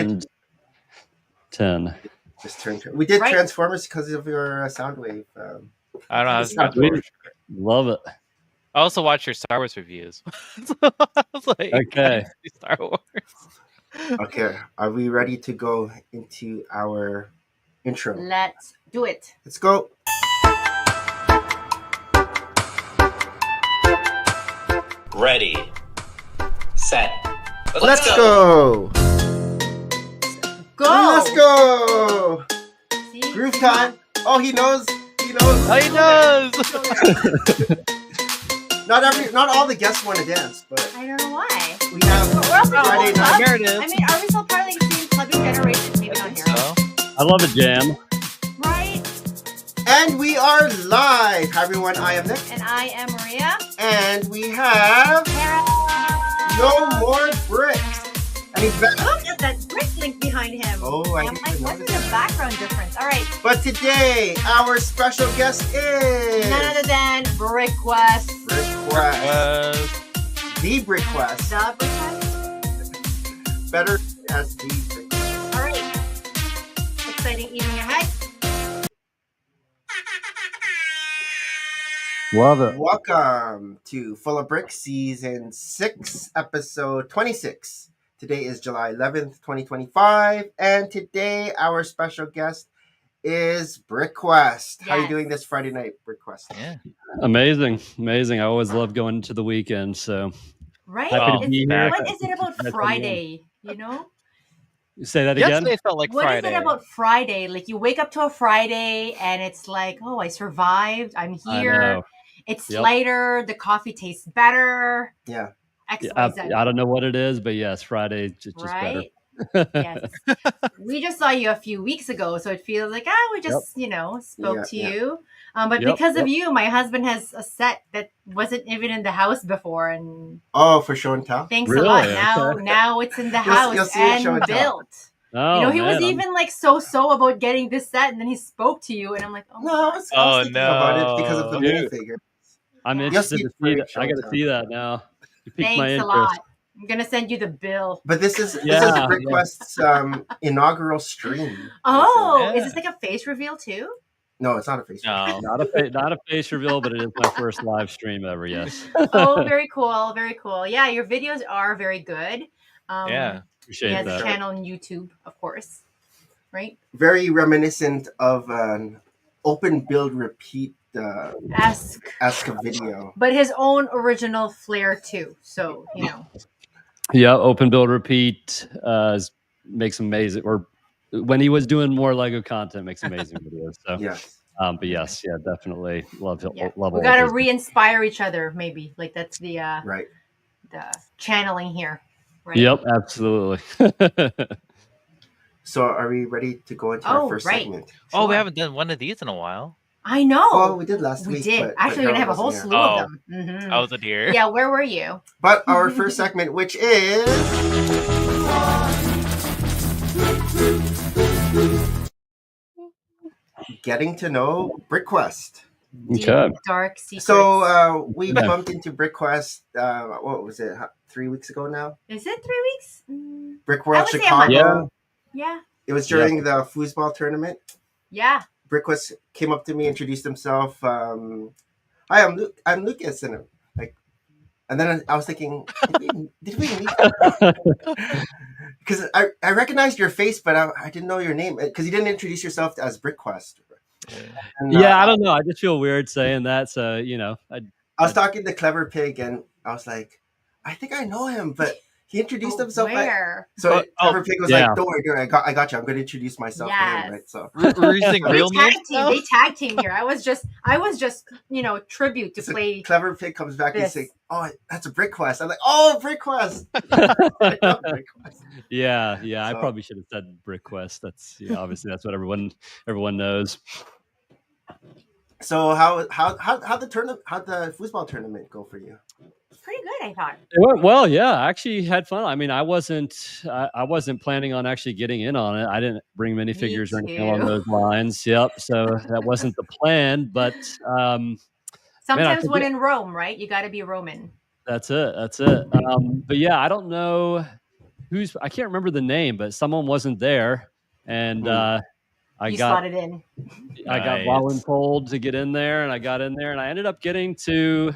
turned 10. Just turned. We did Transformers because of your sound wave. I don't know. Love it. I also watch your Star Wars reviews. So I was like, okay. Star Wars. Okay, are we ready to go into our intro? Let's do it. Let's go. Ready, set, let's go. Go. Let's go. See? Groove time. Oh, he knows. Oh, he knows. Not all the guests want to dance, but I don't know why. we have Friday night. Here it is. I mean, are we still part of the same clubbing generation? Maybe not here. So, I love a jam. Right? And we are live. Hi everyone, I am Nick. And I am Maria. And we have Tara. No More Bricks. And he's back. Look at that brick link behind him. Oh, I'm like, what's the background difference? All right. But today, our special guest is None other than BrickQuest. The BrickQuest. The BrickQuest. Better as the BrickQuest. All right. Exciting evening ahead. Love it. Welcome to Full of Bricks Season 6, Episode 26. Today is July 11th, 2025. And today, our special guest is BrickQuest. How are you doing this Friday night, BrickQuest? Yeah. Amazing. I always love going into the weekend. So right. Happy to be here. What is it about Friday? You know? You say that again? Yesterday felt like Friday. What is it about Friday? Like you wake up to a Friday and it's like, oh, I survived. I'm here. It's lighter. The coffee tastes better. Yeah. I don't know what it is, but yes, Friday's just better. Yes. We just saw you a few weeks ago, so it feels like, we just, spoke to you. But because of you, my husband has a set that wasn't even in the house before. And for show and tell? Thanks a lot. Now it's in the house and built. Oh, he was even like so about getting this set, and then he spoke to you, and I'm like, I was thinking about it because of the minifigure. I'm interested to see that. I got to see that now. You piqued my interest. A lot. I'm gonna send you the bill. But this is BrickQuest's inaugural stream. Oh, is this like a face reveal too? No, it's not a face reveal. Not a face reveal, but it is my first live stream ever. Yes. Oh, very cool, very cool. Yeah, your videos are very good. Appreciate that. He has a channel on YouTube, of course. Right. Very reminiscent of an open build repeat. Ask a video, but his own original flair too. So Yeah, open build repeat makes amazing. Or when he was doing more Lego content, makes amazing videos. So yes, but yes, definitely love. We got to re-inspire each other. Maybe like that's the the channeling here. Right? Yep, absolutely. So, are we ready to go into our first segment? Oh, we haven't done one of these in a while. I know. Well, we did last week. We did. Actually, we're going to have a whole slew of them. Mm-hmm. I wasn't here. Yeah, where were you? But our first segment, which is... Getting to know BrickQuest. Okay. Dark secrets. So, we bumped into BrickQuest, what was it, 3 weeks ago now? Is it 3 weeks? BrickWorld Chicago. Yeah. It was during the foosball tournament. Yeah. BrickQuest came up to me, introduced himself. Hi, I'm Lucas, and then I was thinking, did we meet? Because I recognized your face, but I didn't know your name because you didn't introduce yourself as BrickQuest. And, I don't know. I just feel weird saying that. So I was talking to Clever Pig, and I was like, I think I know him, but. He introduced himself. Where? Clever Pig was like, "Don't worry, I got you. I'm going to introduce myself to him." Right? So we're using real names. They tag team here. I was just tribute to play. Clever Pig comes back and says, "Oh, that's a BrickQuest." I'm like, "Oh, BrickQuest." Yeah. So, I probably should have said BrickQuest. That's obviously that's what everyone knows. So how the foosball tournament go for you? Pretty good, I thought. It went well, yeah. I actually had fun. I mean, I wasn't planning on actually getting in on it. I didn't bring many figures or anything along those lines. Yep. So that wasn't the plan, but sometimes when in Rome, right? You got to be Roman. That's it. But yeah, I don't know. I can't remember the name, but someone wasn't there, and I slotted in. I got voluntold to get in there, and I got in there, and I ended up getting to,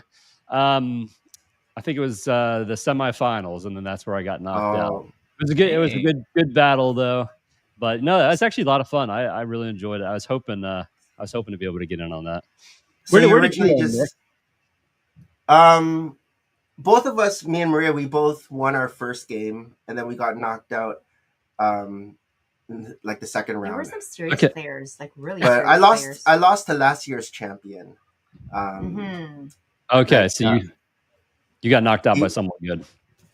I think it was the semifinals, and then that's where I got knocked out. It was a good battle though, but no, that's actually a lot of fun. I really enjoyed it. I was hoping to be able to get in on that. So where did you just both of us, me and Maria, we both won our first game, and then we got knocked out like the second round. There were some serious players, like really. But I lost. Players. I lost to last year's champion. Okay, so you got knocked out by someone good.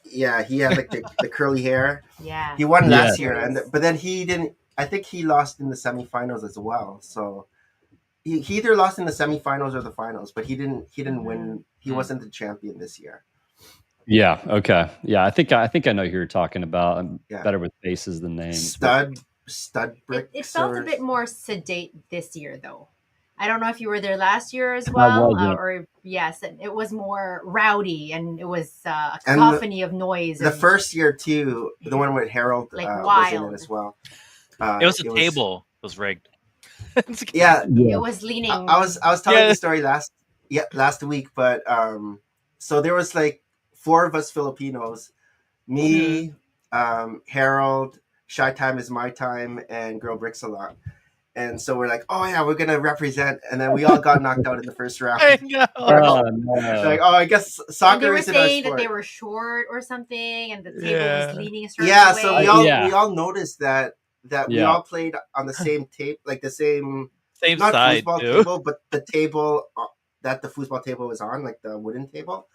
Yeah, he had like the curly hair. Yeah, he won last year, but then he didn't. I think he lost in the semifinals as well. So he either lost in the semifinals or the finals, but he didn't win. He wasn't the champion this year. Yeah. Okay. Yeah. I think I know who you're talking about. I'm better with faces than names. Stud bricks. It felt a bit more sedate this year, though. I don't know if you were there last year as well, or yes, it was more rowdy and it was a cacophony of noise. The first year too, the one with Harold was in it as well. It was a table. It was rigged. Yeah, it was leaning. I was telling the story last week, but so there was like 4 of us Filipinos, me, Harold, Shy Time is My Time, and Girl Bricks a Lot. And so we're like, oh yeah, we're gonna represent, and then we all got knocked out in the first round. I know. Like, I guess soccer is in our sport. They were saying that they were short or something, and the table was leaning a certain way. Yeah, so we all noticed that we all played on the same tape, like the same not side, foosball table, but the table that the foosball table was on, like the wooden table.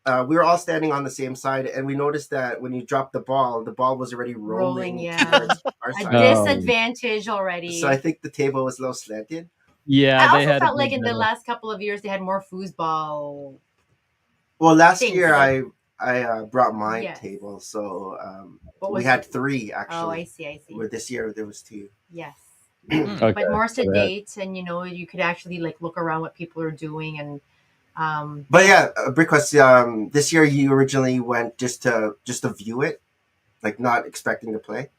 We were all standing on the same side, and we noticed that when you dropped the ball was already rolling. Towards our side. A disadvantage already. So I think the table was a little slanted. Yeah, I also felt like in the last couple of years they had more foosball. Well, last year I brought my table, so we had 3 actually. Oh, I see. Where this year there was 2. Yes. Okay. But more sedate, and you could actually like look around what people are doing and. But yeah, Brick was this year you originally went just to view it, like not expecting to play.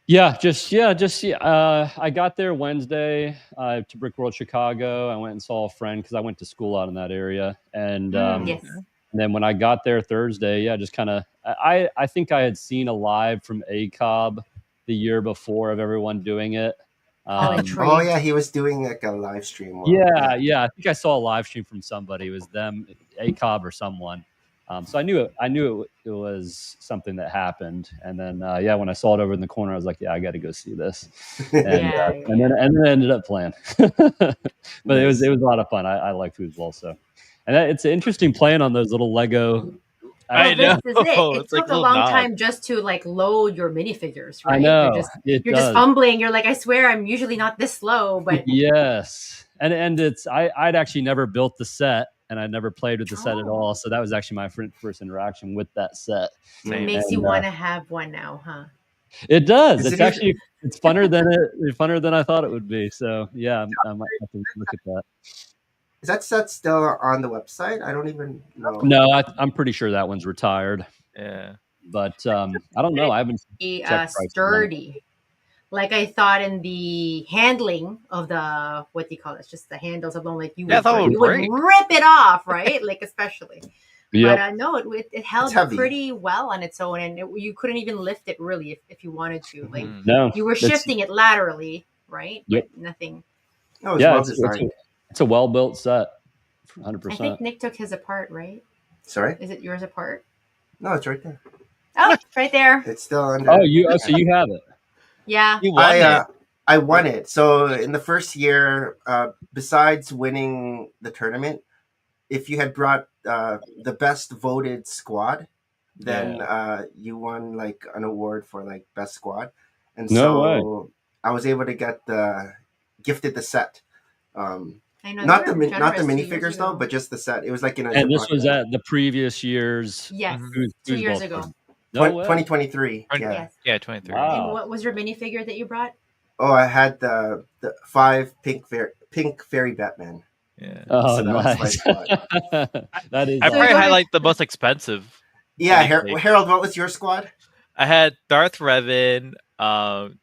I got there Wednesday to Brick World Chicago. I went and saw a friend because I went to school out in that area, and and then when I got there Thursday, just kind of I think I had seen a live from ACOB the year before of everyone doing it. He was doing like a live stream. I think I saw a live stream from somebody. It was them, ACOB or someone. So I knew it was something that happened. And then when I saw it over in the corner, I was like, I got to go see this. And then I ended up playing. But it was a lot of fun. I like foosball, so it's interesting playing on those little Lego. I know. This is it. It took a long time just to like load your minifigures, right? I know. You're just fumbling. You're like, I swear, I'm usually not this slow, but yes. And I'd actually never built the set, and I'd never played with the set at all. So that was actually my first interaction with that set. It makes you want to have one now, huh? It does. It's funner than I thought it would be. So yeah, I might have to look at that. Is that set still on the website? I don't even know. No, I'm pretty sure that one's retired. Yeah, but I don't know. I haven't sturdy. Like I thought in the handling of the what do you call it? It's just the handles of them. Like you would rip it off, right? Like especially. But no, it held pretty well on its own, and you couldn't even lift it really if you wanted to. Like you were shifting it laterally, right? Yep. But nothing. No, it's well designed. It's a well-built set, 100%. I think Nick took his apart, right? Sorry? Is it yours apart? No, it's right there. Oh, it's right there. It's still under. Oh, so you have it. Yeah. You won it. I won it. So in the first year, besides winning the tournament, if you had brought the best voted squad, then you won like an award for like best squad. And I was able to get gifted the set. I know not the minifigures though, but just the set. It was like and this was at the previous year's. Yes, 2 years ago. 2023. Yeah, 23. Wow. And what was your minifigure that you brought? Oh, I had the 5 pink fairy Batman. Yeah. Oh, so nice. That is. I probably highlight the most expensive. Yeah, Harold. What was your squad? I had Darth Revan,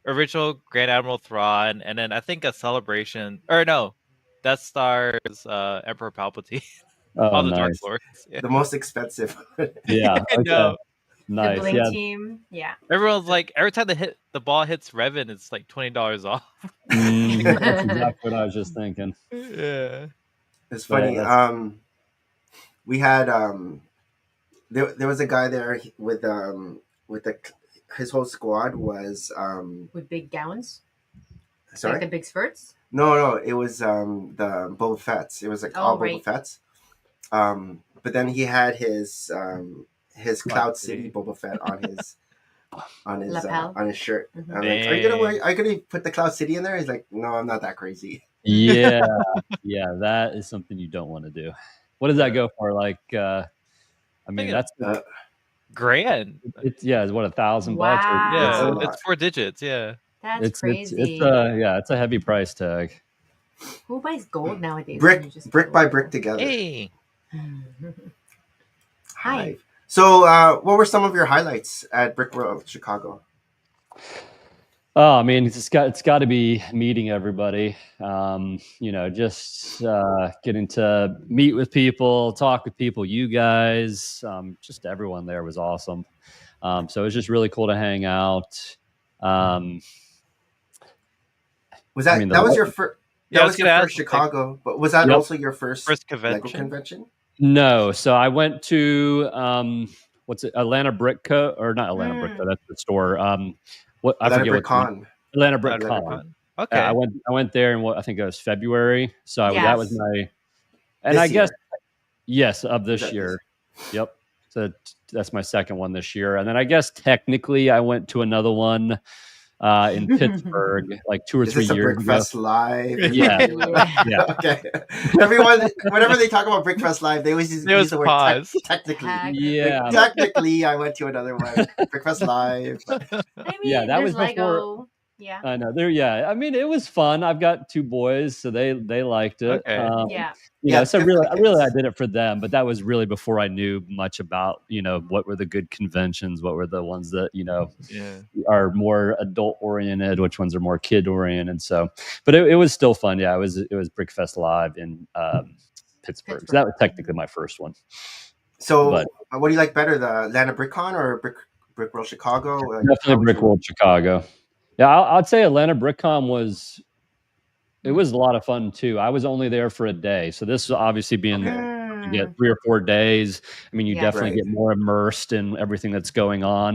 original Grand Admiral Thrawn, and then I think a celebration. Or no, Death Star's Emperor Palpatine. Oh, All the Dark nice. Lords. Yeah. The most expensive. Yeah. I know. Nice. The Bling Yeah. team. Yeah. Everyone's like, every time the ball hits Revan, it's like $20 off. That's exactly what I was just thinking. Yeah. It's funny. We had there was a guy there with his whole squad was With big gowns. sorry, Like the big skirts. no, it was the Boba Fett's. It was like all right. Boba Fett's. But then he had his Cloud City Boba Fett on his shirt. Mhm. I'm like, are you gonna put the Cloud City in there? He's like, no, I'm not that crazy. Yeah. Yeah. That is something you don't want to do. What does that go for? Like, I mean, that's grand. it's what, $1,000 Wow. Yeah, a it's 4 digits. Yeah. That's crazy. It's a heavy price tag. Who buys gold nowadays? Brick by brick together. Hey. Hi. So, what were some of your highlights at Brick World Chicago? Oh, I mean, it's got to be meeting everybody. Just getting to meet with people, talk with people. You guys, just everyone there was awesome. So it was just really cool to hang out. Was that that was your first? That was your first Chicago, but was that also your first convention? Lego convention? No, so I went to Atlanta Brick Co. or not Atlanta Brick Co. That's the store. Atlanta Brick Con. Atlanta Brick Con. Okay. I went there in I think it was February. So that was my, and this I guess year. Yes, of this year. Yep. So that's my second one this year, and then I guess technically I went to another one in Pittsburgh like 2 or 3 years ago. Brickfest Live. Yeah. Okay. Everyone, whenever they talk about Brickfest Live, they always use the word technically. Yeah. Like, technically, I went to another one. Brickfest Live. I mean, that was Lego. Yeah. I know. I mean, it was fun. I've got 2 boys, so they liked it. Okay. So really, I did it for them, but that was really before I knew much about, what were the good conventions, what were the ones that, are more adult oriented, which ones are more kid oriented. So, but it was still fun. Yeah, it was Brickfest Live in Pittsburgh. So that was technically my first one. So, what do you like better, the Atlanta Brick Con or Brick World Chicago? Definitely Brick World Chicago. Yeah, I'd say Atlanta BrickCon was a lot of fun too. I was only there for a day, so this obviously being you get 3 or 4 days. I mean, you definitely get more immersed in everything that's going on.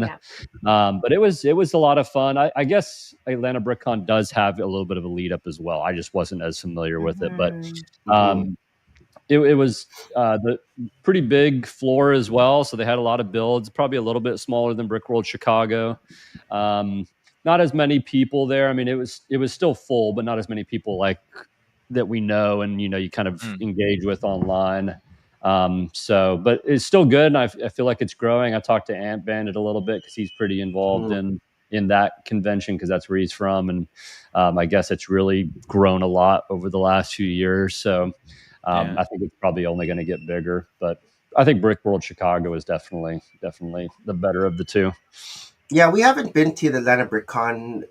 Yeah. But it was a lot of fun. I guess Atlanta BrickCon does have a little bit of a lead up as well. I just wasn't as familiar with it, but it was the pretty big floor as well. So they had a lot of builds, probably a little bit smaller than Brick World Chicago. Not as many people there. I mean, it was still full, but not as many people like that we know and you kind of engage with online. But it's still good, and I feel like it's growing. I talked to Ant Bandit a little bit because he's pretty involved in that convention because that's where he's from, and I guess it's really grown a lot over the last few years. So I think it's probably only going to get bigger. But I think Brick World Chicago is definitely the better of the two. Yeah, we haven't been to the Atlanta Brick Con.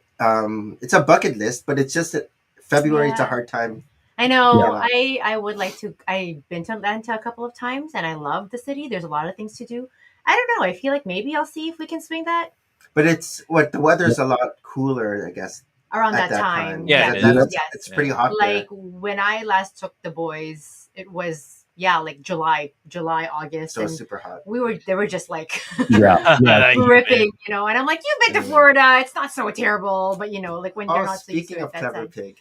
It's a bucket list, but it's just that February it's a hard time. I know. Yeah. I would like to. I've been to Atlanta a couple of times, and I love the city. There's a lot of things to do. I don't know. I feel like maybe I'll see if we can swing that. But it's the weather's a lot cooler, I guess. Around that time. Yeah, it's pretty hot. Like when I last took the boys, it was like July, August. So it's super hot. They were just like ripping, and I'm like, you've been to Florida, it's not so terrible, but like when they're not so used to it. Clever Pig.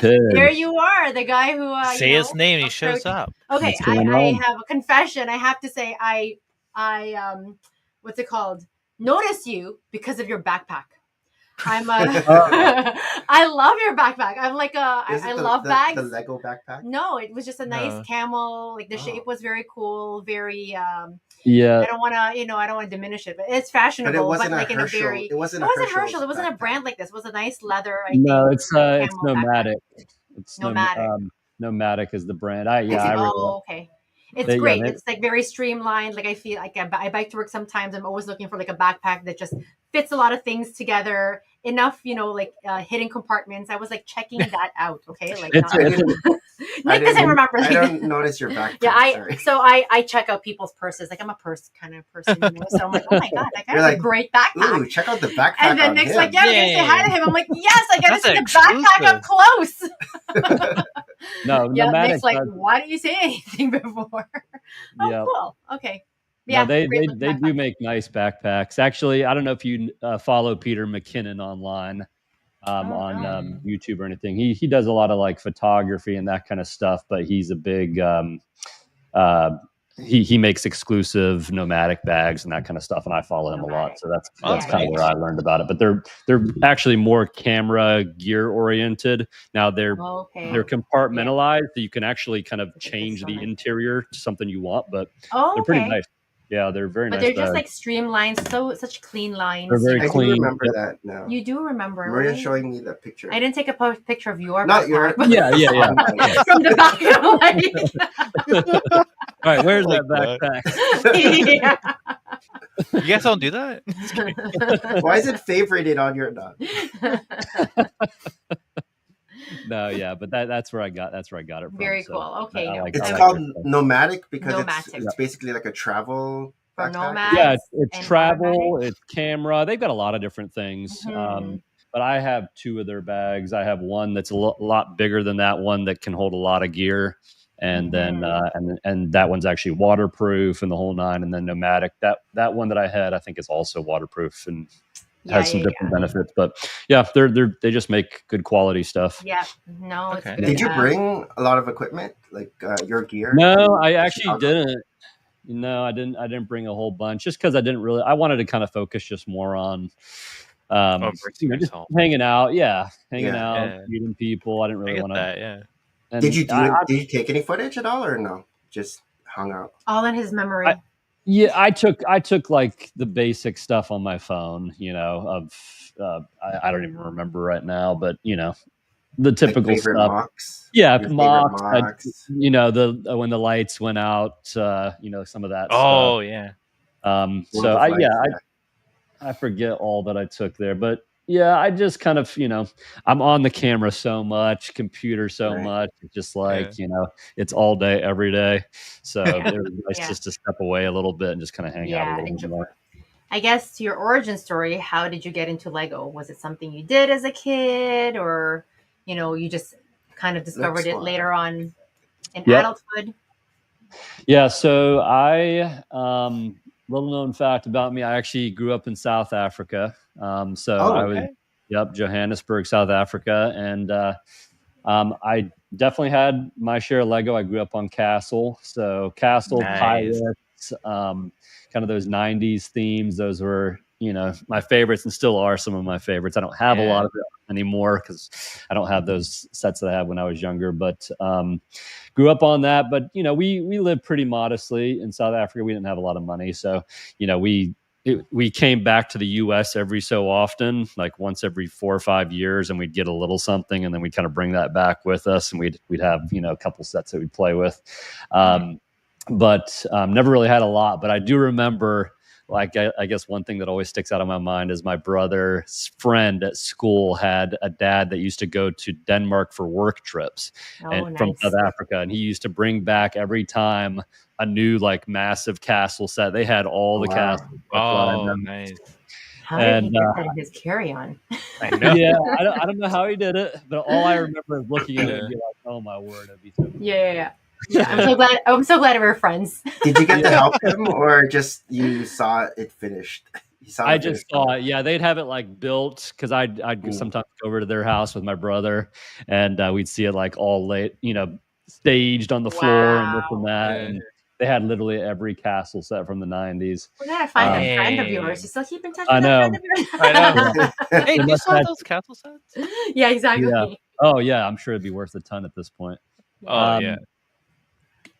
Pig. There you are, the guy who say his name, he shows up. Okay, I have a confession. I have to say, I what's it called? Notice you because of your backpack. I'm I love your backpack. I'm like I love bags. The Lego backpack? No, it was just a nice camel. Like the shape was very cool, very I don't want to diminish it, but it's fashionable. But it wasn't like a Herschel. It wasn't Herschel. It wasn't a brand like this. It was a nice leather. It's Nomadic. It's Nomadic is the brand. I really okay. It's great. It's like very streamlined. Like I feel like I bike to work sometimes. I'm always looking for like a backpack that just fits a lot of things together. Enough, like hidden compartments. I was like checking that out. Okay, like Nick doesn't remember. I don't notice your backpack. Yeah, I check out people's purses. Like I'm a purse kind of person, So I'm like, oh my god, that guy has a great backpack. Ooh, check out the backpack. And then Nick's like, yeah, we're gonna say hi to him. I'm like, yes, I gotta see the backpack up close. No, yeah, Nick's like, why didn't you say anything before? Cool. Okay. Yeah, no, they do make nice backpacks. Actually, I don't know if you follow Peter McKinnon online on YouTube or anything. He does a lot of like photography and that kind of stuff, but he's a big he makes exclusive nomadic bags and that kind of stuff, and I follow him a lot. So that's kind of where I learned about it. But they're actually more camera gear oriented. Now they're compartmentalized, so you can actually kind of change the interior to something you want. But they're pretty nice. Yeah, they're very nice. But they're just like streamlined, such clean lines. They're very clean. I do remember that now. You do remember, Maria's showing me the picture. I didn't take a picture of your Not your. Yeah. From the back of the All right, where's that backpack? You guys don't do that? Why is it favorited on your dog? No, yeah, but that's where I got it from. Very cool. Okay, it's called nomadic because it's basically like a travel for nomad. Yeah, it's travel, it's camera. They've got a lot of different things. But I have two of their bags. I have one that's a lot bigger than that one that can hold a lot of gear, and then and that one's actually waterproof and the whole nine. And then nomadic, that one that I had, I think is also waterproof and has some different benefits. But yeah, they just make good quality stuff. Yeah, no. Okay. Did you bring a lot of equipment, like your gear? No, I actually didn't. No, I didn't bring a whole bunch, just because I wanted to kind of focus just more on just hanging out. Yeah, hanging out, meeting people. I didn't really want to. Yeah. And did you take any footage at all, or no? Just hung out. All in his memory. I took like the basic stuff on my phone, I don't even remember right now, but the typical like stuff. Mocks? Yeah, mocks. When the lights went out, some of that stuff. Oh yeah. So I forget all that I took there, but yeah, I just kind of, I'm on the camera so much, computer so much. It's just like, it's all day, every day. So it was nice just to step away a little bit and just kind of hang out a little bit more. I guess to your origin story, how did you get into Lego? Was it something you did as a kid, or, you just kind of discovered it later on in adulthood? Yeah, so little known fact about me, I actually grew up in South Africa. I was, Johannesburg, South Africa. And I definitely had my share of Lego. I grew up on Castle. So Castle, Pirates, kind of those 90s themes. Those were, my favorites and still are some of my favorites. I don't have a lot of it anymore because I don't have those sets that I had when I was younger, but grew up on that. But, we lived pretty modestly in South Africa. We didn't have a lot of money. So, we came back to the U.S. every so often, like once every 4 or 5 years, and we'd get a little something, and then we'd kind of bring that back with us, and we'd have a couple sets that we'd play with, but never really had a lot. But I do remember, like I guess one thing that always sticks out of my mind is my brother's friend at school had a dad that used to go to Denmark for work trips from South Africa, and he used to bring back every time a new like massive castle set. They had all the castles. Oh, nice. How did he get that in his carry-on? I know. Yeah, I don't know how he did it, but all I remember is looking at it and be like, "Oh my word, that'd be so cool." Yeah. I'm so glad we're friends. Did you get to help him, or just you saw it finished? I just saw it. Yeah, they'd have it like built because I'd sometimes go over to their house with my brother, and we'd see it like all staged on the floor and this and that. And they had literally every castle set from the 90s. We're gonna find a friend of yours. You still keep in touch with I know. that friend of yours? Hey, you saw those castle sets? Yeah, exactly. Yeah. Oh yeah, I'm sure it'd be worth a ton at this point. Yeah.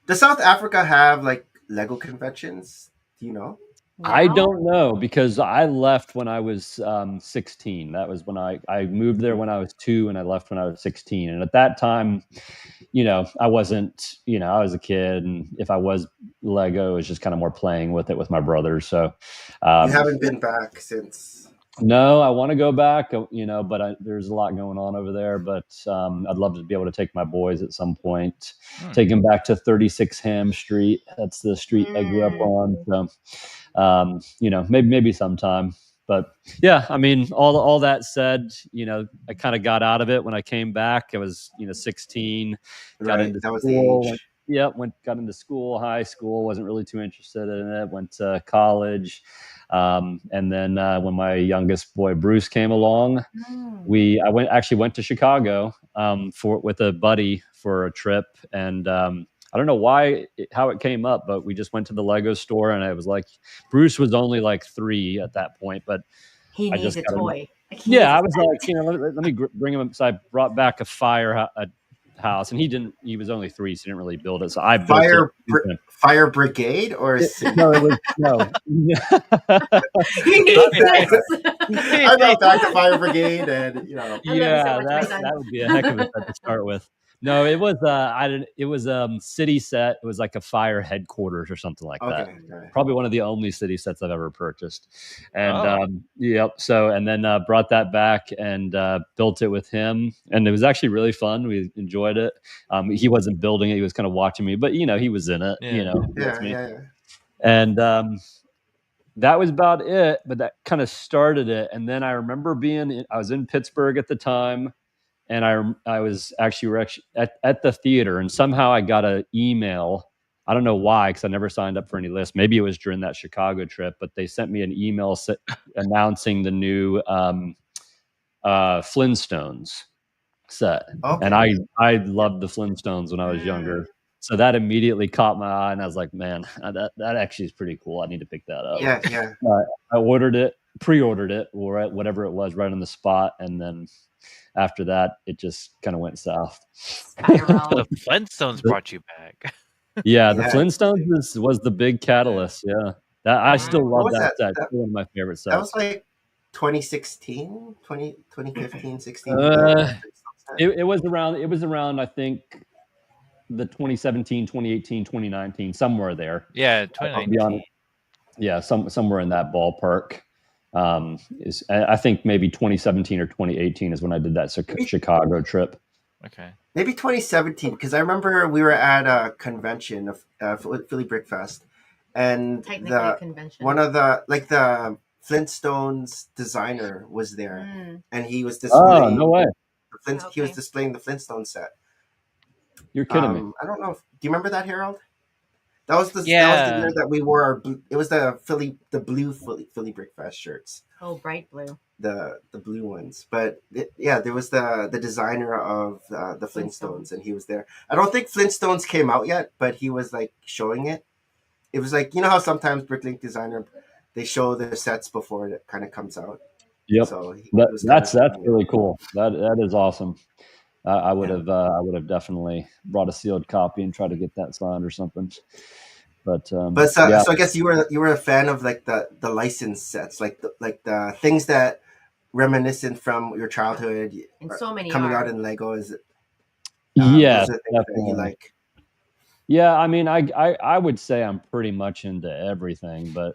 Does South Africa have like Lego conventions? Do you know? I now? don't know, because I left when I was 16. That was when I moved there when I was 2, and I left when I was 16. And at that time, I wasn't, I was a kid, and if I was Lego, it was just kind of more playing with it with my brothers. So You haven't been back since. no, I want to go back, but there's a lot going on over there. But I'd love to be able to take my boys at some point, take them back to 36 Ham Street. That's the street I grew up on. So, maybe sometime. But yeah, I mean, all that said, I kind of got out of it when I came back. I was, 16, got Right, into that was the school. age. Got into school, high school, wasn't really too interested in it. Went to college. And then when my youngest boy Bruce came along, I went to Chicago with a buddy for a trip, and I don't know how it came up, but we just went to the Lego store, and I was like, Bruce was only like 3 at that point, but He I needs just a got him. toy. Yeah, I was like, let me bring him. So I brought back a house, and he was only 3, so he didn't really build it. So I built it. Fire brigade or No, it was no. He needs this. I brought back the fire brigade, and Yeah, that would be a heck of a set to start with. No, it was it was city set. It was like a fire headquarters or something like that. Okay. Probably one of the only city sets I've ever purchased. And yep. So and then brought that back and built it with him, and it was actually really fun. We enjoyed it. He wasn't building it; he was kind of watching me, but he was in it. Yeah. And that was about it. But that kind of started it. And then I remember I was in Pittsburgh at the time. And I was actually at the theater, and somehow I got an email. I don't know why, because I never signed up for any list. Maybe it was during that Chicago trip, but they sent me an email announcing the new Flintstones set. Okay. And I loved the Flintstones when I was younger. So that immediately caught my eye, and I was like, man, that actually is pretty cool. I need to pick that up. Yeah. I pre-ordered it, or whatever it was, right on the spot, and then after that, it just kind of went south. The Flintstones brought you back. Yeah, the Flintstones was the big catalyst. Yeah, I still love that set. It's one of my favorite sets. That was like 2016, 2015, 16. It was around, I think, the 2017, 2018, 2019, somewhere there. Yeah, 2019. Yeah, somewhere in that ballpark. I think maybe 2017 or 2018 is when I did that Chicago trip. Okay. Maybe 2017, because I remember we were at a convention of Philly Brick Fest, and one of the Flintstones designer was there, and he was displaying. Oh, no way! He was displaying the Flintstone set. You're kidding me. I don't know. Do you remember that, Harold? That was the year that we wore it was the blue Philly Brick Fest shirts. Oh, bright blue. The blue ones. But there was the designer of the Flintstones, and he was there. I don't think Flintstones came out yet, but he was like showing it. It was like, how sometimes Bricklink designer, they show their sets before it kind of comes out. Yep. So that's really cool. That is awesome. I would have definitely brought a sealed copy and tried to get that signed or something. So I guess you were a fan of like the licensed sets, like the things that reminiscent from your childhood, and so many coming out in Lego. Is it? Yeah, definitely. You like. Yeah, I mean, I would say I'm pretty much into everything, but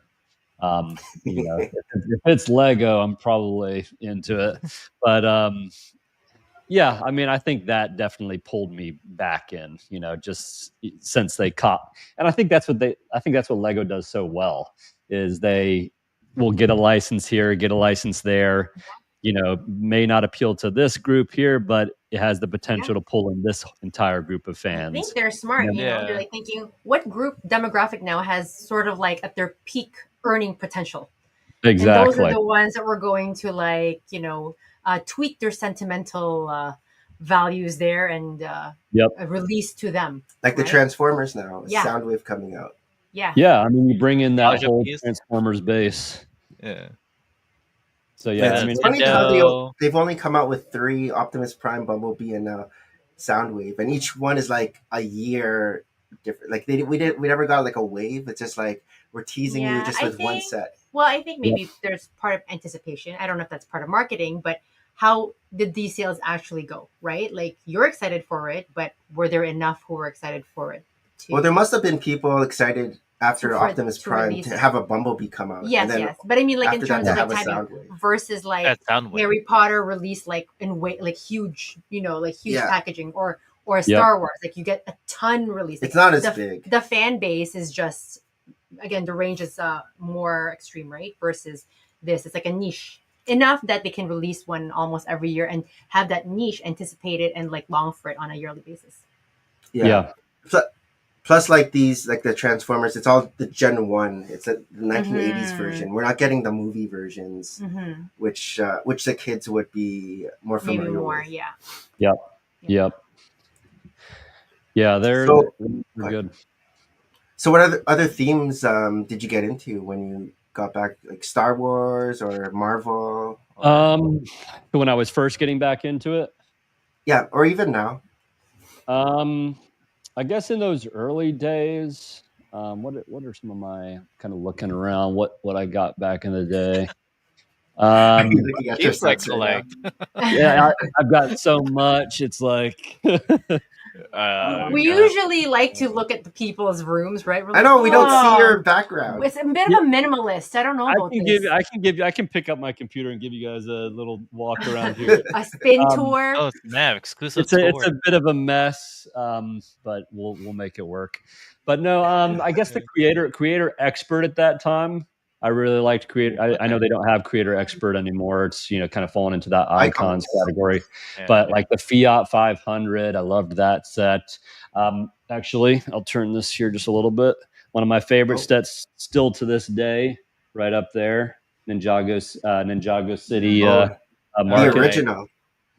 if it's Lego, I'm probably into it. But yeah, I mean, I think that definitely pulled me back in, just since they caught. And I think that's what Lego does so well, is they will get a license here, get a license there, may not appeal to this group here, but it has the potential to pull in this entire group of fans. I think they're smart. They're like thinking, what group demographic now has sort of like at their peak earning potential? Exactly. And those are the ones that we're going to tweak their sentimental values there and release to them. Like the Transformers now, Soundwave coming out. Yeah. Yeah, I mean, you bring in that whole Transformers base. Yeah. So yeah, I mean, it's funny how they've only come out with 3: Optimus Prime, Bumblebee, and Soundwave, and each one is like a year different. Like we never got like a wave. It's just like we're teasing you just with one set. Well, I think maybe there's part of anticipation. I don't know if that's part of marketing, but how did these sales actually go, right? Like you're excited for it, but were there enough who were excited for it too? Well, there must have been people excited after Optimus Prime to have a Bumblebee come out. Yes, yes. But I mean, like in terms of like timing versus like Soundwave. Harry Potter released like in weight, like huge, like huge packaging, or Star Wars, like you get a ton released. Like, it's not as big. The fan base is just, again, the range is more extreme, right? Versus this, it's like a niche enough that they can release one almost every year and have that niche anticipated and like long for it on a yearly basis. Yeah. Plus, like these, like the Transformers, it's all the Gen 1. It's the 1980s version. We're not getting the movie versions, which the kids would be more familiar with. Yeah. Yep. Yeah, they're good. So what other themes did you get into when you got back, like Star Wars or Marvel? When I was first getting back into it? Yeah, or even now. I guess in those early days, what are some of my kind of looking around what I got back in the day? Keeps like collect. Yeah, I've got so much. It's like we usually like to look at the people's rooms, right? I know we don't see your background. It's a bit of a minimalist. I don't know about this. I can pick up my computer and give you guys a little walk around here. A spin tour. Oh, snap! Exclusive. It's a bit of a mess, but we'll make it work. But no, I guess the creator expert at that time. I really liked creator. I know they don't have creator expert anymore. It's kind of fallen into that icons category. Yeah. But like the Fiat 500, I loved that set. Actually, I'll turn this here just a little bit. One of my favorite sets still to this day, right up there, Ninjago City market. The original.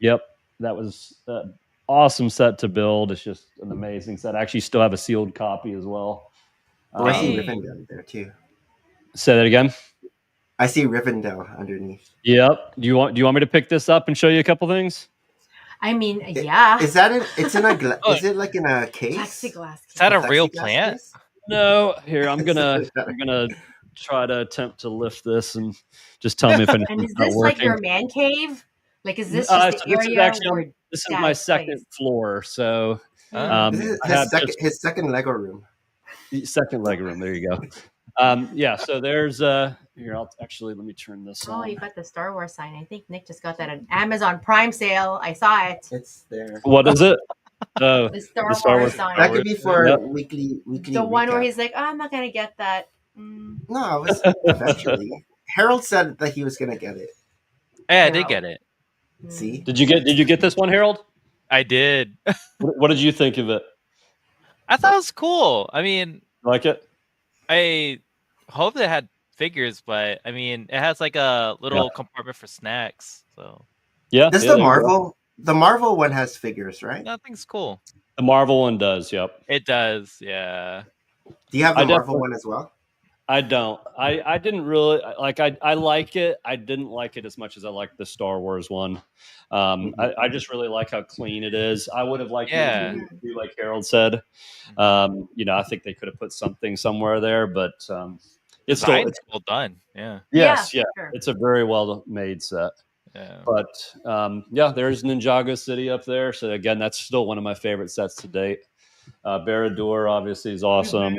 Yep, that was an awesome set to build. It's just an amazing set. I actually still have a sealed copy as well. I see Rivendell there too. Say that again. I see Rivendell underneath. Yep. Do you want me to pick this up and show you a couple things? I mean, yeah. Is that it's in a is it like in a case? Plexiglass case. Is that a real plant? Case? No. Here, I'm gonna try to attempt to lift this and just tell me if anything's And is this not like working. your man cave? Like, is this just the area where this is my second floor, so this is his second Lego room. Second Lego room. There you go. Yeah, so there's here. Let me turn this on. Oh, you got the Star Wars sign. I think Nick just got that on Amazon Prime sale. I saw it. It's there. What is it? The Star Wars sign. That could be for weekly. The one where he's like, I'm not gonna get that. No, it was eventually. Harold said that he was gonna get it. Yeah, I did get it. See? Did you get this one, Harold? I did. What did you think of it? I thought it was cool. I mean, like it? I hope it had figures, but I mean, it has like a little compartment for snacks. So yeah, the Marvel one has figures, right? I think it's cool. The Marvel one does. Yep, it does. Yeah. Do you have the Marvel one as well? I don't. I didn't really like. I like it. I didn't like it as much as I liked the Star Wars one. I just really like how clean it is. I would have liked it to be like Harold said. I think they could have put something somewhere there, but it's well done. Yeah. Yes. Yeah. Sure. It's a very well made set. Yeah. But there's Ninjago City up there. So again, that's still one of my favorite sets to date. Barad-dûr obviously is awesome.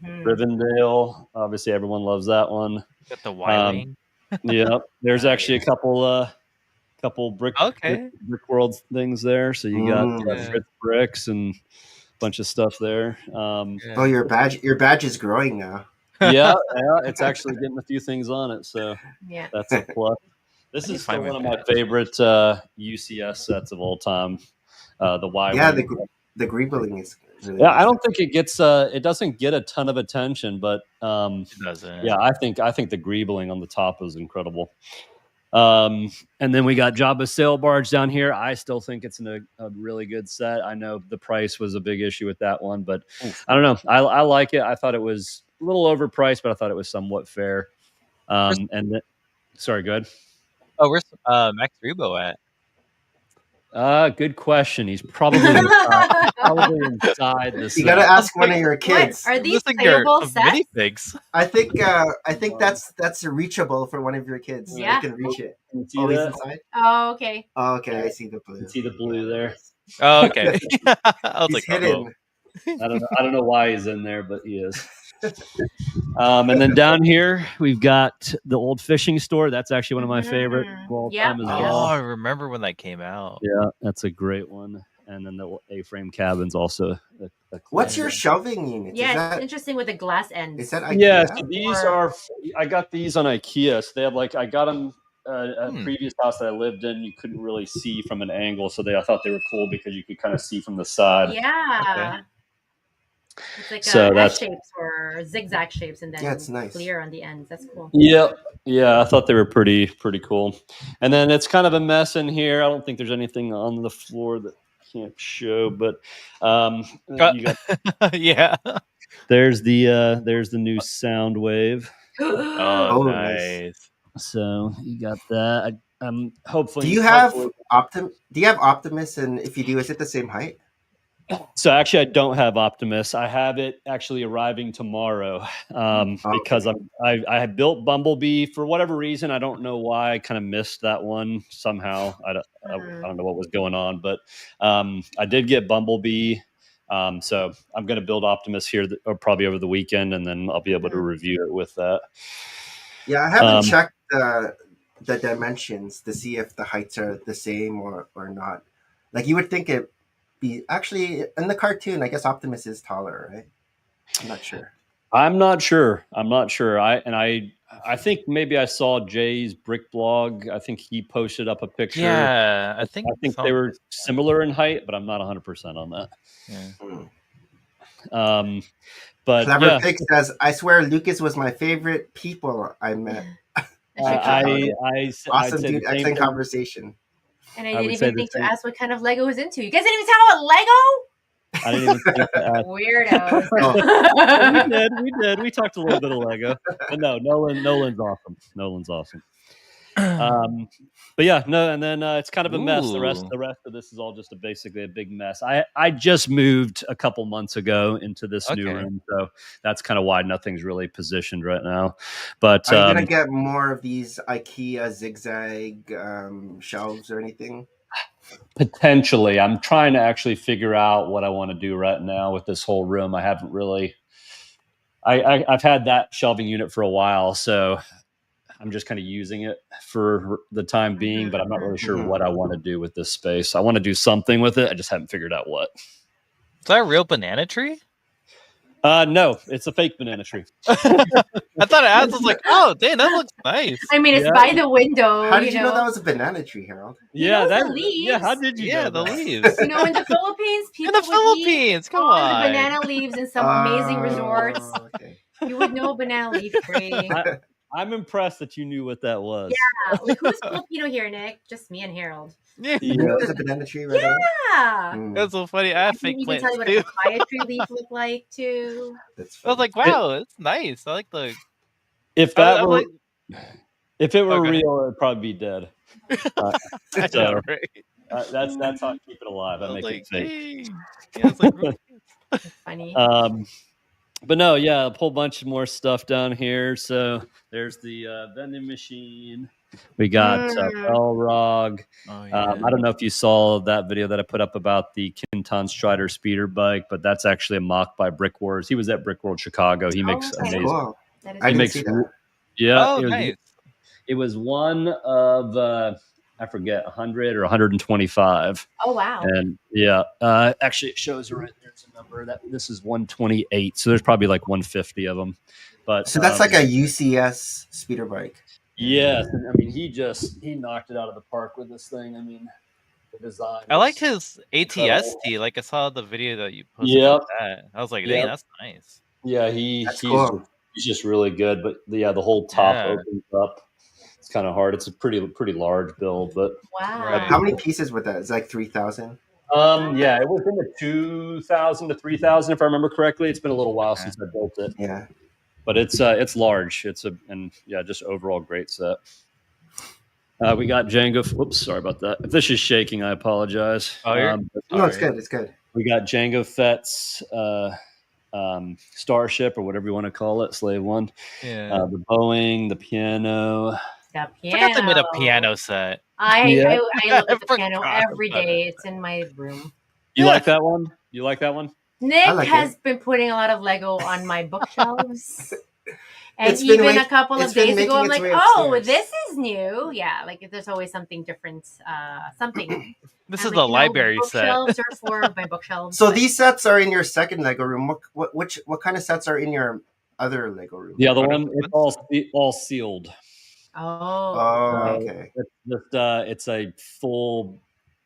Rivendell, obviously everyone loves that one. Got the Y-wing. Yeah, there's actually a couple brick world things there. So you got Fritz bricks and a bunch of stuff there. Oh, your badge is growing now. Yeah, it's actually getting a few things on it. So that's a plus. This is still one of my favorite UCS sets of all time. The Y-wing. Yeah, the greebling is really nice. I don't think it doesn't get a ton of attention, but it doesn't. Yeah, I think the greebling on the top is incredible. And then we got Jabba's sail barge down here. I still think it's a really good set. I know the price was a big issue with that one, but I don't know. I like it. I thought it was a little overpriced, but I thought it was somewhat fair. Sorry, go ahead. Oh, where's Max Rebo at? Good question. He's probably inside this. You got to ask one of your kids. What? Are these Listen, your playable sets? minifigs. I think that's reachable for one of your kids. Yeah. They can reach it. Can you see Oh, he's that? inside? Oh, okay. Oh, okay. I see the blue. You can see the blue there. Oh, okay. I was He's like, hidden. I don't know why he's in there, but he is. And then down here we've got the old fishing store. That's actually one of my favorite of all time as oh, well. I remember when that came out. Yeah, that's a great one. And then the A-frame cabin's also a What's your shelving unit? Yeah, it's interesting with the glass ends. Is that IKEA? Yeah, so these are. I got these on IKEA. So they have I got them a previous house that I lived in. You couldn't really see from an angle, so I thought they were cool because you could kind of see from the side. Yeah. Okay. It's like S shapes or zigzag shapes, and then it's nice. clear on the ends. That's cool. Yeah, I thought they were pretty cool. And then it's kind of a mess in here. I don't think there's anything on the floor that can't show, but you got, yeah. There's the new sound wave. Oh, nice. So you got that. Hopefully. Do you have Optimus? And if you do, is it the same height? So actually, I don't have Optimus. I have it actually arriving tomorrow because I had built Bumblebee for whatever reason. I don't know why. I kind of missed that one somehow. I don't know what was going on, but I did get Bumblebee. So I'm going to build Optimus here probably over the weekend, and then I'll be able to review it with that. Yeah, I haven't checked the dimensions to see if the heights are the same or not. Like you would think it. Actually, in the cartoon, I guess Optimus is taller, right? I'm not sure. I think maybe I saw Jay's Brick blog. I think he posted up a picture. Yeah, I think they were similar in height, but I'm not 100% on that. Yeah. But Clever Pig says, "I swear Lucas was my favorite people I met." Awesome dude, excellent conversation. And I didn't even think to ask what kind of Lego was into. You guys didn't even talk about Lego? I didn't even think to ask. Weirdo. We did. We talked a little bit of Lego. But no, Nolan's awesome. But yeah, no, and then it's kind of a mess. The rest of this is all just basically a big mess. I just moved a couple months ago into this new room, so that's kind of why nothing's really positioned right now. But are you gonna get more of these IKEA zigzag shelves or anything? Potentially. I'm trying to actually figure out what I want to do right now with this whole room. I haven't really. I've had that shelving unit for a while, so I'm just kind of using it for the time being, but I'm not really sure what I want to do with this space. I want to do something with it. I just haven't figured out what. Is that a real banana tree? No, it's a fake banana tree. I thought I was like, oh, dang, that looks nice. I mean, it's by the window. How did you know that was a banana tree, Harold? Yeah, the leaves. Yeah, how did you know the that? leaves. In the Philippines, people come on. the banana leaves in some amazing resorts. Okay. You would know banana leaf tree. I'm impressed that you knew what that was. Yeah, like who's Filipino here, Nick? Just me and Harold. Yeah, there's a banana tree right there. Yeah, that's so funny. I have fake plants tell you what a papaya tree leaf look like too. I was like, wow, it's nice. I like the. If it were real, it'd probably be dead. That's how I keep it alive. I make it fake. Yeah, it's like really funny. But no, yeah, a whole bunch more stuff down here. So there's the vending machine. We got Elrog. Oh, yeah. I don't know if you saw that video that I put up about the Kinton Strider speeder bike, but that's actually a mock by Brick Wars. He was at Brick World Chicago. He makes amazing. Cool. I didn't see that. Yeah, nice. It was one of I forget 100 or 125. Oh wow! And yeah, actually it shows right there's a number that this is 128. So there's probably like 150 of them. But so that's like a UCS speeder bike. Yeah, I mean he knocked it out of the park with this thing. I mean the design. I liked his ATST. Like I saw the video that you posted about that. I was like, dang, that's nice. Yeah, he's just really good. But the whole top opens up. It's kind of hard. It's a pretty large build, but wow. How many pieces with that? It's like 3,000. Yeah, it was in the 2,000 to 3,000 if I remember correctly. It's been a little while since I built it. Yeah, but it's large. Just overall great set. We got Django. Whoops, sorry about that. If this is shaking, I apologize. Oh, you're No, it's sorry. good. It's good. We got Django Fett's Starship, or whatever you want to call it, Slave One. Yeah. The Boeing, the piano. The I forgot they made a piano. piano set. I look I at the piano forgot every about day. it. It's in my room. You like that one? You like that one? Nick like has it. been putting a lot of Lego on my bookshelves. And It's been even wait- a couple it's of been days ago, making I'm its like, way oh, upstairs." this is new. Yeah, like there's always something different. Something. This I'm is like, the library set. bookshelves are for my bookshelves. So but- these sets are in your second Lego room. What kind of sets are in your other Lego room? The other one, it's all sealed. Oh. Oh, okay. It's just it's a full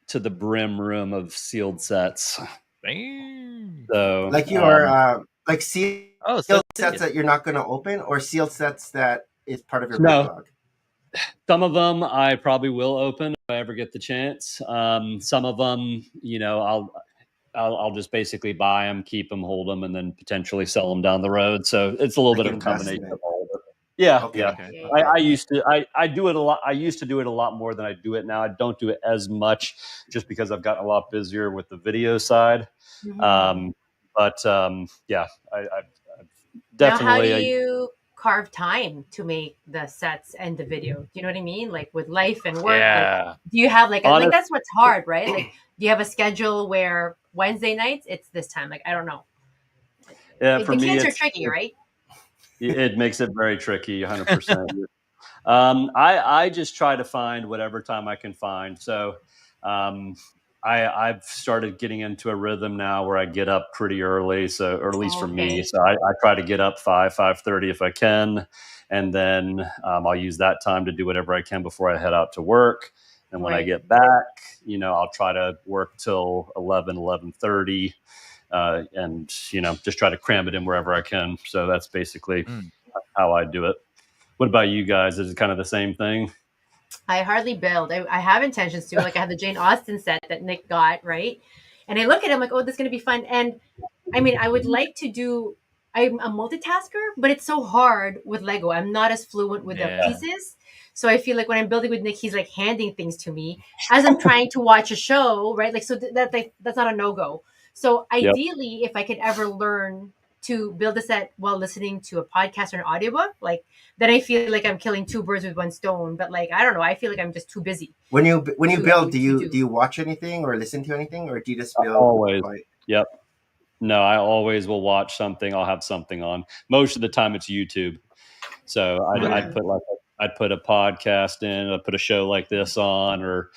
to the brim room of sealed sets. Dang. So Like your like sealed Oh, sets that you're not going to open, or sealed sets that is part of your No. backlog. some of them I probably will open if I ever get the chance. Some of them, I'll just basically buy them, keep them, hold them, and then potentially sell them down the road. So it's a little Like bit of a combination investment. of all of it. Yeah, Okay. yeah. Okay. Yeah, I used to I do it a lot. I used to do it a lot more than I do it now. I don't do it as much just because I've gotten a lot busier with the video side. Mhm. Yeah, I've Now, how definitely. do you carve time to make the sets and the video? Do you know what I mean? Like with life and work. Yeah. Like, do you have like Honest- that's what's hard, right? Like, do you have a schedule where Wednesday nights it's this time? Like, I don't know. Yeah, The for me, kids are it's tricky, right? It makes it very tricky, 100%. I just try to find whatever time I can find. So I've started getting into a rhythm now where I get up pretty early. So, or at least for me, Okay. so I try to get up 5:30 if I can, and then I'll use that time to do whatever I can before I head out to work. And when I Right. get back, I'll try to work till 11:30. And just try to cram it in wherever I can. So that's basically how I do it. What about you guys? Is it kind of the same thing? I hardly build. I have intentions to. Like I have the Jane Austen set that Nick got, right? And I look at it, I'm like, oh, this is gonna be fun. And I mean, I would like to do. I'm a multitasker, but it's so hard with Lego. I'm not as fluent with the Yeah. pieces. So I feel like when I'm building with Nick, he's like handing things to me as I'm trying to watch a show, right? Like, so that's not a no go. So ideally, if I could ever learn to build a set while listening to a podcast or an audiobook, like then I feel like I'm killing two birds with one stone. But like I don't know, I feel like I'm just too busy. When you build, do to do. you watch anything or listen to anything, or do you just build? Always. Like, Yep. No, I always will watch something. I'll have something on. Most of the time, it's YouTube. So I'd put a podcast in, I'd put a show like this on, or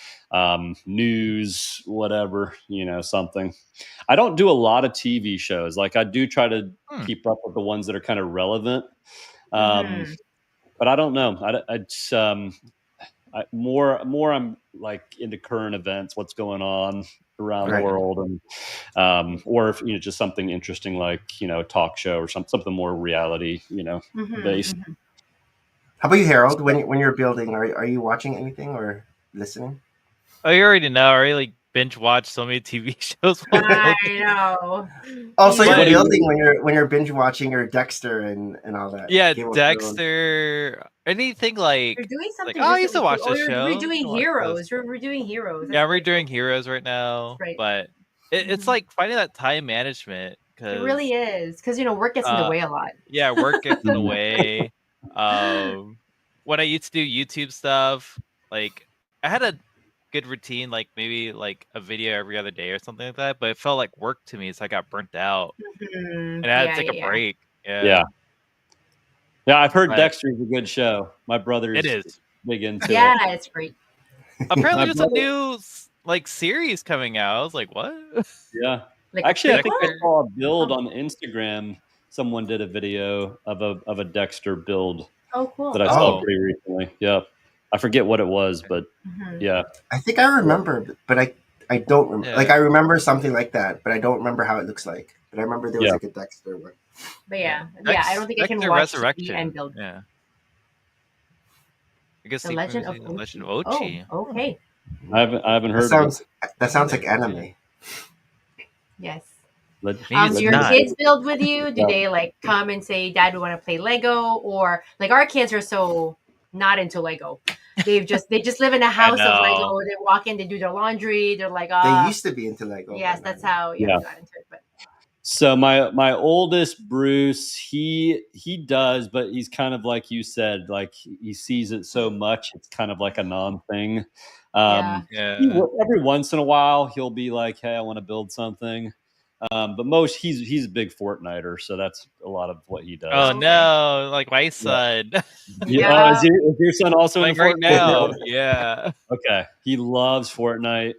news, whatever, something. I don't do a lot of TV shows. Like I do try to keep up with the ones that are kind of relevant. But I don't know. More I'm like into current events, what's going on around the world, and or if just something interesting like a talk show or something more reality based. How about you, Harold? When you're building, are you watching anything or listening? Oh, you already know. I already binge watch so many TV shows. I know. Also, you're But- building when you're binge watching your Dexter and all that. Yeah, Game of Dexter. Anything like. You're doing something. Like, oh, I used to recently watch too. this show. You're I redoing watch Heroes. this. You're redoing Heroes. Yeah, I'm That's redoing Heroes right now. Right. But it's like finding that time management. Cause, It really is because work gets in the way a lot. Yeah, work gets in the way. When I used to do YouTube stuff, like I had a good routine, like maybe like a video every other day or something like that. But it felt like work to me, so I got burnt out, and I had to take a break. Yeah, I've heard But- Dexter's a good show. My brother's It is. big into Yeah, it. it's great. Apparently, My there's a new like series coming out. I was like, what? Yeah. Like Actually, I a think I prequel? saw a build on Instagram. Someone did a video of a Dexter build Oh, cool. that I saw Oh. pretty recently. Yeah, I forget what it was, but yeah, I think I remember, but I don't remember. Yeah. Like I remember something like that, but I don't remember how it looks like. But I remember there was Yeah. like a Dexter one. But yeah, I don't think I can Dexter watch TV Resurrection and build. Yeah. I guess The Legend of The Legend of Ochi. Ochi. Oh, okay. I haven't heard That sounds like anime. Yes. of it. Maybe it's Do your not. kids build with you? Do they like come and say, "Dad, we want to play Lego"? Or like our kids are so not into Lego. they just live in a house of know. Lego. They walk in, they do their laundry. They're like, They used to be into Lego. yes, that's how we got into it. But So my oldest Bruce, he does, but he's kind of like you said, like he sees it so much, it's kind of like a non-thing. Yeah. Every once in a while, he'll be like, "Hey, I want to build something." But most he's a big Fortniter, so that's a lot of what he does. Oh no, like my son. Yeah. Is your son also like in the right Fortnite now? world? Yeah. Okay, he loves Fortnite.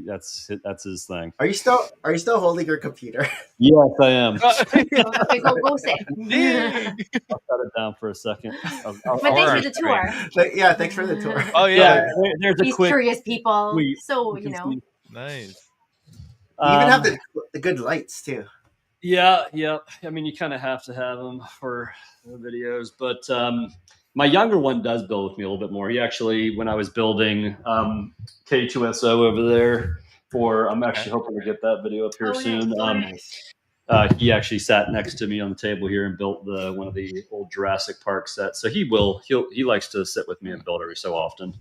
That's his thing. Are you still holding your computer? Yes, I am. okay, go sit. I'll shut it down for a second. But thanks for the tour. Yeah, thanks for the tour. Oh yeah. There's a These quick curious people. tweet. So You can you know. see. Nice. You even have the good lights too. Yeah. I mean, you kind of have to have them for the videos, but my younger one does build with me a little bit more. He actually, when I was building K2SO over there, I'm actually hoping to get that video up here soon. Nice. He actually sat next to me on the table here and built one of the old Jurassic Park sets. So he likes to sit with me and build every so often.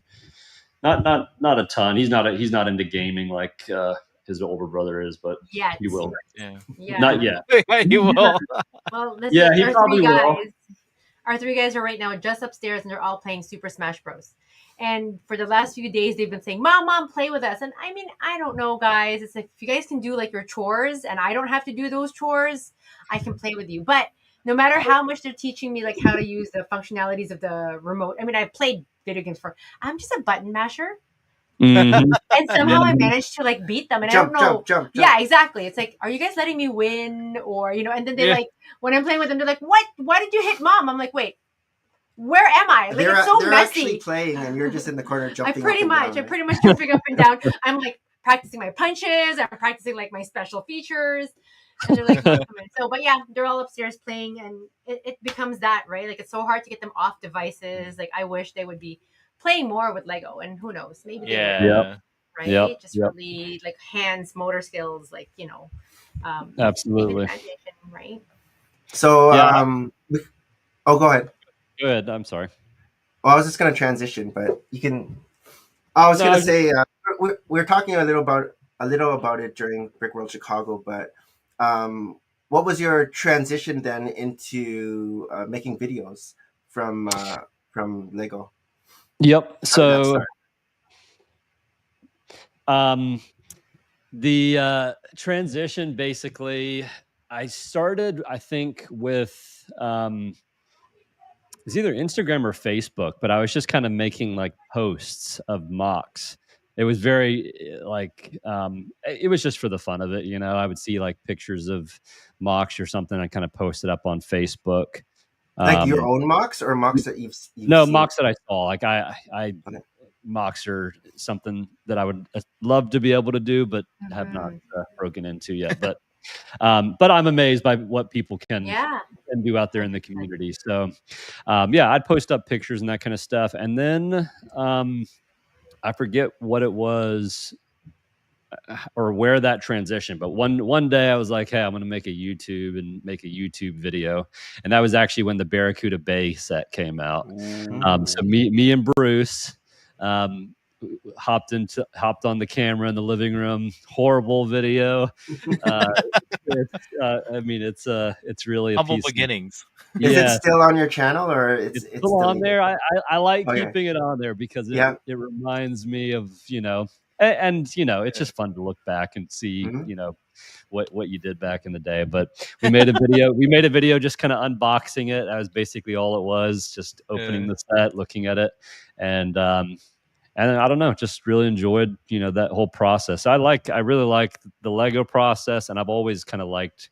Not a ton. He's not into gaming like his older brother is, but he will. Yeah. Not yet. He will. Well, listen, Yeah, he probably will. Our three guys are right now just upstairs, and they're all playing Super Smash Bros. And for the last few days, they've been saying, "Mom, play with us." And I mean, I don't know, guys. It's like if you guys can do like your chores, and I don't have to do those chores, I can play with you. But no matter how much they're teaching me, like how to use the functionalities of the remote. I mean, I played video games I'm just a button masher. Mm-hmm. And somehow I managed to like beat them, and I don't know. Jump. Yeah, exactly. It's like, are you guys letting me win, or and then they like when I'm playing with them, they're like, "What? Why did you hit Mom?" I'm like, "Wait, where am I?" Like it's so they're messy. Actually playing, and you're just in the corner jumping. I'm pretty much jumping up and down. I'm like practicing my punches. I'm practicing like my special features. And they're like, so, but yeah, they're all upstairs playing, and it becomes that, right? Like it's so hard to get them off devices. Like I wish they would be playing more with Lego, and who knows, maybe they will, right? Just really like hands, motor skills, like absolutely, right? So go ahead. Go ahead. I'm sorry. Well, I was just going to transition, but you can. I was going to say we're talking a little about it during Brick World Chicago, but what was your transition then into making videos from Lego? Yep. So, the transition basically, I started, I think, with it's either Instagram or Facebook, but I was just kind of making like posts of mocks. It was very it was just for the fun of it, I would see like pictures of mocks or something. I kind of posted up on Facebook. Like your own mocks or mocks that you've no seen? mocks that I saw. Like I mocks are something that I would love to be able to do, but have not broken into yet. But I'm amazed by what people can do out there in the community. So I'd post up pictures and that kind of stuff, and then I forget what it was or where that transition, but one day I was like, hey, I'm going to make a YouTube video. And that was actually when the Barracuda Bay set came out. So me and Bruce hopped on the camera in the living room. Horrible video. It's really humble beginnings. Is it still on your channel, or it's still on there? I like keeping it on there because it reminds me of it's just fun to look back and see what you did back in the day. But we made a video just kind of unboxing it. That was basically all it was, just opening the set, looking at it, and I don't know, just really enjoyed that whole process. I really like the Lego process, and I've always kind of liked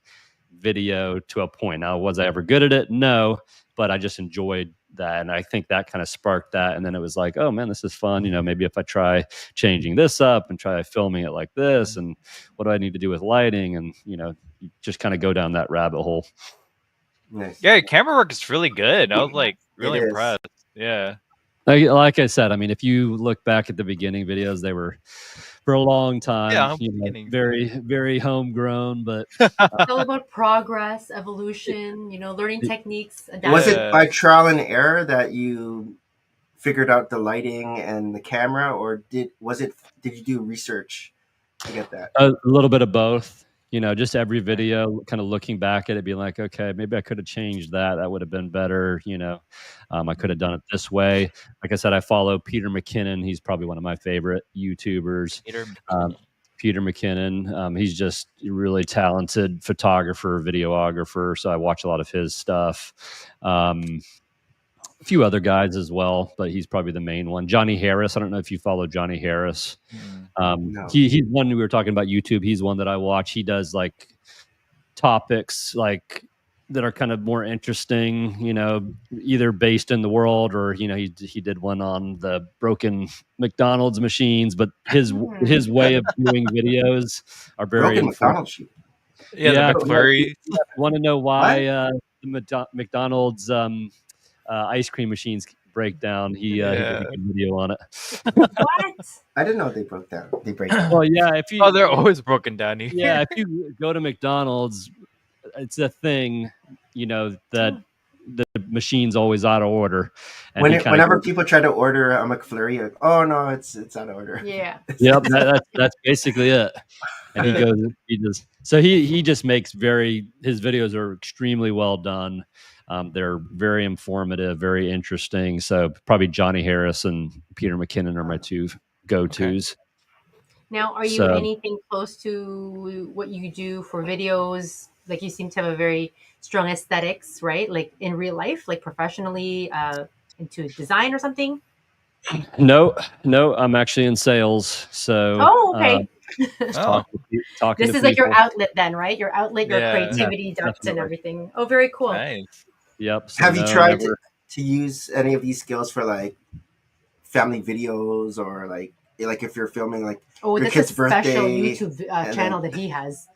video to a point. Now, was I ever good at it? No, but I just enjoyed that, and I think that kind of sparked that. And then it was like, oh man, this is fun. Maybe if I try changing this up and try filming it like this, and what do I need to do with lighting, and you just kind of go down that rabbit hole. Nice. Yeah, camera work is really good. I was like really impressed. Yeah. Like I said, I mean, if you look back at the beginning videos, they were for a long time, very, very homegrown, but it's all about progress, evolution, learning techniques. Was it by trial and error that you figured out the lighting and the camera, or did you do research to get that? A little bit of both. Just every video, kind of looking back at it, being like, okay, maybe I could have changed that. That would have been better. I could have done it this way. Like I said, I follow Peter McKinnon. He's probably one of my favorite YouTubers. Peter McKinnon. He's just a really talented photographer, videographer. So I watch a lot of his stuff. A few other guys as well, but he's probably the main one. Johnny Harris. I don't know if you follow Johnny Harris. No. He's one we were talking about YouTube. He's one that I watch. He does like topics like that are kind of more interesting, either based in the world or, he did one on the broken McDonald's machines, but his way of doing videos are very broken McDonald's sheet. Yeah, the McFlurry. Want to know why the McDonald's ice cream machines break down? He did a good video on it. What? I didn't know they broke down. They break down. Well, yeah. If you, they're always broken down here. Yeah, if you go to McDonald's, it's a thing, that the machine's always out of order. And whenever people try to order a McFlurry, like, oh no, it's out of order. Yeah. Yep, that's basically it. And he just makes his videos are extremely well done. They're very informative, very interesting. So probably Johnny Harris and Peter McKinnon are my two go-tos. Okay. Now, are you anything close to what you do for videos? Like, you seem to have a very strong aesthetics, right? Like in real life, like professionally, into design or something? No, I'm actually in sales. So okay. Talking this is like your outlet then, right? Your outlet, your creativity ducts and everything. Oh, very cool. Nice. Yep. Have you tried to use any of these skills for like family videos, or like if you're filming like your kid's birthday? Special YouTube channel that he has.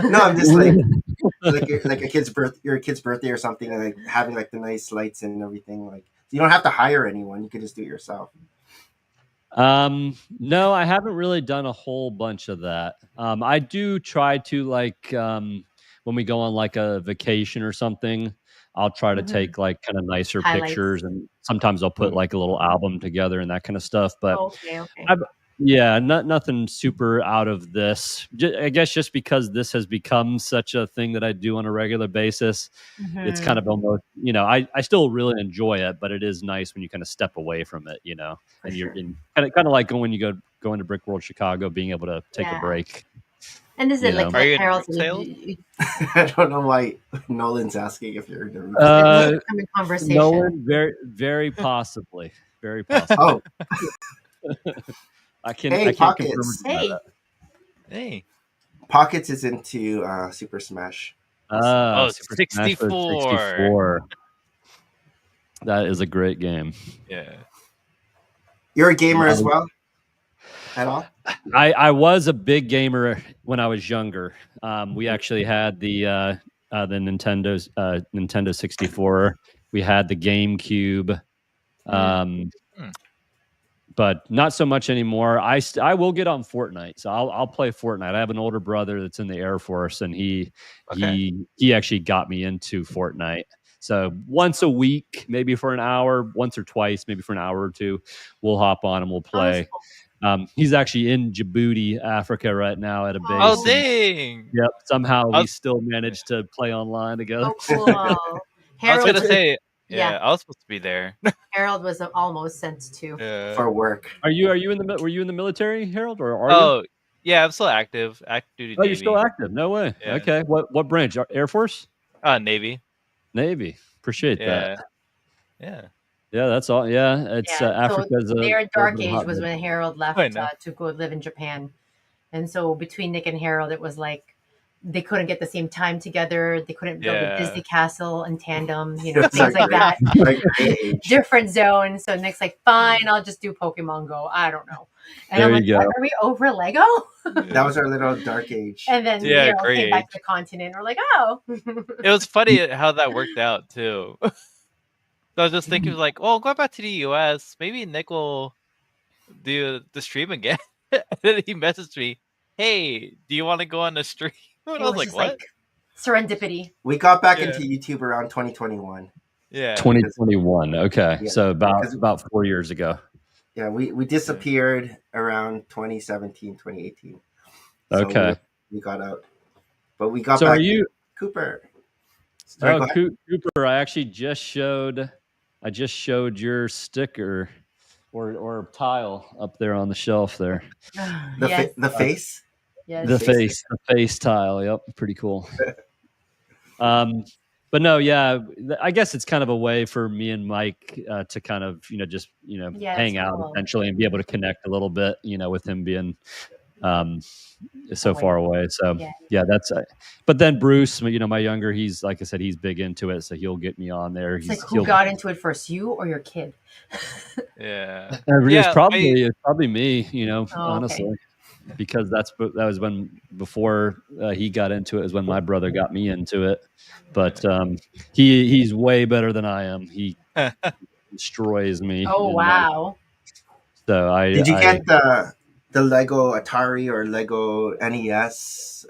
No, I'm just like your kid's birthday or something, and like having like the nice lights and everything. Like, you don't have to hire anyone; you could just do it yourself. No, I haven't really done a whole bunch of that. I do try to when we go on like a vacation or something, I'll try to take like kind of nicer pictures, and sometimes I'll put like a little album together and that kind of stuff. But nothing super out of this. I guess just because this has become such a thing that I do on a regular basis, it's kind of almost, I still really enjoy it, but it is nice when you kind of step away from it, and you're in kind of like when you go into Brick World Chicago, being able to take a break. And is it like Harold? I don't know why Nolan's asking if you're in the conversation. Nolan, very, very possibly, very possibly. I can't Pockets. Hey, Pockets is into Super Smash. Super 64. 64. That is a great game. Yeah. You're a gamer as well? At all? I was a big gamer when I was younger. We actually had the Nintendo 64. We had the GameCube. But not so much anymore. I will get on Fortnite, so I'll play Fortnite. I have an older brother that's in the Air Force, and he actually got me into Fortnite. So once a week, maybe for an hour, once or twice, maybe for an hour or two, we'll hop on and we'll play. He's actually in Djibouti, Africa right now at a base. Oh, dang. Yep. Somehow we still managed to play online together. Oh, cool. I was going to say, I was supposed to be there. Harold was almost sent to for work. Were you in the military, Harold, or are you? Yeah, I'm still active duty. Oh, you're still active? No way. Yeah. Okay. What branch? Air Force? Navy. Appreciate that. Yeah. Yeah, that's all. Yeah, it's Africa's. So their dark age was when Harold left to go live in Japan, and so between Nick and Harold, it was like they couldn't get the same time together. They couldn't build a Disney castle in tandem, things like that. Different zone. So Nick's like, fine, I'll just do Pokemon Go. I don't know. And there I'm like, you go. are we over Lego? That was our little dark age. And then came back to the continent. We're like, oh. It was funny how that worked out too. So I was just thinking, like, well, go back to the US. Maybe Nick will do the stream again. And then he messaged me, hey, do you want to go on the stream? And I was like, what? Serendipity. We got back into YouTube around 2021. Yeah. 2021. Okay, Yeah, so because- about 4 years ago. Yeah, we disappeared around 2017, 2018. So Okay. we got out, but we got So back. are you? Cooper? Sorry, go ahead. Cooper, I actually just showed your sticker or tile up there on the shelf there. The Yes. face. Yes. The face tile. Yep, pretty cool. But no, yeah, I guess it's kind of a way for me and Mike to kind of just Yeah, hang it's out cool. essentially and be able to connect a little bit, with him being so Away. far away. So yeah, that's. But then Bruce, my younger, he's like I said, he's big into it, so he'll get me on there. It's like who got into it first, you or your kid? Yeah. It's probably me, honestly. Okay. Because that was before he got into it is when my brother got me into it, but he's way better than I am. He destroys me. Oh wow! So did you get the Lego Atari or Lego NES,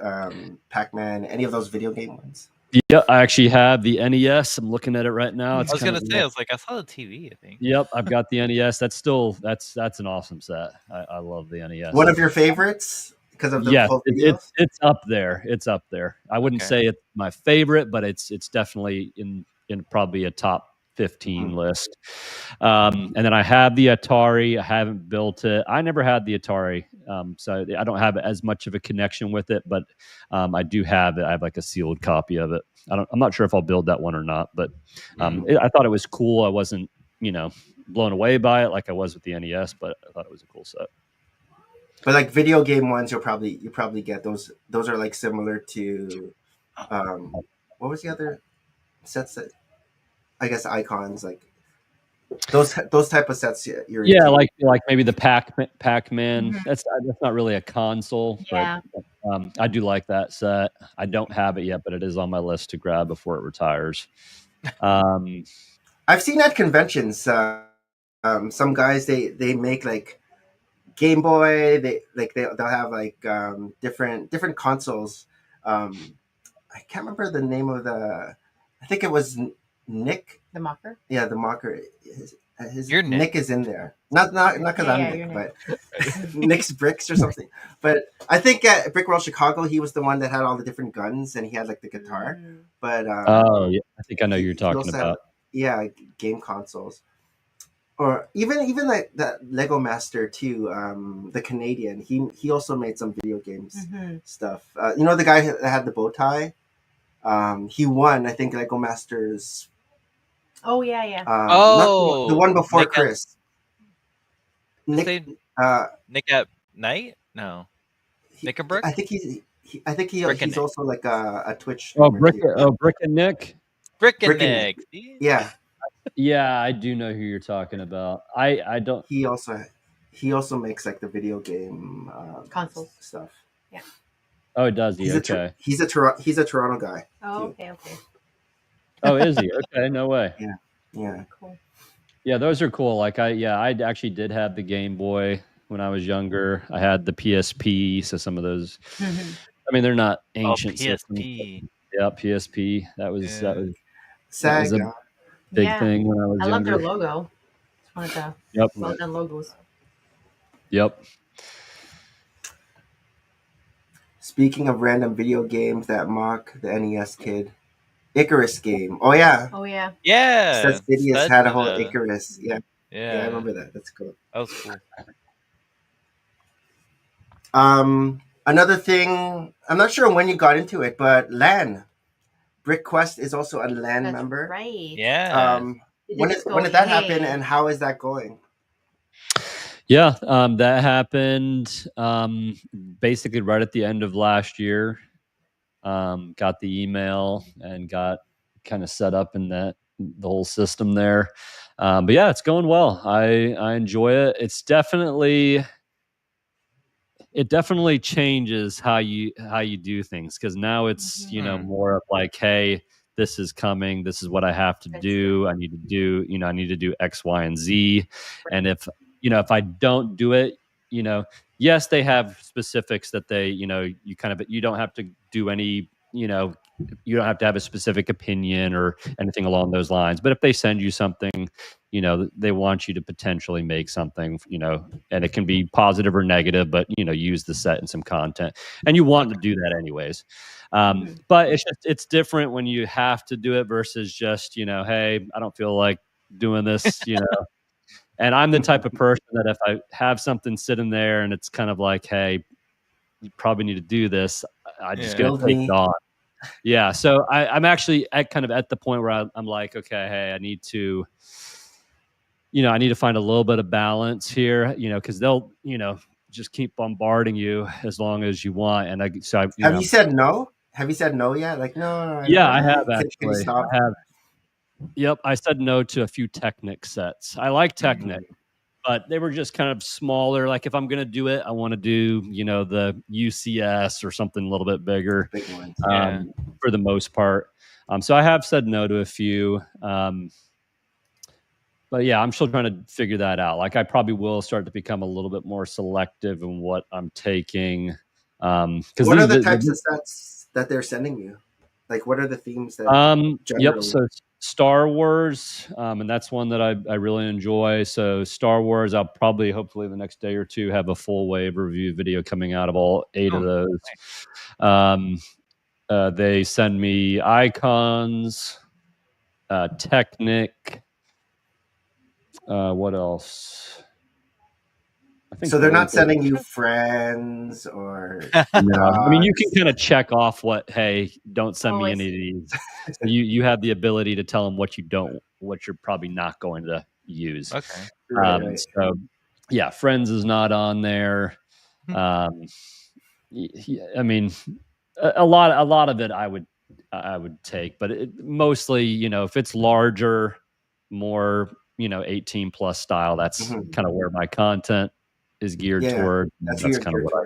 Pac-Man, any of those video game ones? Yeah, I actually have the NES. I'm looking at it right now. I was gonna say, I was like, I saw the TV. I think. Yep, I've got the NES. That's an awesome set. I love the NES. One of your favorites because of the whole videos? It's up there. It's up there. I wouldn't say it's my favorite, but it's definitely in probably a top 15 list. And then I have the Atari. I haven't built it. I never had the Atari, so I don't have as much of a connection with it. But I do have it. I have like a sealed copy of it. I'm not sure if I'll build that one or not. But I thought it was cool. I wasn't blown away by it like I was with the NES, but I thought it was a cool set. But like video game ones, you probably get those. Those are like similar to, what was the other sets that? I guess icons like those type of sets. You're into. like maybe the Pac-Man. Mm-hmm. That's not really a console, but I do like that set. I don't have it yet, but it is on my list to grab before it retires. I've seen at conventions. Some guys they make like Game Boy. They'll have like different consoles. I can't remember the name of the. I think it was Nick. The Mocker. Yeah, the Mocker. His You're Nick is in there. Not because I'm Nick, but Nick's Bricks or something. But I think at Brick World Chicago, he was the one that had all the different guns and he had like the guitar. But yeah, I think I know who you're talking about. Game consoles. Or even like that Lego Master too, the Canadian. He also made some video games stuff. The guy that had the bow tie. He won, I think, Lego Masters. Oh yeah. Not the one before Chris. Nick at Night? No. Nick and Brick? I think he's also like a Twitch. Brick and Nick. Brick and Nick. Yeah. Yeah, I do know who you're talking about. I don't. He also makes like the video game console stuff. Yeah. Oh, does he? He's a Toronto guy. Oh, okay. Oh, is he? Okay, no way. Yeah. Cool. Yeah, those are cool. Like I actually did have the Game Boy when I was younger. I had the PSP, so some of those. I mean, they're not ancient. PSP. Yeah, PSP. That was a big thing when I was younger. I love their logo. It's one of the well done logos. Yep. Speaking of random video games that mock the NES kid, Icarus game. Oh yeah. Yeah. Studs Didius had a whole Icarus. Yeah, I remember that. That's cool. That was cool. Another thing, I'm not sure when you got into it, but LAN. BrickQuest is also a LAN member. Right. Yeah. When did that happen, and how is that going? Yeah, that happened basically right at the end of last year. Got the email and got kind of set up in the whole system there. But yeah, it's going well. I enjoy it. It definitely changes how you do things, because now it's more of like, hey, this is coming. This is what I have to do. I need to do X, Y, and Z. And if I don't do it, yes, they have specifics that they, you don't have to do any, you don't have to have a specific opinion or anything along those lines. But if they send you something, you know, they want you to potentially make something, you know, and it can be positive or negative, but, you know, use the set in some content, and you want to do that anyways. But it's different when you have to do it versus just, you know, hey, I don't feel like doing this, you know. And I'm the type of person that if I have something sitting there and it's kind of like, hey, you probably need to do this, I just gonna take it on. Yeah. So I'm actually kind of at the point where I'm like, okay, hey, I need to, you know, I need to find a little bit of balance here, you know, because they'll, you know, just keep bombarding you as long as you want. And have you said no? Have you said no yet? Like, no, yeah, I have can you actually. stop? I have. Yep, I said no to a few Technic sets. I like Technic, but they were just kind of smaller. Like if I'm gonna do it, I want to do, you know, the UCS or something a little bit bigger. Big ones. For the most part. So I have said no to a few. But yeah, I'm still trying to figure that out. Like I probably will start to become a little bit more selective in what I'm taking. Because what are the types of sets that they're sending you? Like what are the themes that Yep, so Star Wars, and that's one that I really enjoy. So Star Wars, I'll probably hopefully the next day or two have a full wave review video coming out of all 8 of those. They send me icons, Technic. What else? I think so they're not sending you friends or. No. I mean, you can kind of check off what. Hey, don't send me any of these. So you have the ability to tell them what you're probably not going to use. Okay. Right. So yeah, friends is not on there. I mean, a lot of it I would take, but mostly, you know, if it's larger, more, you know, 18 plus style, that's kind of where my content is geared toward. That's kind of what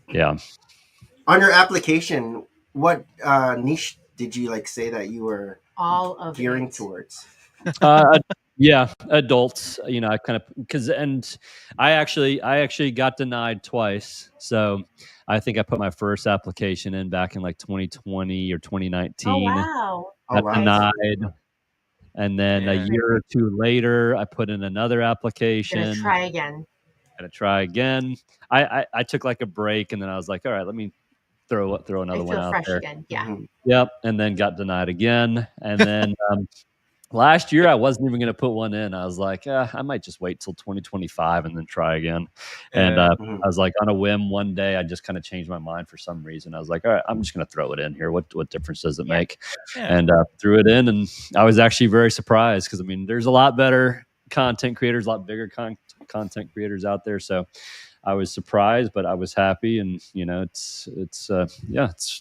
yeah. On your application, what niche did you like say that you were all of gearing towards? Yeah, adults, you know, I kind of and I actually got denied twice. So I think I put my first application in back in like 2020 or 2019. Oh wow. Got denied. And then a year or two later, I put in another application. Gonna try again. I took like a break, and then I was like, all right, let me throw another one out there. Again. Yeah. Yep. And then got denied again. And then last year, I wasn't even going to put one in. I was like, I might just wait till 2025 and then try again. And I was like, on a whim, one day, I just kind of changed my mind for some reason. I was like, all right, I'm just going to throw it in here. What difference does it make? And threw it in. And I was actually very surprised because, I mean, there's a lot better content creators, a lot bigger content creators out there. So I was surprised, but I was happy. And, you know, it's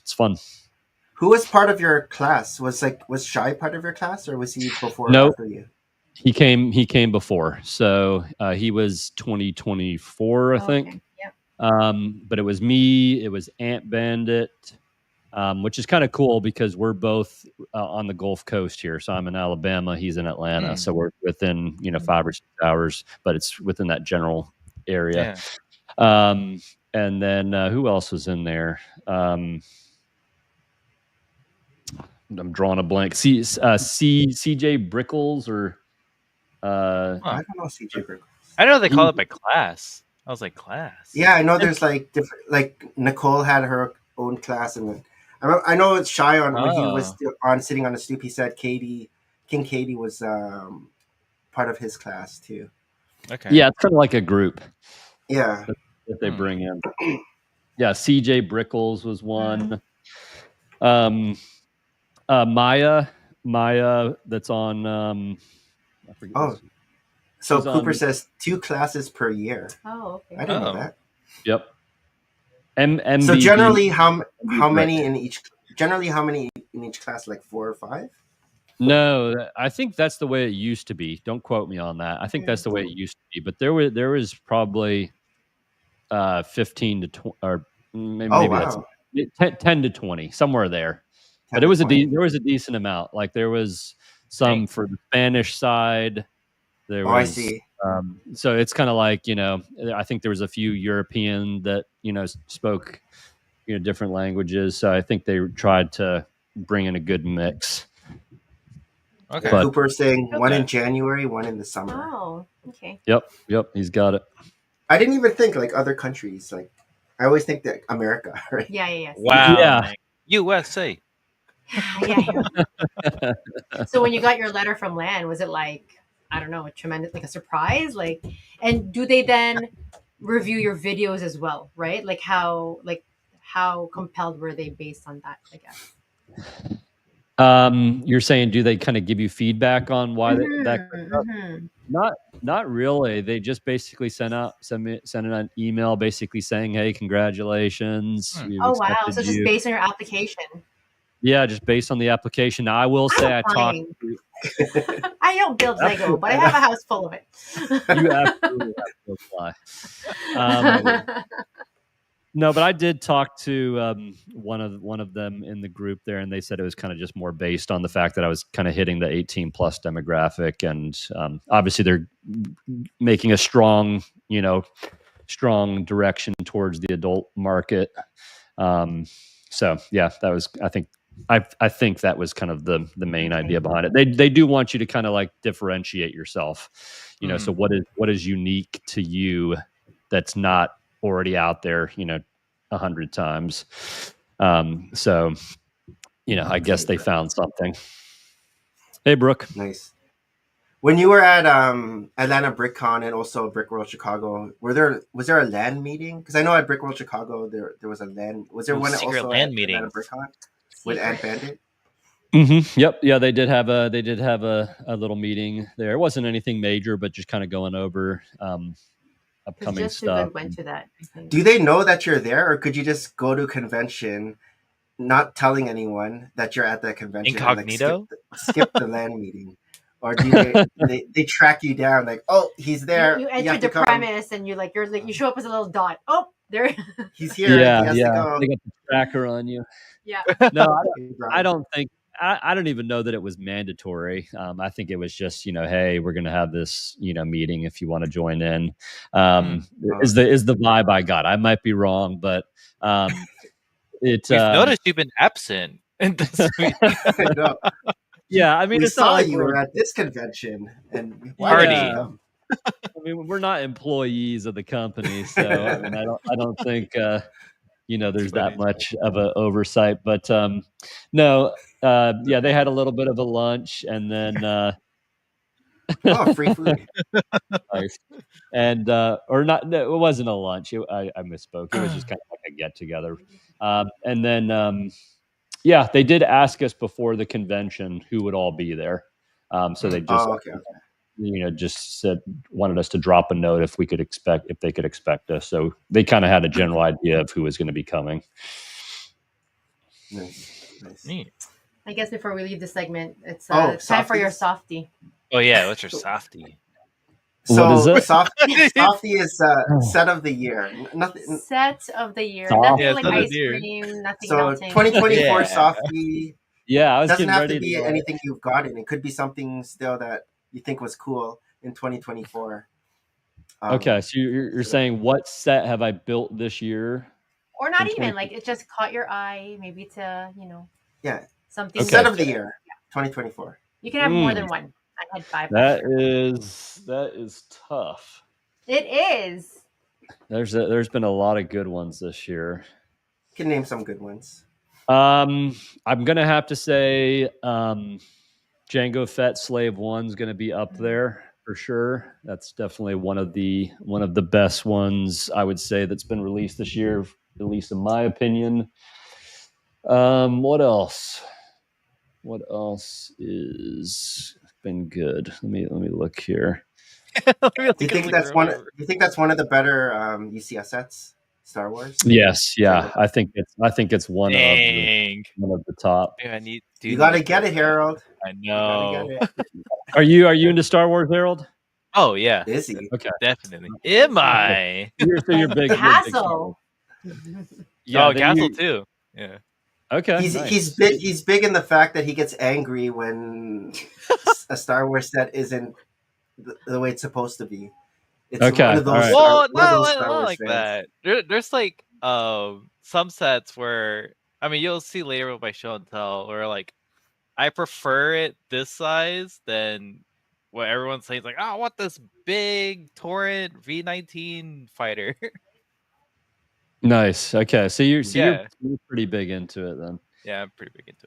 fun. Who was part of your class? Was Shy part of your class, or was he before or after you? He came before. So he was 2024, I think. Okay. Yep. But it was me, it was Ant Bandit, which is kind of cool because we're both on the Gulf Coast here. So I'm in Alabama, he's in Atlanta. So we're within, you know, 5 or 6 hours, but it's within that general area. And then who else was in there? I'm drawing a blank. CJ Brickles or I don't know CJ Brickles. I know they call it by class. I was like, class. Yeah, I know there's like different. Like Nicole had her own class, and then I know it's Shy on when he was on sitting on the stoop. He said King Katie was part of his class too. Okay. Yeah, it's kind of like a group. Yeah, that they bring in. Yeah, CJ Brickles was one. Maya, that's on. I forget. So Cooper says 2 classes per year. Oh, okay. I didn't know that. Yep. So generally, how many in each? Generally, how many in each class? Like 4 or 5? No, I think that's the way it used to be. Don't quote me on that. I think that's the way it used to be. But there was probably 15 to 20, or maybe that's 10 to 20, somewhere there. But it was there was a decent amount. Like there was some for the Spanish side. There was, I see. So it's kind of like, you know, I think there was a few European that, you know, spoke different languages. So I think they tried to bring in a good mix. Okay. Yeah, Cooper's saying one Okay. in January, one in the summer. Oh, okay. Yep, he's got it. I didn't even think like other countries. Like I always think that America, right? Yeah. Wow. Yeah. Man. USA. Yeah. So when you got your letter from LAN, was it like, I don't know, a tremendous, like a surprise? Like, and do they then review your videos as well, right? Like how compelled were they based on that, I guess? You're saying, do they kind of give you feedback on why that? Not really. They just basically sent an email basically saying, "Hey, congratulations. We've Oh wow! accepted So just you." based on your application. Yeah, just based on the application. Now, I will say I talked. I don't build Lego, but I have a house full of it. You absolutely have to apply. No, but I did talk to one of them in the group there, and they said it was kind of just more based on the fact that I was kind of hitting the 18 plus demographic, and obviously they're making a strong direction towards the adult market. So yeah, that was I think that was kind of the main idea behind it. They do want you to kind of like differentiate yourself, So what is unique to you that's not already out there, 100 times. So, I guess they found something. Hey, Brooke. Nice. When you were at Atlanta BrickCon and also Brick World Chicago, was there a LAN meeting? Because I know at Brick World Chicago there was a LAN. Was there one secret also LAN at meeting Atlanta BrickCon with Ant Bandit? Mm-hmm. Yep. Yeah, they did have a little meeting there. It wasn't anything major, but just kind of going over upcoming stuff. Went to that. Do they know that you're there, or could you just go to a convention, not telling anyone that you're at that convention, incognito, and, skip the LAN meeting? Or do they track you down like, oh, he's there. You enter the premise and you show up as a little dot. Oh, there he's here. Yeah, he has to go. They got the tracker on you. Yeah. No, I don't think. I don't even know that it was mandatory. I think it was just, hey, we're going to have this, meeting if you want to join in. Is the vibe I got? I might be wrong, but we've noticed you've been absent in this week. No. Yeah, I mean, we it's saw not like you were at this convention and party. I mean, we're not employees of the company, so I mean, I don't think there's that much of an oversight. But no, yeah, they had a little bit of a lunch, and then free food. Nice. And or not? No, it wasn't a lunch. I misspoke. It was just kind of like a get together, and then. Yeah, they did ask us before the convention who would all be there. So they just, just wanted us to drop a note if they could expect us. So they kind of had a general idea of who was going to be coming. Nice. Neat. I guess before we leave the segment, it's time for your softie. Oh yeah, what's your softie? So what is it? Softie is set of the year. Nothing. Set of the year. Soft. Nothing like ice cream. Nothing. So melting. 2024 Softie. Yeah, I was doesn't have ready to be anything you've gotten. It could be something still that you think was cool in 2024. Okay, so you're saying what set have I built this year? Or not even like it just caught your eye, maybe to something. Set of the year, 2024. You can have more than one. I had 5. That is tough. It is. There's been a lot of good ones this year. You can name some good ones. I'm gonna have to say Django Fett Slave 1's gonna be up there for sure. That's definitely one of the best ones I would say that's been released this year, at least in my opinion. What else? What else is been good? Let me look here. Do you think that's one of the better UCS sets? Star Wars? Yes, yeah. I think it's one of the top. You gotta get it, Harold. I know. Are you into Star Wars, Harold? Oh yeah. Is he? Okay. Definitely. Am I? You're big. Castle. Yeah, Castle too. Yeah. Okay. He's big in the fact that he gets angry when a Star Wars set isn't the way it's supposed to be. It's okay. one of those Well, Star not Wars like fans. that. There's like some sets where, I mean, you'll see later with my show and tell, where like I prefer it this size than what everyone's saying. Like, oh, I want this big Torrent V19 fighter. Nice. Okay, so you're Yeah. you're pretty big into it then. Yeah, I'm pretty big into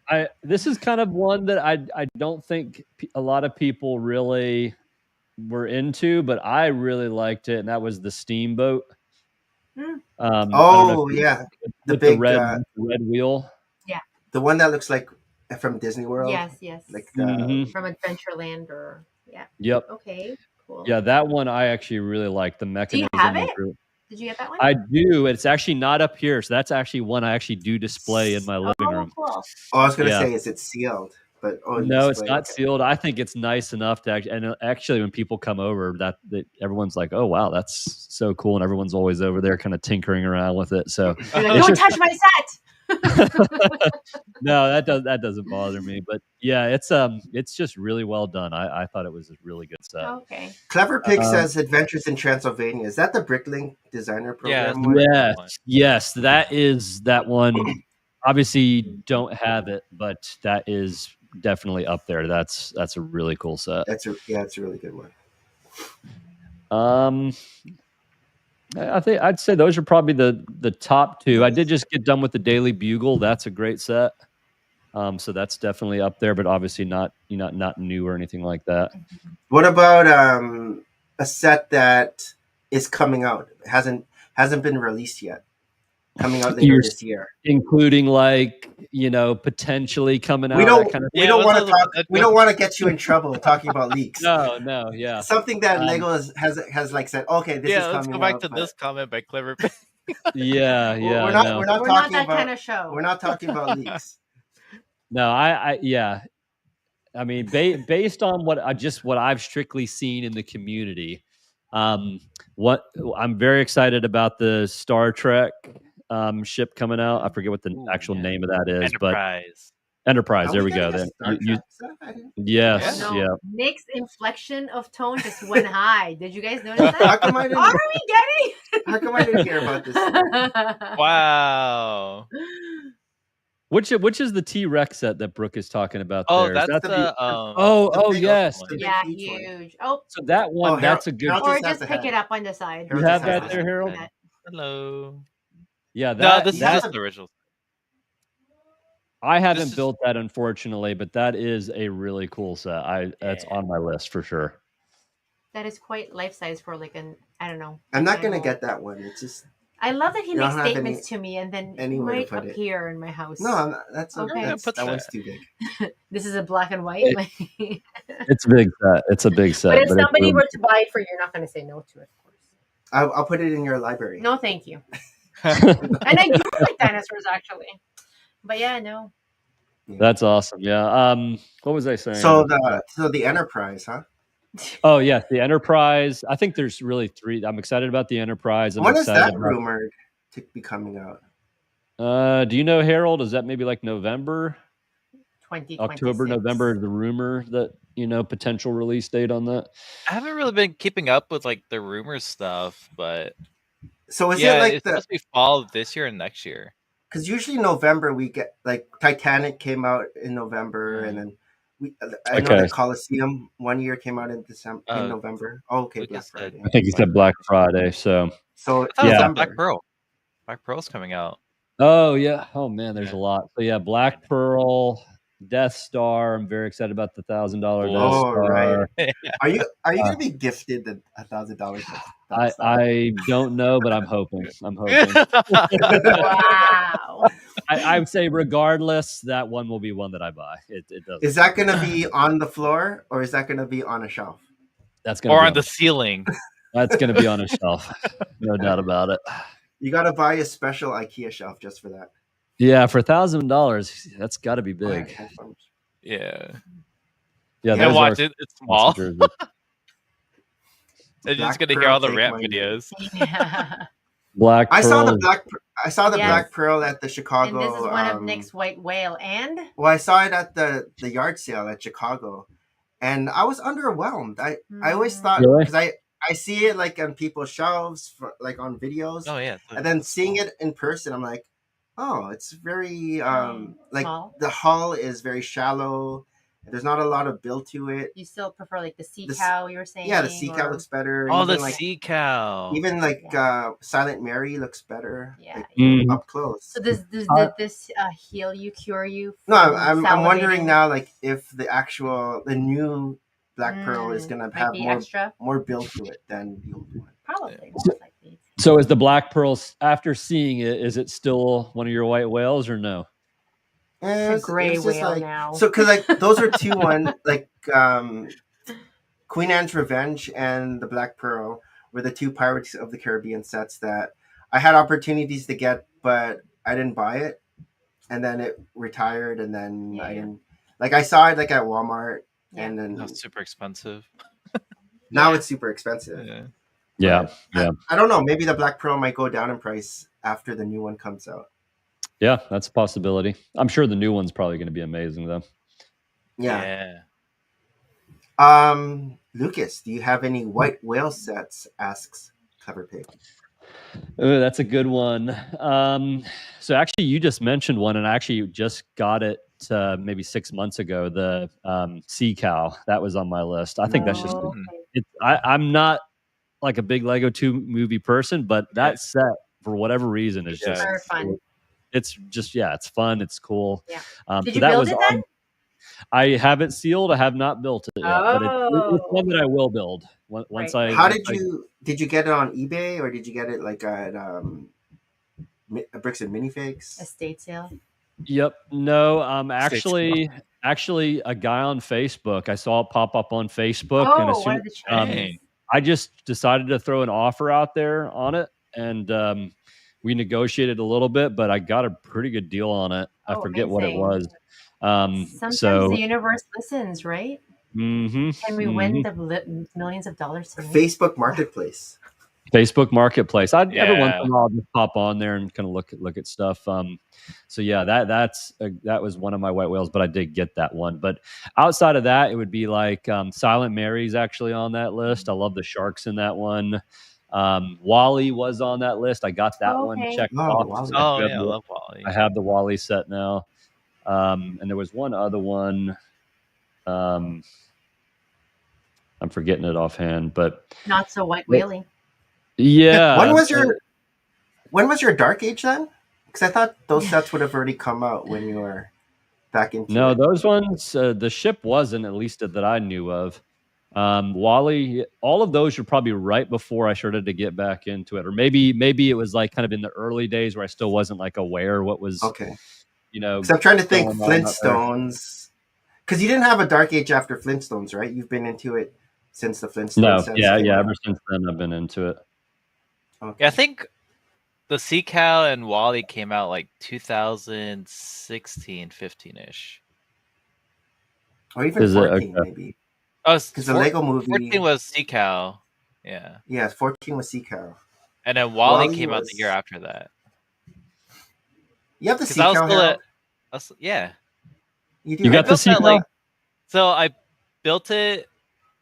it. This is kind of one that I don't think a lot of people really were into, but I really liked it, and that was the Steamboat. Yeah, the big red wheel. Yeah, the one that looks like from Disney World. Yes. Like from Adventureland or yeah. Yep. Okay. Cool. Yeah, that one I actually really like. The mechanism. Do you have it? Did you get that one? I do. It's actually not up here, so that's actually one I actually do display in my living room. Cool. Oh, I was gonna say, is it sealed? But no, it's not sealed. I think it's nice enough to actually when people come over, that everyone's like, "Oh wow, that's so cool," and everyone's always over there, kind of tinkering around with it. So you're like, don't touch my set. No, that doesn't bother me. But yeah, it's just really well done. I thought it was a really good set. Okay. Clever Pig says Adventures in Transylvania. Is that the Bricklink designer program? Yes, that is that one. Obviously, don't have it, but that is definitely up there. That's a really cool set. It's a really good one. I think I'd say those are probably the top two. I did just get done with the Daily Bugle. That's a great set. So that's definitely up there, but obviously not new or anything like that. What about a set that is coming out, hasn't been released yet, coming out later this year, including potentially coming out? We don't want to get you in trouble talking about leaks. No, yeah. Something that Lego has like said, okay, this is coming out. Let's go back to this comment by Clever Pig. Yeah. We're not that kind of show. We're not talking about leaks. No, I mean, based on what I've strictly seen in the community, what I'm very excited about the Star Trek ship coming out. I forget what the actual name of that is, Enterprise. There we go. Then yes, no. yeah. Nick's inflection of tone just went high. Did you guys notice that? How come I didn't hear about this? Wow. Which is the T-Rex set that Brooke is talking about? Oh, there? that's yes. Yeah, huge. Oh, so that one, that's a good. Or just pick it up on the side. You have that there, Harold? Hello. Yeah, this is just the original. I haven't built that, unfortunately, but that is a really cool set. That's on my list for sure. That is quite life size for like I don't know. I'm not gonna get that one. It's just. I love that he makes statements to me and then might appear in my house. No, that's okay. That one's too big. This is a black and white. It's a big set. It's a big set. But if somebody were to buy it for you, you're not going to say no to it, of course. I'll put it in your library. No, thank you. And I do like dinosaurs, actually. But yeah, no. That's awesome. Yeah. What was I saying? So the Enterprise, huh? Oh yeah, the Enterprise. I think there's really three. I'm excited about the Enterprise. When is that rumored to be coming out? Do you know, Harold? Is that maybe like November? 2026. October, November, the rumor that potential release date on that. I haven't really been keeping up with like the rumor stuff, but so is it like it's supposed to be fall this year and next year? Because usually November we get like Titanic came out in November, and then I know the Coliseum one year came out in November. Oh, okay, Black Friday. I think he said Black Friday. So yeah, Black Pearl. Black Pearl's coming out. Oh yeah. Oh man, there's a lot. So yeah, Black Pearl, Death Star. I'm very excited about the $1,000 Death Star. Right. Are you going to be gifted the $1,000? I don't know, but I'm hoping. Wow. I would say regardless, that one will be one that I buy. It does. Is that going to be on the floor or is that going to be on a shelf? That's going to be on the ceiling. That's going to be on a shelf. No doubt about it. You got to buy a special IKEA shelf just for that. Yeah, for $1,000, that's got to be big. Yeah. Yeah. Watch it. It's small. They're just gonna hear all the rap videos. Yeah. Black Pearl. I saw the Black Pearl at the Chicago. And this is one of Nick's white whale. And I saw it at the yard sale at Chicago, and I was underwhelmed. I always thought because I see it like on people's shelves, like on videos, Oh yeah. and then seeing it in person, I'm like, oh, it's very like Small. the hull is very shallow. There's not a lot of build to it. You still prefer like the sea This- cow you were saying? Yeah, the sea cow looks better. Oh, the even like sea cow. Silent Mary looks better. Yeah. Like, Mhm. up close. So did this heal you, cure you? No, I'm salivating? wondering now, like if the new Black Pearl is gonna might have be extra. more build to it than the old one. Probably, most likely. So is the Black Pearl, after seeing it, is it still one of your white whales or no? It's a gray whale now. So, because like those are two one like Queen Anne's Revenge and the Black Pearl were the two Pirates of the Caribbean sets that I had opportunities to get, but I didn't buy it, and then it retired, and then I didn't. Like I saw it like at Walmart, and then That's super expensive. now it's super expensive. Yeah. Yeah. I don't know. Maybe the Black Pearl might go down in price after the new one comes out. Yeah, that's a possibility. I'm sure the new one's probably going to be amazing, though. Yeah. Lucas, do you have any white whale sets? Asks Clever Pig. Oh, that's a good one. So actually, you just mentioned one, and I actually just got it maybe 6 months ago. The sea cow, that was on my list. I think that's just. I'm not like a big Lego 2 movie person, but that set for whatever reason is just very fun. It's just it's fun. It's cool. Yeah. so Did you that build was it then? I haven't sealed. I have not built it yet, but it's one that I will build once I. How did you get it on eBay, or did you get it like at Bricks and Minifigs? Estate sale. Yep. No. Actually, a guy on Facebook. I saw it pop up on Facebook, and as soon, what are the chances? I just decided to throw an offer out there on it, and we negotiated a little bit, but I got a pretty good deal on it. I forget what it was. Sometimes the universe listens, right? Mm-hmm, Can we win the millions of dollars tonight? Facebook Marketplace. Facebook Marketplace. Every once in a while I'll just pop on there and kind of look at stuff. So yeah, that was one of my white whales, but I did get that one. But outside of that, it would be like Silent Mary's actually on that list. I love the sharks in that one. Wally was on that list. I got that one checked off. Wally. I love Wally. I have the Wally set now. And there was one other one. I'm forgetting it offhand, but not so white whaling. Yeah. When was your Dark Age then? Because I thought those sets would have already come out when you were back into No, it. those ones, the ship wasn't, at least that I knew of. Wally, all of those were probably right before I started to get back into it, or maybe it was like kind of in the early days where I still wasn't like aware what was Because I'm trying to think Flintstones, because you didn't have a Dark Age after Flintstones, right? You've been into it since the Flintstones. No, yeah, ever since then I've been into it. Okay. Yeah, I think the Sea Cow and Wally came out like 2016, 15-ish. Or even 14, maybe. Oh, because the Lego movie. 14 was Sea Cow. Yeah. Yeah, 14 was Sea Cow. And then Wally came out the year after that. You have the Sea Cow. Yeah. You do. You got the Sea Cow? So I built it,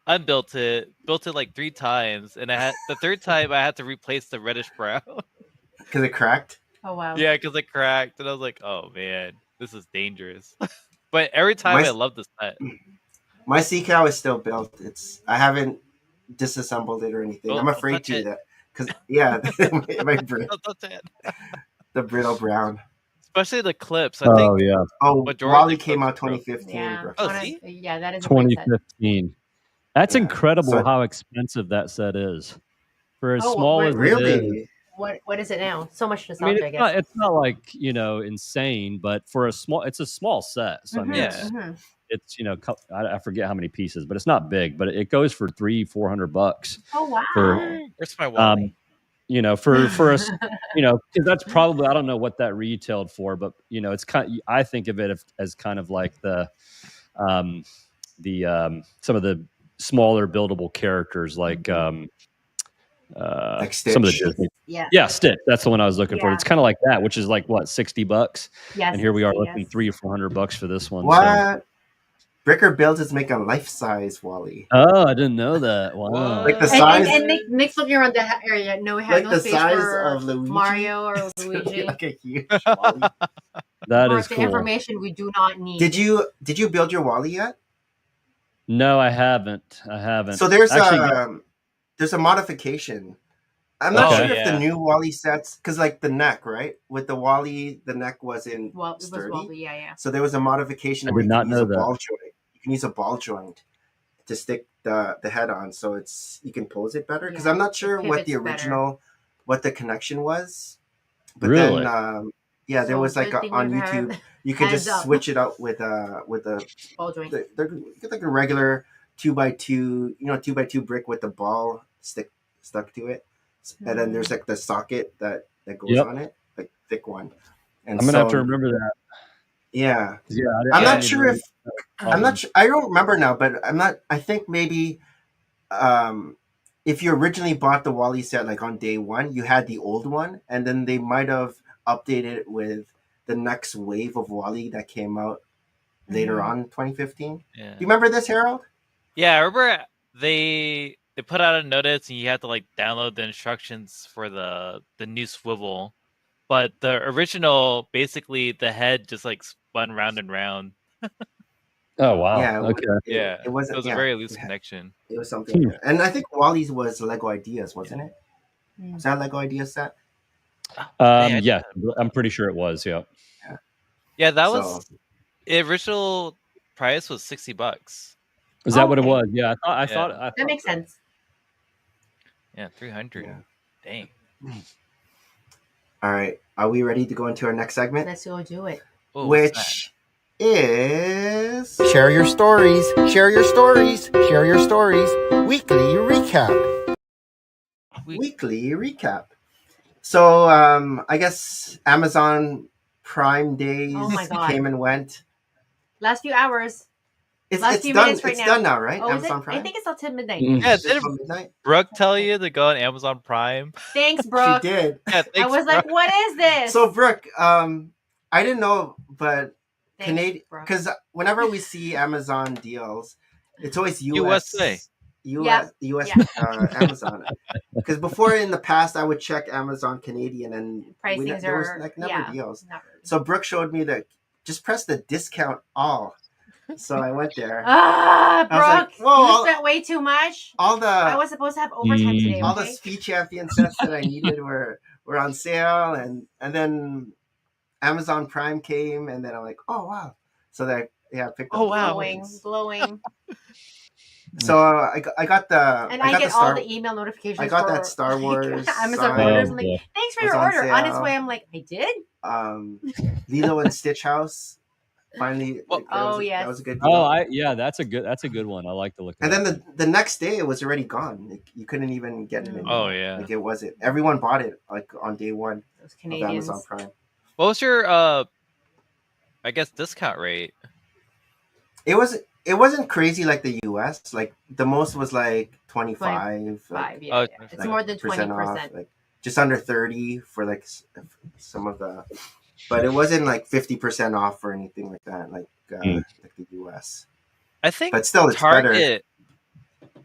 unbuilt it, built it like 3 times, and the third time I had to replace the reddish brown. Because it cracked? Oh, wow. Yeah, because it cracked, and I was like, oh man, this is dangerous. But every time I love the set. My Sea Cow is still built. I haven't disassembled it or anything. I'm afraid to that. Because, my the brittle brown. Especially the clips. I think. Yeah. Oh, Wally came out 2015. Yeah. Yeah, that is 2015. That's incredible how expensive that set is. For as small as it is. What is it now? So much nostalgia, I guess. It's not like, insane, but it's a small set. So it's I forget how many pieces, but it's not big, but it goes for $300-400. Oh wow. Where's my Wally? For us, because that's probably, I don't know what that retailed for, but it's I think of it as kind of like the some of the smaller buildable characters like Stitch. Some of the Disney. Yeah, Stitch. That's the one I was looking for. It's kind of like that, which is like what, $60? Yes. And here we are looking $300-400 for this one. What? Bricker Builds is making a life-size Wally. Oh, I didn't know that. Wow. Like the And, size, and Nick's looking around the area. No, we have like no the space size for of Luigi. Mario or It's gonna be Luigi. like a huge Wally. That Or is the cool. information we do not need. Did you build your Wally yet? No, I haven't. So there's Actually, a modification. I'm not Okay. sure if the new Wally sets, because like the neck, right? With the Wally, the neck wasn't Well, it was sturdy. wobbly, yeah. So there was a modification I where did you not can use know a that. ball joint. You can use a ball joint to stick the head on, so you can pose it better. Because Yeah, I'm not sure it what the pivots original, what the connection was. But Really? then, yeah, there So was like good thing on we have YouTube, you could hands just up. switch it out with a Ball joint. they're like a regular 2x2, 2x2 brick with the ball stuck to it, and then there's like the socket that goes on it, like thick one. And I'm gonna have to remember that. Yeah, Yeah. I'm not sure if I'm not sure. I don't remember now, but I'm not. I think maybe if you originally bought the Wally set like on day one, you had the old one, and then they might have updated it with the next wave of Wally that came out later on in 2015. Yeah. Do you remember this, Harold? Yeah, I remember they put out a notice and you had to like download the instructions for the new swivel. But the original, basically the head just like spun round and round. Oh wow. Yeah. Okay. It wasn't. It was a very loose connection. It was something like that. And I think Wally's was Lego Ideas, wasn't it? Was that Lego Ideas set? Yeah, I'm pretty sure it was. Yeah. Yeah, that was the original price was $60. Is that what it was? Yeah, I thought that makes sense. Yeah, 300. Yeah. Dang. All right, are we ready to go into our next segment? Let's go do it. Oh, which is Share Your Stories, Share Your Stories, Share Your Stories, Weekly Recap. Weekly Recap. So I guess Amazon Prime days came and went. Last few hours. It's done. It's done now, right? Oh, Amazon Prime. I think it's till midnight. Yeah, didn't Brooke tell you to go on Amazon Prime? Thanks, Brooke. She did. Yeah, thanks, I was like, what is this? So Brooke, I didn't know, but Canadian, because whenever we see Amazon deals, it's always USA. US Amazon. Because before in the past, I would check Amazon Canadian and there was like never deals. Never. So Brooke showed me that just press the discount all. So I went there. Brooke, you spent way too much. I was supposed to have overtime today. All the Speed Champion sets that I needed were on sale, and then Amazon Prime came, and then I'm like, oh wow. So that I picked up. Oh wow, glowing. So I got the and I get all the email notifications. I got that Star Wars Amazon orders. I'm like, thanks for your order. On its way, I'm like, I did. Lilo and Stitch House. Finally, that was a good deal. That's a good one. I like the look. And then the next day, it was already gone. Like, you couldn't even get it anymore. Oh yeah, like it wasn't. Everyone bought it like on day one of Amazon Prime. What was your I guess discount rate? It wasn't crazy like the US. Like the most was like 25. It's more than 20%. Like just under 30 for like some of the. But it wasn't like 50% off or anything like that, like the US. I think, but still, it's Target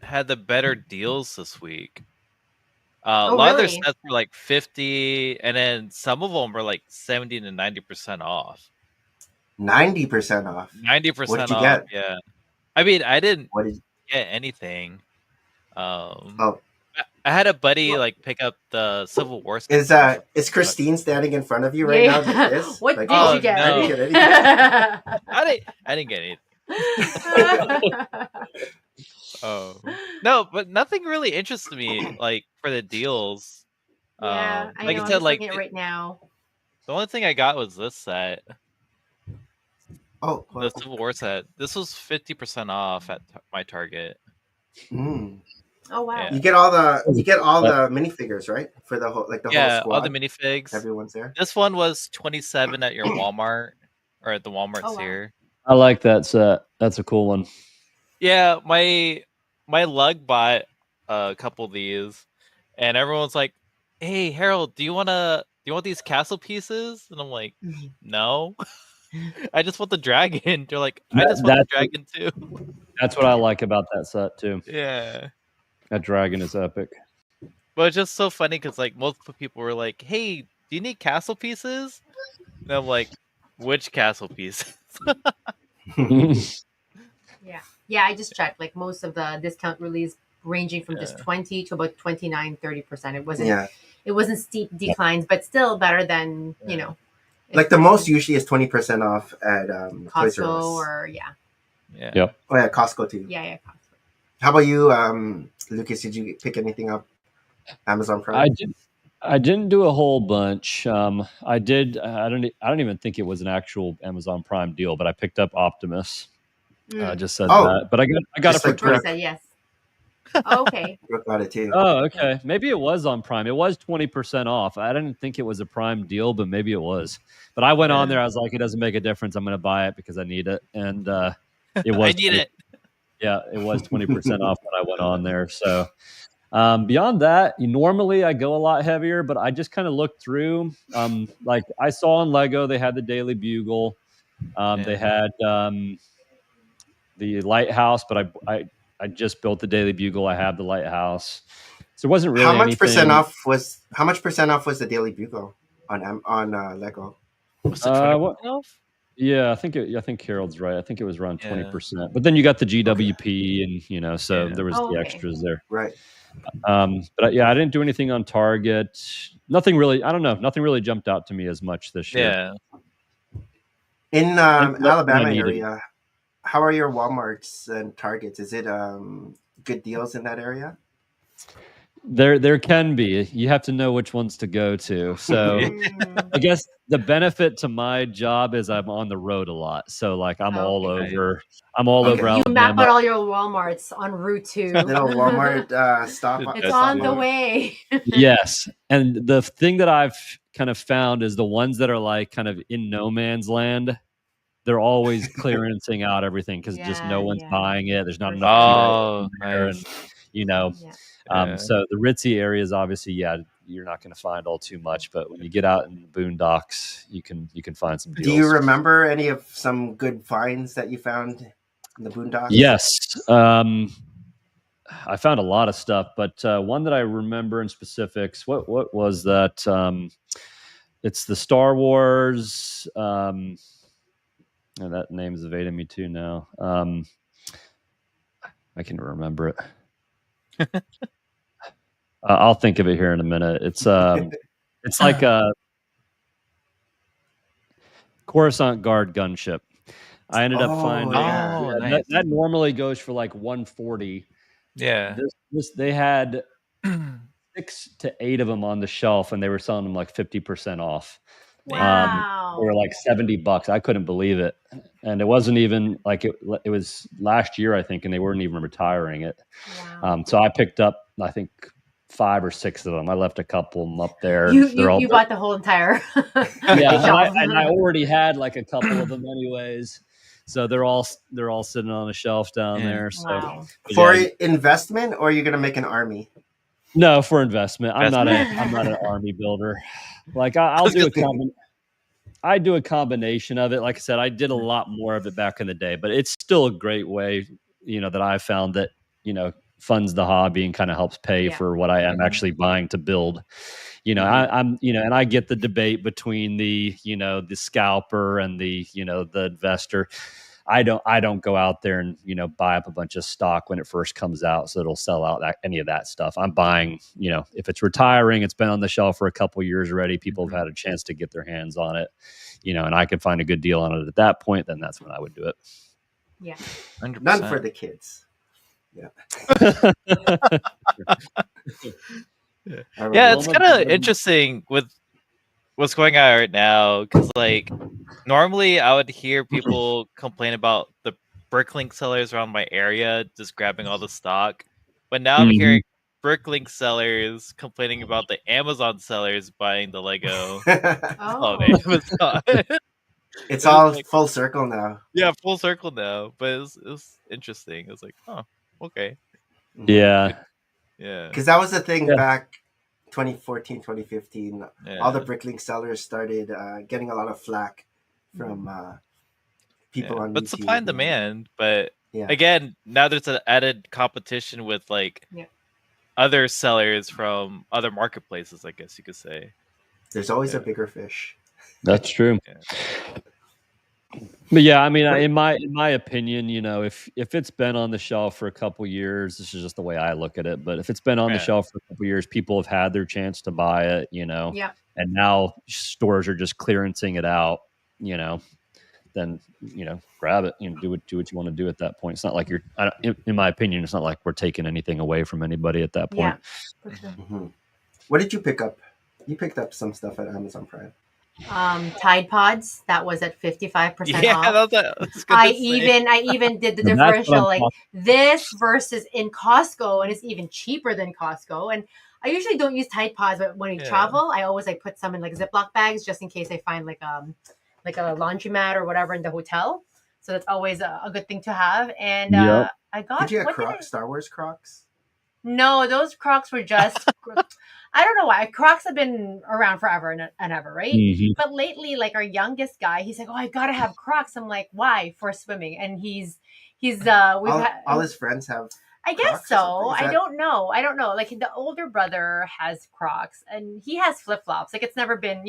had the better deals this week. A lot of their sets were like 50, and then some of them were like 70 to 90% off. 90% off. 90% what did you off. get? Yeah, I mean, I didn't get anything. I had a buddy like pick up the Civil War. Is Christine standing in front of you right now? Like this? What like, did you get? No. I didn't get anything. Oh no, but nothing really interests me like for the deals. Yeah, I like know, I said, like right now. The only thing I got was this set. Oh, the Civil War set. This was 50% off at my Target. Oh wow! Yeah. You get all the minifigures, right? For the whole whole squad. All the minifigs. Everyone's there. This one was $27 at your Walmart or at the Walmarts here. I like that set. That's a cool one. Yeah, my lug bought a couple of these, and everyone's like, "Hey, Harold, do you want these castle pieces?" And I'm like, "No." I just want the dragon. They're like, I just want the dragon too. That's what I like about that set too. Yeah. That dragon is epic. But it's just so funny because like multiple people were like, "Hey, do you need castle pieces?" And I'm like, "Which castle pieces?" Yeah. I just checked. Like most of the discount release ranging from just 20 to about 29-30%. It wasn't steep declines, but still better than Like the most usually is 20% off at Costco or Yep. Oh yeah, Costco too. Yeah, Costco. How about you, Lucas? Did you pick anything up? Amazon Prime. I didn't do a whole bunch. I did. I don't even think it was an actual Amazon Prime deal, but I picked up Optimus. Just said that, but I got it for Brooke said yes. Oh, okay. Brooke got it too. Oh, okay. Maybe it was on Prime. It was 20% off. I didn't think it was a Prime deal, but maybe it was. But I went on there. I was like, it doesn't make a difference. I'm going to buy it because I need it, and it was. I need it. Yeah, it was 20% off when I went on there. So beyond that, normally I go a lot heavier, but I just kind of looked through. Like I saw on Lego, they had the Daily Bugle. They had the Lighthouse, but I just built the Daily Bugle. I have the Lighthouse. So it wasn't really how much anything. percent off was the Daily Bugle on Lego? Was it 20% off? Yeah, I think Harold's right. I think it was around 20%. But then you got the GWP and so there was the extras there. Right. But yeah, I didn't do anything on Target. Nothing really. I don't know. Nothing really jumped out to me as much this year. Yeah. In Alabama area, how are your Walmarts and Targets? Is it good deals in that area? There can be. You have to know which ones to go to. So I guess the benefit to my job is I'm on the road a lot. So like I'm all over. I'm all over Alabama. You map out all your Walmarts on Route 2. Little Walmart stop. It's on the way. Yes. And the thing that I've kind of found is the ones that are like kind of in no man's land, they're always clearancing out everything because just no one's buying it. There's not enough people there. And, so the ritzy areas, obviously, you're not going to find all too much. But when you get out in the boondocks, you can find some deals. Do you remember any of some good finds that you found in the boondocks? Yes. I found a lot of stuff, but one that I remember in specifics, what was that? It's the Star Wars. And that name is evading me too now. I can remember it. I'll think of it here in a minute. It's like a Coruscant Guard gunship. I ended up finding nice. that normally goes for like $140. Yeah. This they had 6 to 8 of them on the shelf, and they were selling them like 50% off. Wow. They were like $70. I couldn't believe it. And it wasn't even like it was last year, I think, and they weren't even retiring it. Wow. So I picked up, I think, 5 or 6 of them. I left a couple of them up there. You bought the whole entire and I already had like a couple of them anyways. So they're all sitting on a shelf down there. So for investment, or are you gonna make an army? No, for investment. I'm not an army builder. Like I'll do I do a combination of it. Like I said, I did a lot more of it back in the day, but it's still a great way, that I found that, funds the hobby and kind of helps pay for what I am actually buying to build. I'm and I get the debate between the scalper and the investor. I don't go out there and buy up a bunch of stock when it first comes out, so it'll sell out any of that stuff. I'm buying, if it's retiring, it's been on the shelf for a couple of years already. People have had a chance to get their hands on it, and I can find a good deal on it at that point. Then that's when I would do it. Yeah, 100%. None for the kids. Yeah. It's kind of interesting with what's going on right now, because like normally I would hear people complain about the Bricklink sellers around my area just grabbing all the stock, but now I'm hearing Bricklink sellers complaining about the Amazon sellers buying the Lego. It's all full circle now. Yeah, full circle now, but it's interesting. It's like, oh, okay. Yeah. Because that was the thing back 2014, 2015. All the Bricklink sellers started getting a lot of flack from people on but YouTube. supply and demand. But Yeah. again, now there's an added competition with like other sellers from other marketplaces, I guess you could say. There's always a bigger fish. That's true. But yeah, I mean, in my opinion, you know, if it's been on the shelf for a couple years, this is just the way I look at it. But if it's been on the shelf for a couple years, people have had their chance to buy it, you know, and now stores are just clearancing it out, you know, then, you know, grab it, you know, do what you want to do at that point. It's not like you're, in my opinion, it's not like we're taking anything away from anybody at that point. Yeah, for sure. Mm-hmm. What did you pick up? You picked up some stuff at Amazon Prime. Tide Pods, that was at 55% off. That's good I even did the differential, like this versus in Costco, and it's even cheaper than Costco. And I usually don't use Tide Pods, but when we travel, I always like put some in like Ziploc bags just in case I find like a laundromat or whatever in the hotel. So that's always a good thing to have. And I got. Did you get Crocs? Star Wars Crocs? No, those Crocs were just. I don't know why. Crocs have been around forever and ever, right? Mm-hmm. But lately, like our youngest guy, he's like, "Oh, I gotta have Crocs." I'm like, "Why?" For swimming, and he's all his friends have. I guess so. I don't know. Like the older brother has Crocs, and he has flip flops. Like it's never been,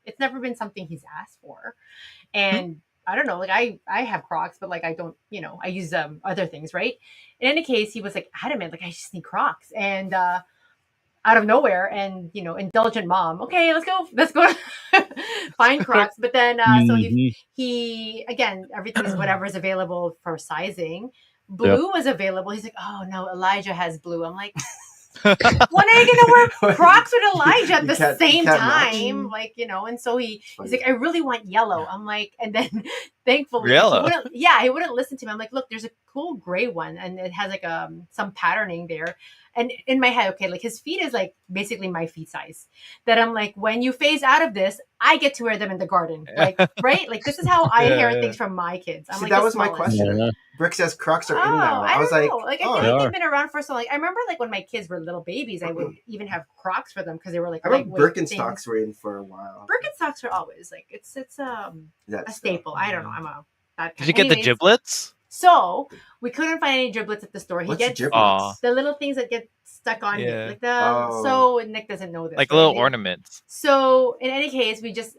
it's never been something he's asked for, and. I don't know, like I have Crocs, but like I don't, I use other things, right? In any case, he was like adamant, like I just need Crocs, and out of nowhere, and indulgent mom, okay, let's go find Crocs. But then so he again, everything is whatever's available for sizing. Blue was available. He's like, oh no, Elijah has blue. I'm like, when are you gonna wear Crocs with Elijah at the same time? Like, and so he's like, I really want yellow. I'm like, and then thankfully he wouldn't listen to me. I'm like, look, there's a cool gray one and it has like some patterning there. And in my head, okay, like his feet is like basically my feet size. That I'm like, when you phase out of this, I get to wear them in the garden. Like, right? Like this is how I inherit things from my kids. I'm like, that was my question. Yeah. Brick says Crocs are in now. I was like, I feel like they've been around for so long. I remember like when my kids were little babies, I would even have Crocs for them because they were like. I remember Birkenstocks were in for a while. Birkenstocks are always like it's a staple. I don't know. Did you get the giblets? So we couldn't find any giblets at the store. He gets the little things that get stuck on you, like so Nick doesn't know this, like little ornaments. So in any case, we just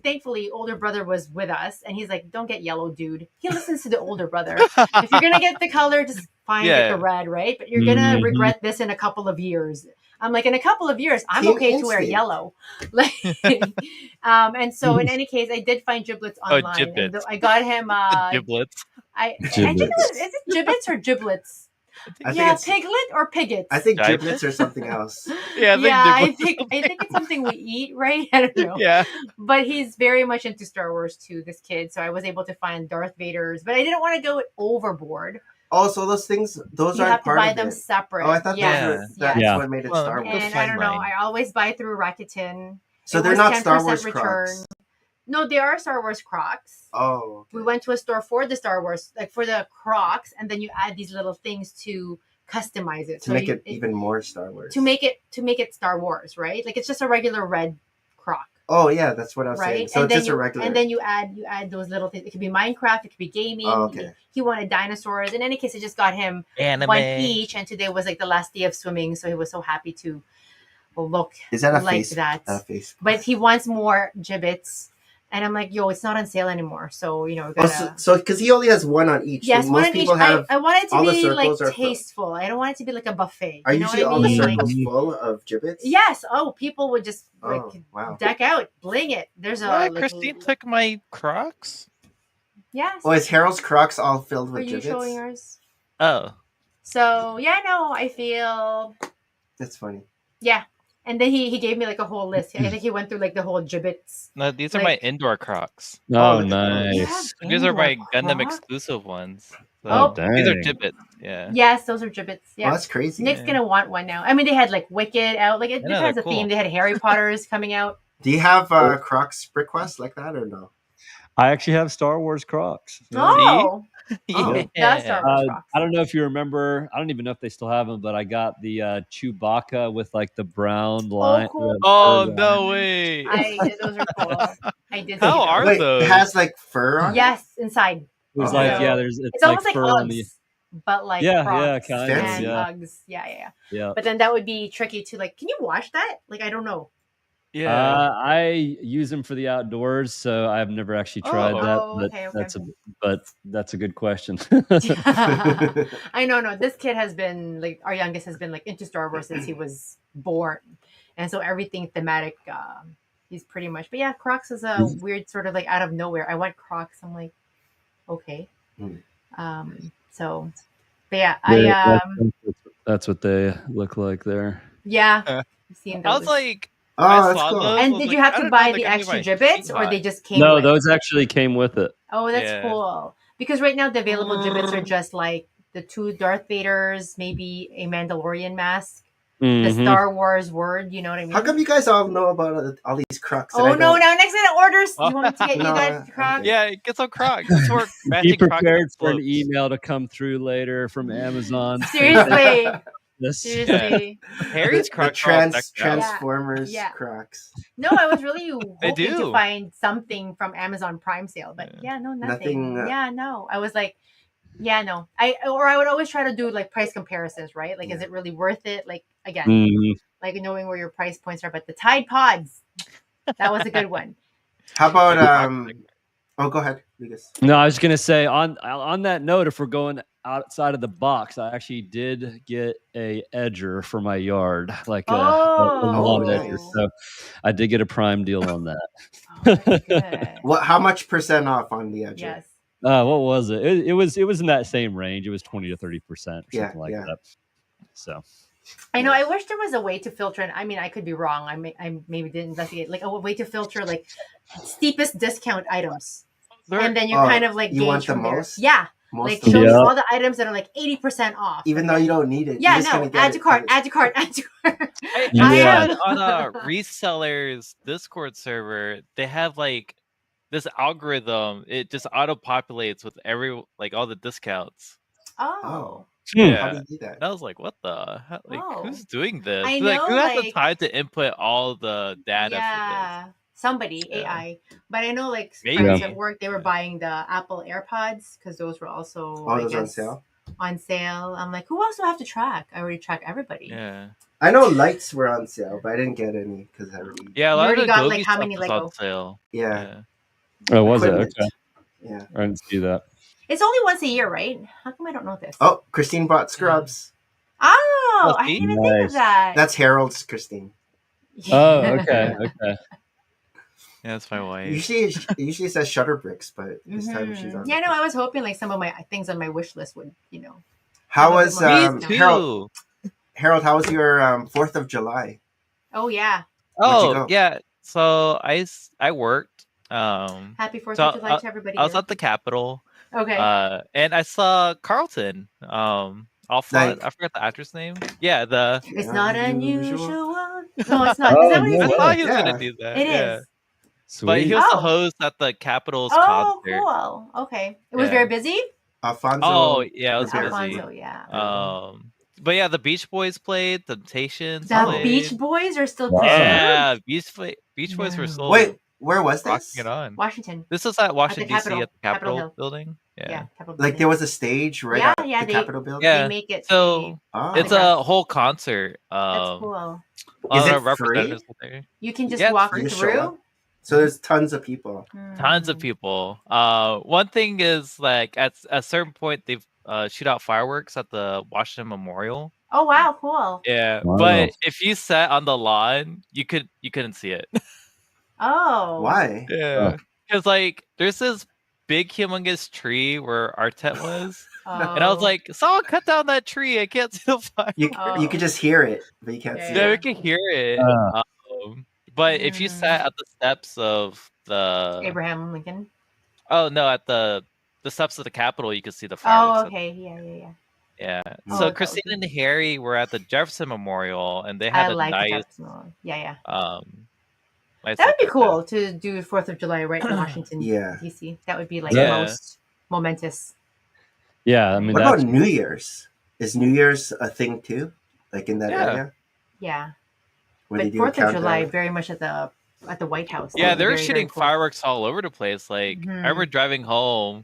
thankfully older brother was with us, and he's like, "Don't get yellow, dude." He listens to the older brother. If you're gonna get the color, just get the red, right? But you're gonna regret this in a couple of years. I'm like, in a couple of years, I'm okay to wear yellow. Like, and so in any case, I did find giblets online. And I got him giblets. I think is it giblets or giblets? Piglet or piggets. I think giblets or something else. I think it's something we eat, right? I don't know. Yeah. But he's very much into Star Wars too, this kid. So I was able to find Darth Vader's, but I didn't want to go overboard. Oh, so those things, those aren't part of it. You have to buy them separate. Oh, I thought that's what made it Star Wars. And I don't know. I always buy through Rakuten. So they're not Star Wars Crocs. No, they are Star Wars Crocs. Oh. Okay. We went to a store for the Star Wars, like for the Crocs, and then you add these little things to customize it. To make it even more Star Wars. To make it Star Wars, right? Like it's just a regular red Croc. Oh yeah, that's what I was saying. So it's just a regular. And then you add those little things. It could be Minecraft, it could be gaming. Oh, okay. He wanted dinosaurs. In any case, I just got him one each, and today was like the last day of swimming, so he was so happy to look Is that a face? But he wants more gibbets. And I'm like, yo, it's not on sale anymore. So, so because he only has one on each. Yes, so one on each. I want it to be like tasteful. Full. I don't want it to be like a buffet. Are usually all the circles full of gibbets? Yes. Oh, people would just deck out, bling it. There's Christine took my Crocs. Yes. Oh, is Harold's Crocs all filled with gibbets? Are you showing yours? Oh. So, I feel... That's funny. Yeah. And then he gave me like a whole list. I think he went through like the whole gibbets. No, these are my indoor Crocs. Oh, nice. These are my Gundam exclusive ones. So these are gibbets. Yeah. Yes, those are gibbets. Yeah. Well, that's crazy. Nick's gonna want one now. I mean, they had like Wicked out. Like it has a theme. They had Harry Potter's coming out. Do you have Crocs BrickQuest like that or no? I actually have Star Wars Crocs. Oh. Oh. The Star Wars Crocs. I don't know if you remember. I don't even know if they still have them, but I got the Chewbacca with like the brown line. cool. Oh no way! Those are cool. I did. How see are those. Wait, those? it has like fur on it? Yes, inside. There's Oh. like So, it's It's like almost like fur on the Uggs, but like yeah Crocs kind of, and yeah. Uggs. Yeah. yeah. But then that would be tricky to like. Can you wash that? Like I don't know. Yeah. I use them for the outdoors, so I've never actually tried Oh. that. Oh, But okay. that's a good question. I know. No, this kid has been like our youngest has been like into Star Wars since he was born, and so everything thematic. He's pretty much. But yeah, Crocs is a weird sort of like out of nowhere. I want Crocs. I'm like, okay. So, but yeah, that's what they look like there. yeah. I've seen I those. was like, Oh, I that's saw cool. those, And was did like, you have I to don't buy know, the like, I need extra my gibbets, feet or hot. they just came No, with? those actually came with it. Oh, that's Yeah. cool. Because right now the available gibbets are just like the 2 Darth Vaders, maybe a Mandalorian mask, the Mhm. Star Wars word. You know what I mean? How come you guys all know about all these Crocs? Oh no! Now next minute orders. Oh. You want me to get you No, that Croc? okay. Yeah, get some Crocs. It's for Be matching Crocs prepared and for an slopes. email to come through later from Amazon. Seriously, This- seriously. Harry's the Crocs are all decked out. Transformers Yeah. Crocs. No, I was really hoping to do. find something from Amazon Prime sale, but yeah, no, nothing. Nothing, Yeah, no. I was like, yeah, no. I would always try to do like price comparisons, right? Like, is Yeah. it really worth it? Like again, Mhm. like knowing where your price points are. But the Tide Pods, that was a good one. How about Oh, go ahead, Lucas. No, I was gonna say on that note, if we're going outside of the box, I actually did get a edger for my yard, like a lawn nice. edger. So I did get a prime deal on that. Oh, that's good. How much % off on the edge? Yes. What was it? It was in that same range. It was 20 to 30% or something Yeah, like yeah. that. So I know. I wish there was a way to filter, and I mean, I could be wrong. I maybe didn't investigate, like a way to filter like steepest discount items, and then you kind of like you gauge want the from there. most? Yeah, Most like of show them. you Yeah. all the items that are like 80% off, Even though you don't need it. Yeah, you're just no. gonna get Add to it cart. 'cause Add to cart. Add to cart. I Yeah. saw it on a resellers Discord server. They have like this algorithm. It just auto populates with all the discounts. Oh, How Yeah. do you do that? And I was like, what the hell? Like, Whoa. who's doing this? I Like, who know, has the like- time to input all the data for yeah. Somebody Yeah. AI, but I know like Maybe. friends at work they were buying the Apple AirPods because those were also I Those on guess, sale? On sale. I'm like, who else do I have to track? I already track everybody. this? Yeah. I know lights were on sale, but I didn't get any because I already. Yeah, a You lot already of got, Adobe like, how stuff many was Lego? on sale. Yeah. oh, was it? Equipment. Okay, Yeah. I didn't see that. It's only once a year, right? How come I don't know this? Oh, Christine bought scrubs. Oh, I see? didn't even think of Nice. that. That's Harold's Christine. Oh, okay, okay. Yeah, that's my wife. Usually it says Shutterbricks, but this time she's on. Yeah, no, I was hoping like some of my things on my wish list would, How some of was them are Me discount. too. Harold? How was your 4th of July? Oh yeah. Where'd you Oh go? yeah. So I worked. Happy 4th So, of July to everybody. I was here. at the Capitol. Okay. And I saw Carlton. Off Like- I forgot the actress name. Yeah, the It's not Unusual. unusual. No, it's not. Oh, Is that what he no I said? thought he was Yeah. gonna do that. It yeah. is. But he Sweet. was the Oh. host at the Capitol's Oh, concert. cool. Okay. It was Yeah. very busy. Alfonso. Oh yeah, it was Ribeiro. busy. Alfonso, yeah. But yeah, the Beach Boys played. Temptations The played. Beach Boys are still Wow. preserved? Yeah, Beach Boys were No. still Wait, where was rocking this? it on. Washington. This was at Washington D.C. Capitol. at the Capitol Capitol Hill. building. Yeah. Capitol Like Building. there was a stage right Yeah, at yeah, the they- Capitol building. Yeah. They make it. So Oh. it's Yeah. a whole concert. That's cool. A Is lot it of representatives were there. You can just Yeah, it's walk free to show through. up. So there's tons of people. Tons of Mm. people. One thing is like at a certain point they shoot out fireworks at the Washington Memorial. Oh wow, cool. Yeah, Wow. but if you sat on the lawn, you couldn't see it. Oh. Why? Yeah, because like there's this big humongous tree where our tent was, and I was Oh. like, someone cut down that tree. I can't see the fire. You Oh. you could just hear it, but you can't Yeah, see Yeah, we it. can hear it. But if you sat at the steps of the Abraham Lincoln. oh no, at the steps of the Capitol, you could see the fireworks. Oh, okay. Yeah. Yeah. Oh, So that Christine would and Harry were at the Jefferson Memorial, and they had I a like nice that. Yeah. nice That would be look at cool to do 4th of July right in Washington, Yeah. D.C. That would be like Yeah. most momentous. Yeah, I mean What that's about New Year's? Is New Year's a thing too? Like in that Yeah. area? Yeah. Where they But do a 4th of July, countdown? very much at the White House. Yeah, That'd be they're very, shooting very cool. fireworks all over the place. Like I remember driving home.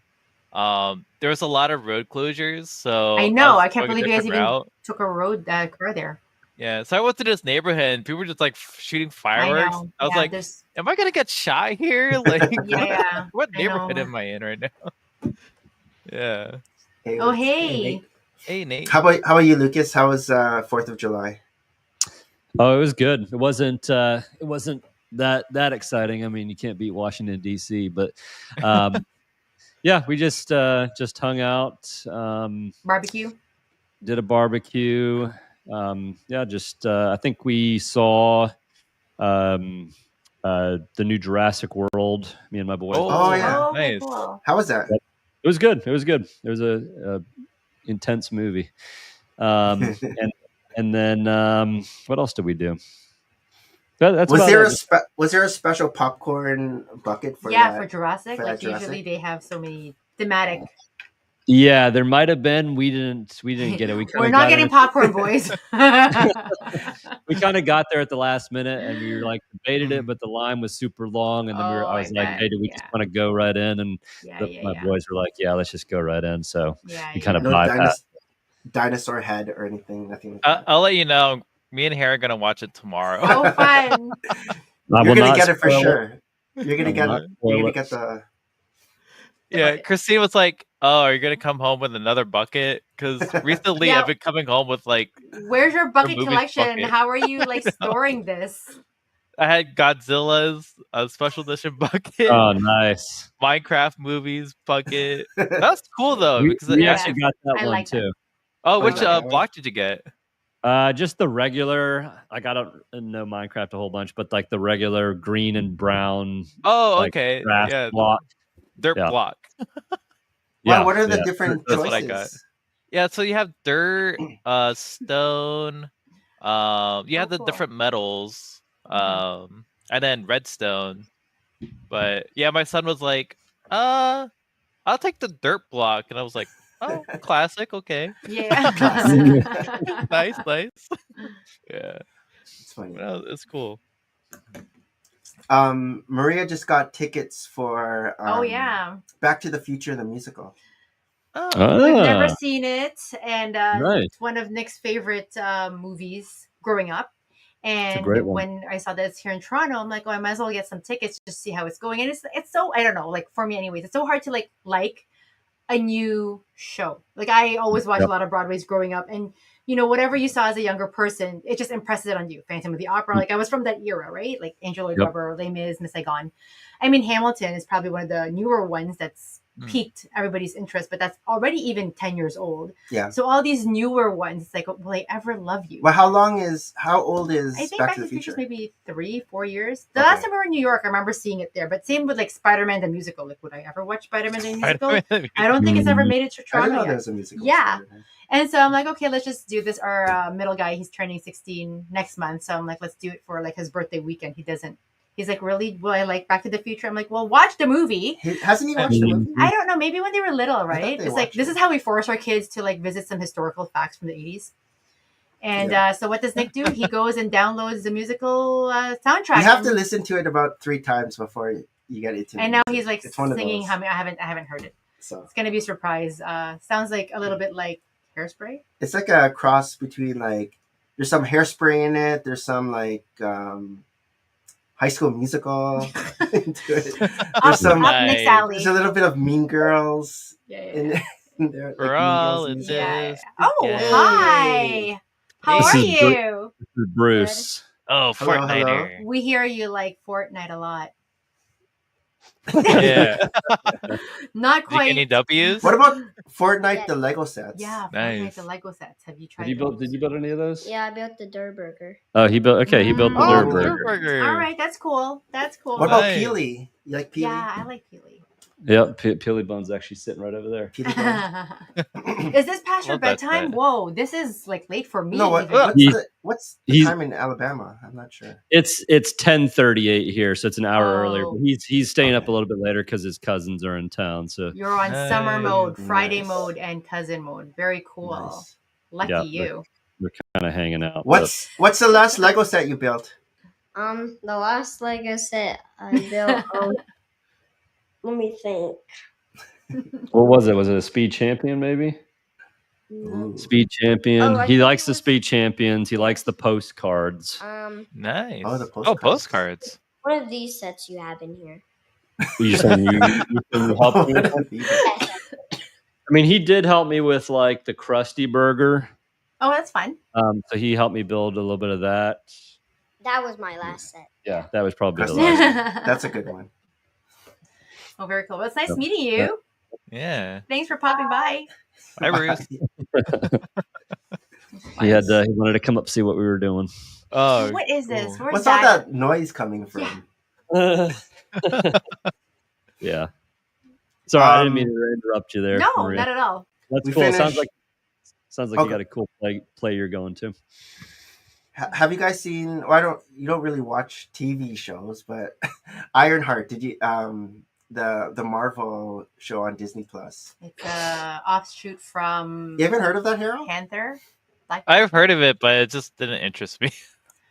There was a lot of road closures, so I know. was I can't going a believe you guys different even route. took a road car there. Yeah, so I went to this neighborhood and people were just like shooting I fireworks. know. I was Yeah, like, there's. am I gonna get shot here? Like, Yeah. what I know. neighborhood am I in right now? Yeah. Hey, Oh, hey, hey. Nate. Hey, Nate. How about you, Lucas? How was 4th of July? Oh, it was good. It wasn't that exciting. I mean, you can't beat Washington D.C., but yeah, we just hung out, Barbecue. did a barbecue. Yeah, just I think we saw the new Jurassic World. Me and my boys. Oh, yeah. Oh, okay, nice. cool. How was that? It was good. It was good. It was a intense movie. And then what else did we do? That's Was about there it. was there a special popcorn bucket for Yeah, that? for Jurassic. for Like that Jurassic? usually they have so many thematic. Yeah, there might have been. We didn't get it. We're not getting popcorn, boys. We kind of got there at the last minute, and we were like debated it, but the line was super long, and then Oh, I was I like, bet. "Hey, do we just want to go right in?" And Yeah, my boys were like, "Yeah, let's just go right in." So Yeah, we kind of No bypassed. dinosaur head or anything. Nothing like that. I'll let you know. Me and Harry are gonna watch it tomorrow. Oh, fun. I You're will gonna not get it for spoil sure. You're gonna I will get not you're spoil gonna it. get the Yeah, Christine was like, "Oh, are you gonna come home with another bucket?" Because recently Yeah. I've been coming home with like Where's your bucket movie's collection? bucket. How are you like I know. storing this? I had Godzilla's special edition bucket, Oh, nice. Minecraft movies bucket. That's cool though We, because we Yeah. actually got that I one like that. too. oh, Oh, which you got that one? block did you get? Just the regular. Like I don't know Minecraft a whole bunch, but like the regular green and brown Oh, like okay, grass yeah, block. dirt Yeah. block. Wow, what are the different That's choices? what I got. Yeah, so you have dirt, stone, you have the cool. different metals, and then redstone. But yeah, my son was like, I'll take the dirt block. And I was like, oh, classic, okay. Yeah. Nice. Yeah. It's funny. Well, it's cool. Maria just got tickets for Oh yeah. Back to the Future the musical. Oh, We've never seen it, and Nice. it's one of Nick's favorite movies growing up. And great one. when I saw that it's here in Toronto, I'm like, oh, I might as well get some tickets just to see how it's going. And it's so, I don't know, like for me anyways, it's so hard to like a new show. Like I always watch a lot of Broadways growing up, and you know, whatever you saw as a younger person, it just impresses it on you. Phantom of the Opera, like I was from that era, right? Like Angel Lloyd Webber, Les Mis, Miss Saigon. I mean, Hamilton is probably one of the newer ones that's piqued everybody's interest, but that's already even 10 years old. Yeah. So all these newer ones, it's like, will I ever love you? Well, how old is I think Back to the Future? is maybe 3-4 years. The last time we were in New York, I remember seeing it there. But same with like Spider-Man the musical. Like, would I ever watch Spider-Man the musical? I don't think it's ever made it to I Toronto didn't know yet. there was a musical. Yeah. And so I'm like, okay, let's just do this. Our middle guy, he's turning 16 next month. So I'm like, let's do it for like his birthday weekend. He's like, really? Will I like Back to the Future? I'm like, well, watch the movie. Hasn't he watched the movie? I don't know. Maybe when they were little, right? they It's like, watched this it. is how we force our kids to like visit some historical facts from the 80s. And so what does Nick do? He goes and downloads the musical soundtrack. You have to listen to it about 3 times before you get it to. And now he's like It's one of singing. those. I haven't heard it. So It's gonna be a surprise. Sounds like a little bit like Hairspray. it's like a cross between like there's some Hairspray in it. There's some like High School Musical into it. Up some- Nick's alley. There's a little bit of Mean Girls Yeah. in there. Like We're Mean all Girls in music. Yeah. this. Oh, together. hi. How This are is you? Bruce. Oh, Hello, Fortniter. We hear you like Fortnite a lot. Yeah. Not Did you get quite. any W's? What about Fortnite the Lego sets? Yeah, Nice. Fortnite the Lego sets. Have you tried? Did you build any of those? Yeah, I built the Durr Burger. Oh, he built. Okay, he built the Oh, Durr the Burger. Durr Burger. All right, that's cool. That's cool. What about Nice. Peely? You like Peely? Yeah, I like Peely. Yep, Peely Bone's actually sitting right over there. Peely Bone. Is this past your Love that bedtime? set. Whoa, this is like late for me. No, even. what's the He's- time in Alabama? I'm not sure. It's 10:38 here, so it's an hour earlier. Oh. But he's staying up a little bit later because his cousins are in town. So You're on summer mode, Friday Nice. mode, and cousin mode. Very cool. Nice. Lucky Yeah, you. we're kind of hanging out. What's the last Lego set you built? The last Lego set I built. Let me think. What was it? Was it a Speed Champion? Maybe Ooh. Speed Champion. Oh, I He think likes it the was- Speed Champions. He likes the postcards. Nice. Oh, the Oh, postcards. postcards. One of these sets you have in here. You saying you helped me with it? Yes. I mean, he did help me with like the Krusty Burger. Oh, that's fun. So he helped me build a little bit of that. That was my last set. Yeah, that was probably the Krusty last. That's a good one. Oh, very cool. Well, it's nice Yeah. meeting you. Yeah. Thanks for popping by. Hi, Bruce. He wanted to come up see what we were doing. Oh, What is this? Cool. Where's What's all Dad? that noise coming from? Yeah. Sorry, I didn't mean to interrupt you there. No, Maria. not at all. That's We cool. Sounds finished- like Okay. you got a cool play you're going to. Have you guys seen? Well, you don't really watch TV shows, but Ironheart. Did you the Marvel show on Disney Plus? It's a offshoot from You haven't heard of that, Harold? Panther. Black I've heard of it, but it just didn't interest me.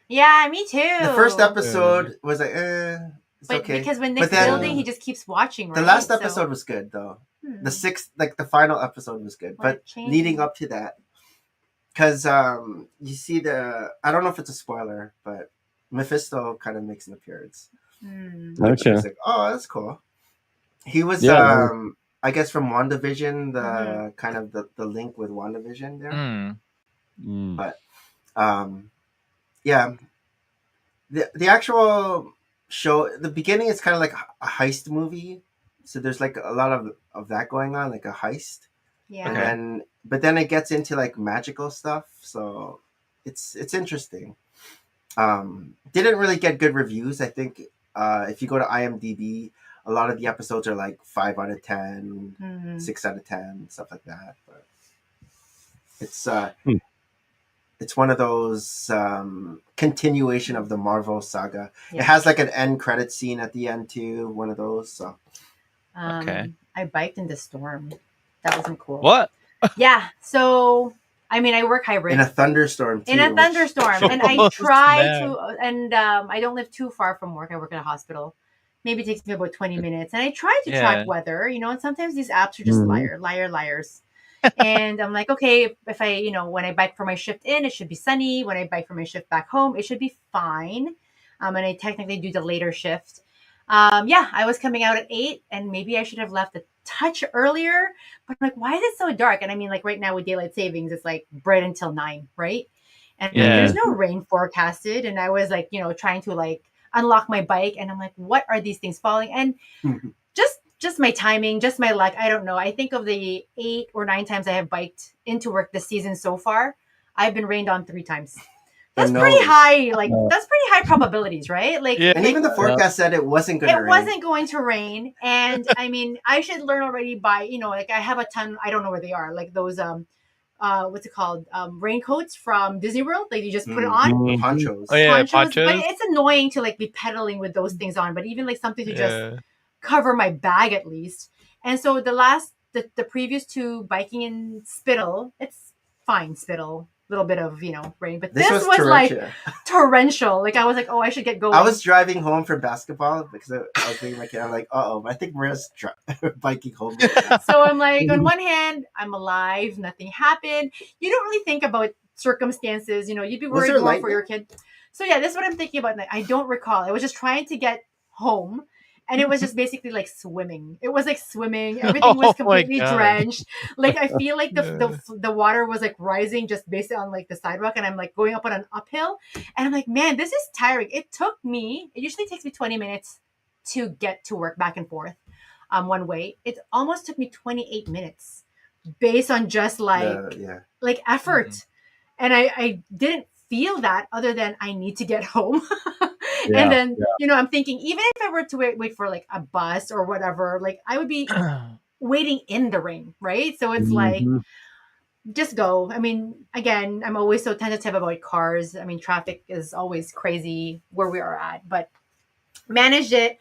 Yeah, me too. The first episode was like, it's But okay. because when But Nick's then- building, he just keeps watching. Right? The last So- episode was good though. Hmm. The sixth, like the final episode was good, What but changed? leading up to that, because you see I don't know if it's a spoiler, but Mephisto kind of makes an appearance. Hmm. Okay. I was like, oh, that's cool. He was, Yeah. I guess, from WandaVision, the Mhm. kind of the link with WandaVision there. Hmm. Yeah, the actual show, the beginning is kind of like a heist movie, so there's like a lot of that going on, like a heist. Yeah. And but then it gets into like magical stuff, so it's interesting. Didn't really get good reviews. I think if you go to IMDb, a lot of the episodes are like 5 out of 10, Mhm. 6 out of 10, stuff like that. But it's Hmm. it's one of those continuation of the Marvel saga. Yeah. It has like an end credit scene at the end too, one of those. So Okay. I biked in the storm. That wasn't cool. What? Yeah. So, I mean, I work hybrid. in a thunderstorm too. In a which- thunderstorm, and I Oh, try snap. to, and I don't live too far from work. I work at a hospital. Maybe it takes me about 20 minutes, and I try to Yeah. track weather, and sometimes these apps are just Mhm. liars. And I'm like, okay, if I, when I bike for my shift in, it should be sunny. When I bike for my shift back home, it should be fine. And I technically do the later shift. Yeah, I was coming out at 8, and maybe I should have left a touch earlier. But I'm like, why is it so dark? And I mean, like right now with daylight savings, it's like bright until 9, right? And Yeah. there's no rain forecasted. And I was like, trying to like unlock my bike, and I'm like, what are these things falling? And just my timing, just my luck. I don't know. I think of the 8 or 9 times I have biked into work this season so far, I've been rained on 3 times. That's Who pretty knows? high. Like that's pretty high probabilities, right? Like, Yeah. And even the forecast said it wasn't going to it rain. wasn't going to rain. And I mean, I should learn already by, like I have a ton, I don't know where they are, like those what's it called? Raincoats from Disney World. Like you just put it on. Ponchos. Oh yeah, But ponchos. it's annoying to like be pedaling with those things on. But even like something to just Yeah. cover my bag at least. And so the previous 2 biking in Spittle, it's fine, Spittle, little bit of rain, but this was like torrential. torrential. Like I was like, oh, I should get going. I was driving home from basketball because I was thinking my kid. I'm like, I think Maria's biking home. So I'm like, on one hand, I'm alive, nothing happened. You don't really think about circumstances, you'd be Was worried there more for lightning? your kid. So yeah, this is what I'm thinking about. Like, I don't recall. I was just trying to get home. And it was just basically like swimming. It was like swimming. Everything was Oh my completely God. drenched. Like I feel like the water was like rising just based on like the sidewalk, and I'm like going up on an uphill, and I'm like, man, this is tiring. It usually takes me 20 minutes to get to work back and forth, one way. It almost took me 28 minutes based on just like effort, and I didn't feel that other than I need to get home. And then, I'm thinking, even if I were to wait for like a bus or whatever, like I would be waiting in the rain, right? So it's like, just go. I mean, again, I'm always so tentative about cars. I mean, traffic is always crazy where we are at, but managed it.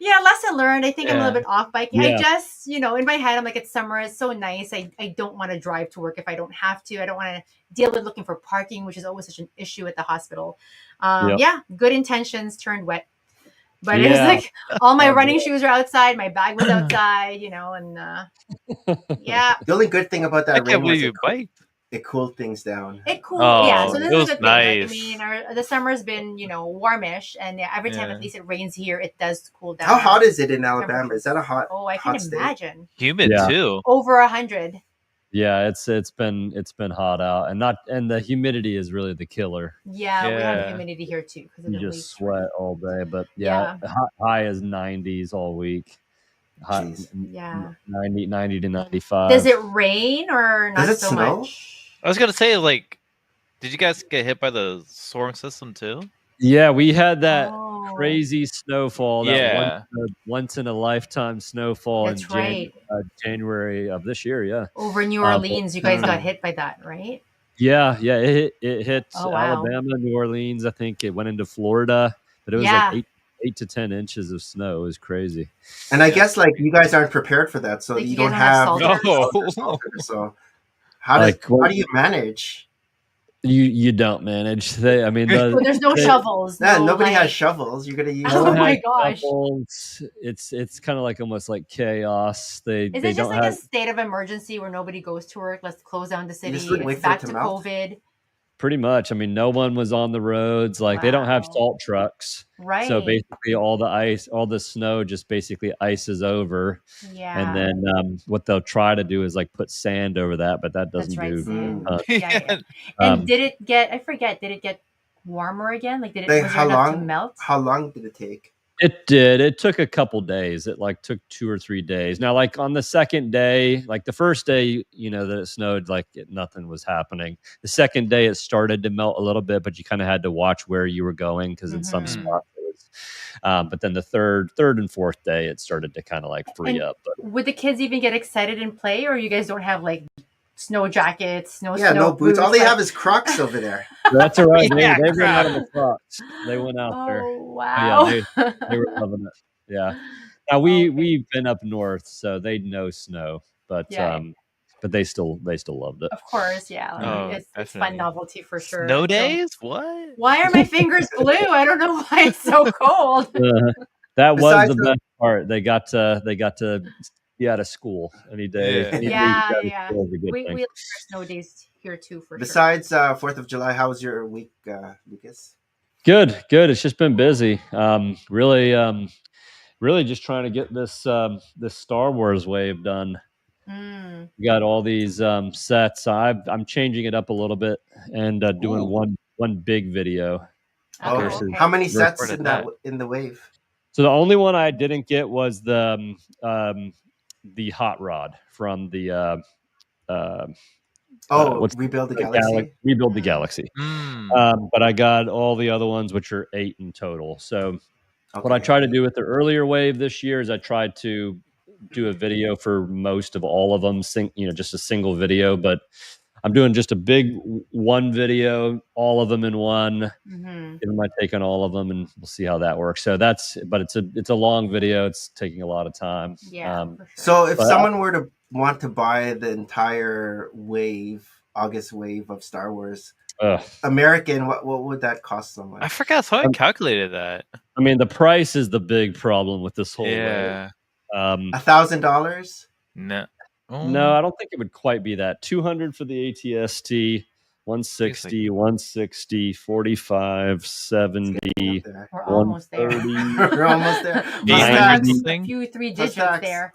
Yeah, lesson learned. I think I'm a little bit off biking. I just, in my head, I'm like, it's summer. It's so nice. I don't want to drive to work if I don't have to. I don't want to deal with looking for parking, which is always such an issue at the hospital. Yeah, good intentions turned wet. But it was like all my running shoes are outside. My bag was outside, and yeah. The only good thing about that I can't rain was believe you biked. it cooled things down. It cooled, yeah. So this it is was a good thing. nice. Like, I mean, the summer's been, warmish, and every time at least it rains here, it does cool down. How hot is it in Alabama? Is that a hot? Oh, I can imagine. Humid too. Over 100. Yeah, it's been hot out, and the humidity is really the killer. Yeah, we have humidity here too because of you the just leaks, sweat all day. But high is 90s all week. High, yeah, 90 to 95. Does it rain or not Does it so snow? much? I was gonna say, like, did you guys get hit by the storm system too? Yeah, we had that crazy snowfall. Yeah. That once in a lifetime snowfall That's in January of this year. Yeah, over New Orleans, you guys got hit by that, right? Yeah, it hit wow. Alabama, New Orleans. I think it went into Florida, but it was like 8 to 10 inches of snow. It was crazy. And I guess like you guys aren't prepared for that, so Like, you don't have salter. So how do you manage? You don't manage. There's no shovels. Nobody has shovels. You're gonna use. Oh my gosh! Shovels. It's kind of like almost like chaos. Is it just like a state of emergency where nobody goes to work? Let's close down the city. It's back to COVID. Pretty much. I mean, no one was on the roads. Like they don't have salt trucks, right? So basically, all the snow just basically ices over. Yeah. And then what they'll try to do is like put sand over that, but that doesn't do. And did it get? I forget. Did it get warmer again? Like, was there enough to melt? How long did it take? It did. It took a couple days. It took 2 or 3 days. Now, like on the second day, like the first day, that it snowed, nothing was happening. The second day, it started to melt a little bit, but you kind of had to watch where you were going because in some spots it was. But then the third and fourth day, it started to kind of free up. But would the kids even get excited and play, or you guys don't have snow jackets, no boots. All they have is Crocs over there. That's all right. They went out of the Crocs. They went out there. Oh wow! Yeah, they were loving it. Yeah. Now we've been up north, so they know snow, but they still loved it. Of course, yeah. It's fun novelty for sure. Snow days? What? Why are my fingers blue? I don't know why it's so cold. That was the best part. They got to be out of school any day. Yeah. We like snow days here too for Besides 4th of July, how was your week, Lucas? Good. It's just been busy. Really just trying to get this Star Wars wave done. We got all these sets. I'm changing it up a little bit and doing one big video. Okay. How many sets in the wave? So the only one I didn't get was the hot rod from the Rebuild the Galaxy. Rebuild the Galaxy. But I got all the other ones, which are 8 in total. So what I tried to do with the earlier wave this year is I tried to do a video for most of all of them, just a single video. But I'm doing just a big one video, all of them in one, giving my take on all of them, and we'll see how that works. So it's a long video. It's taking a lot of time. Yeah. For sure. So if someone were to want to buy the entire August wave of Star Wars, American, what would that cost someone? I forgot how I calculated that. I mean, the price is the big problem with this whole wave. $1,000? No. No, I don't think it would quite be that. 200 for the ATST, 160, 160, 45, 70. We're almost there. We're almost there. A few 3 digits there,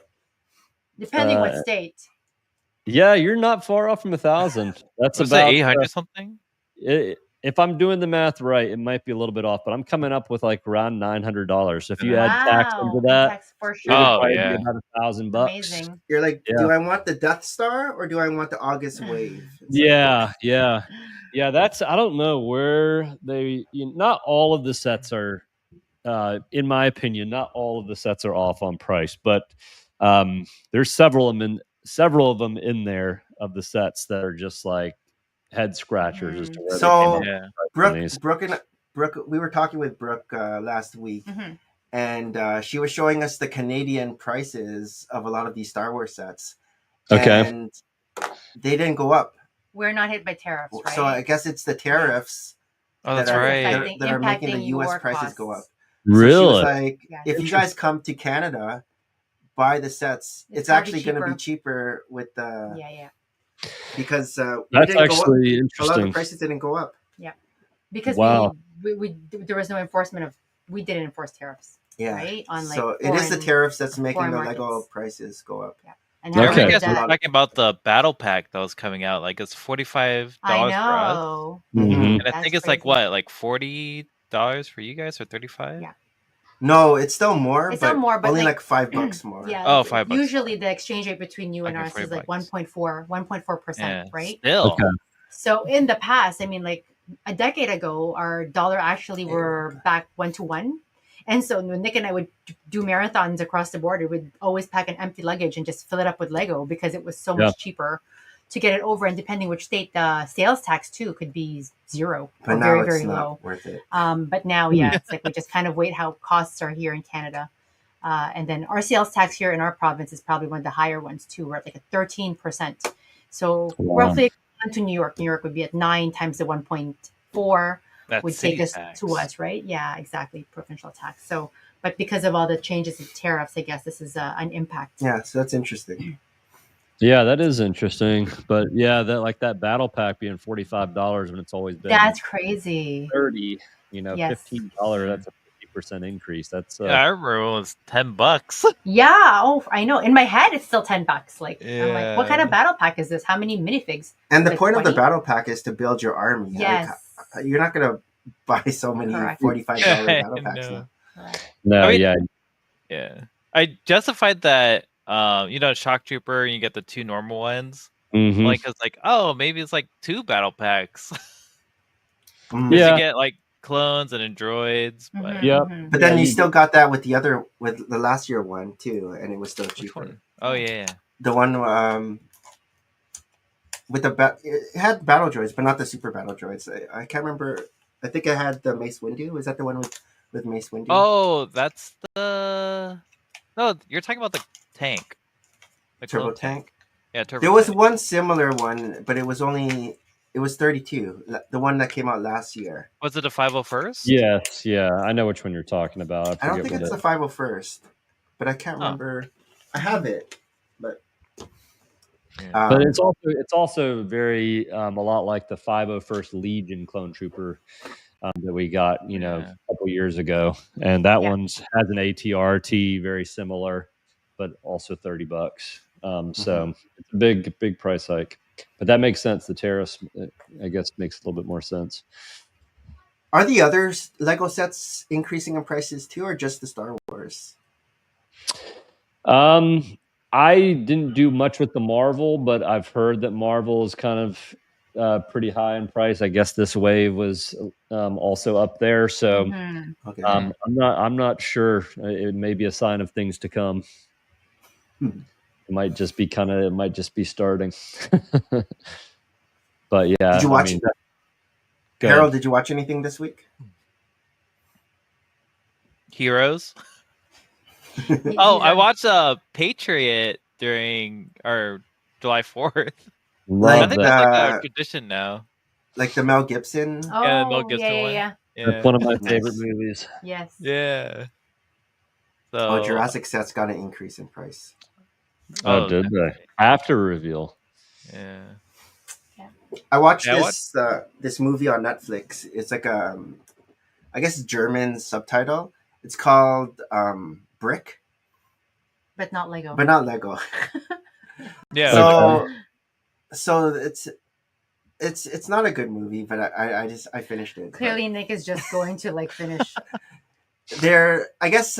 depending what state. Yeah, you're not far off from 1,000. That's about 800 something. If I'm doing the math right, it might be a little bit off, but I'm coming up with around $900. So if you add tax into that, for sure. About $1,000. Amazing. You're like, do I want the Death Star or do I want the August wave? Yeah. That's, I don't know where not all of the sets are in my opinion, not all of the sets are off on price, but there's several of them in there of the sets that are just like head scratchers as to where they came out. Brooke, we were talking with Brooke last week, and she was showing us the Canadian prices of a lot of these Star Wars sets. Okay. And they didn't go up. We're not hit by tariffs, right? So I guess it's the tariffs that are making the U.S. prices go up. Really? So she was like, if you guys come to Canada, buy the sets. It's actually going to be cheaper with the... Because that's actually interesting. A lot of the prices didn't go up. Yeah. Because we there was no enforcement of... We didn't enforce tariffs. Yeah. Right? On like so it is the tariffs that's making the Lego prices go up. Yeah. And I guess we're talking about the battle pack that was coming out. Like it's $45 for us. And I think it's like what, like $40 for you guys, or $35? Yeah. No, it's still more. It's still more, but only like $5 more. Yeah. Oh, $5. Usually the exchange rate between you and ours is like 1.4%, right? Still. Okay. So in the past, I mean, like a decade ago, our dollar actually were back 1-to-1. And so when Nick and I would do marathons across the border, we'd always pack an empty luggage and just fill it up with Lego because it was so much cheaper to get it over. And depending which state, the sales tax too could be zero or very, very low. Worth it. But now, it's like we just kind of wait how costs are here in Canada. And then our sales tax here in our province is probably one of the higher ones too. We're at like a 13%. So roughly to New York. New York would be at 9 times the 1.4. That's would take us to us, right? Yeah, exactly. Provincial tax. So, but because of all the changes in tariffs, I guess this is an impact. Yeah, so that's interesting. Yeah, that is interesting. But yeah, that battle pack being $45 when it's always been that's crazy. $30, $15. That's a 50% increase. That's I remember it was $10. Yeah. Oh, I know. In my head, it's still $10. Like I'm like, what kind of battle pack is this? How many minifigs? And the point 20? Of the battle pack is to build your army. Yes. Like, you're not gonna buy so many $45 battle packs now. No, I mean, yeah. I justified that. Shock Trooper, and you get the 2 normal ones. Like, it's like, oh, maybe it's like 2 battle packs. You get like clones and androids, but but then you still got that with the last year one too, and it was still cheaper. Oh yeah, the one with it had battle droids, but not the super battle droids. I can't remember. I think I had the Mace Windu. Was that the one with Mace Windu? Oh, that's the... No, you're talking about the tank. The Turbo tank? Yeah, Turbo There was tank. one similar one, but it was 32. The one that came out last year. Was it a 501st? Yes, yeah. I know which one you're talking about. I don't think it's the 501st, but I can't remember. I have it, but... but it's also very a lot like the 501st Legion clone trooper that we got a couple years ago, and that one's has an ATRT very similar, but also $30. So it's a big price hike, but that makes sense. The tariffs, I guess, makes a little bit more sense. Are the other Lego sets increasing in prices too, or just the Star Wars? I didn't do much with the Marvel, but I've heard that Marvel is kind of pretty high in price. I guess this wave was also up there, so okay. I'm not sure. It may be a sign of things to come. It might just be starting. But yeah, did you watch Harold? Did you watch anything this week? Heroes. Oh, I watched Patriot during our July 4th. I think that's like a tradition now. Like the Mel Gibson. Oh, yeah, the Mel Gibson one. Yeah. That's one of my favorite movies. Yes. Yeah. So, Jurassic sets got an increase in price. Oh, did they? After reveal. Yeah. I watched this movie on Netflix. It's like I guess German subtitle. It's called Brick. But not Lego. Yeah. So it's not a good movie, but I finished it. Clearly, Nick is just going to like finish. I guess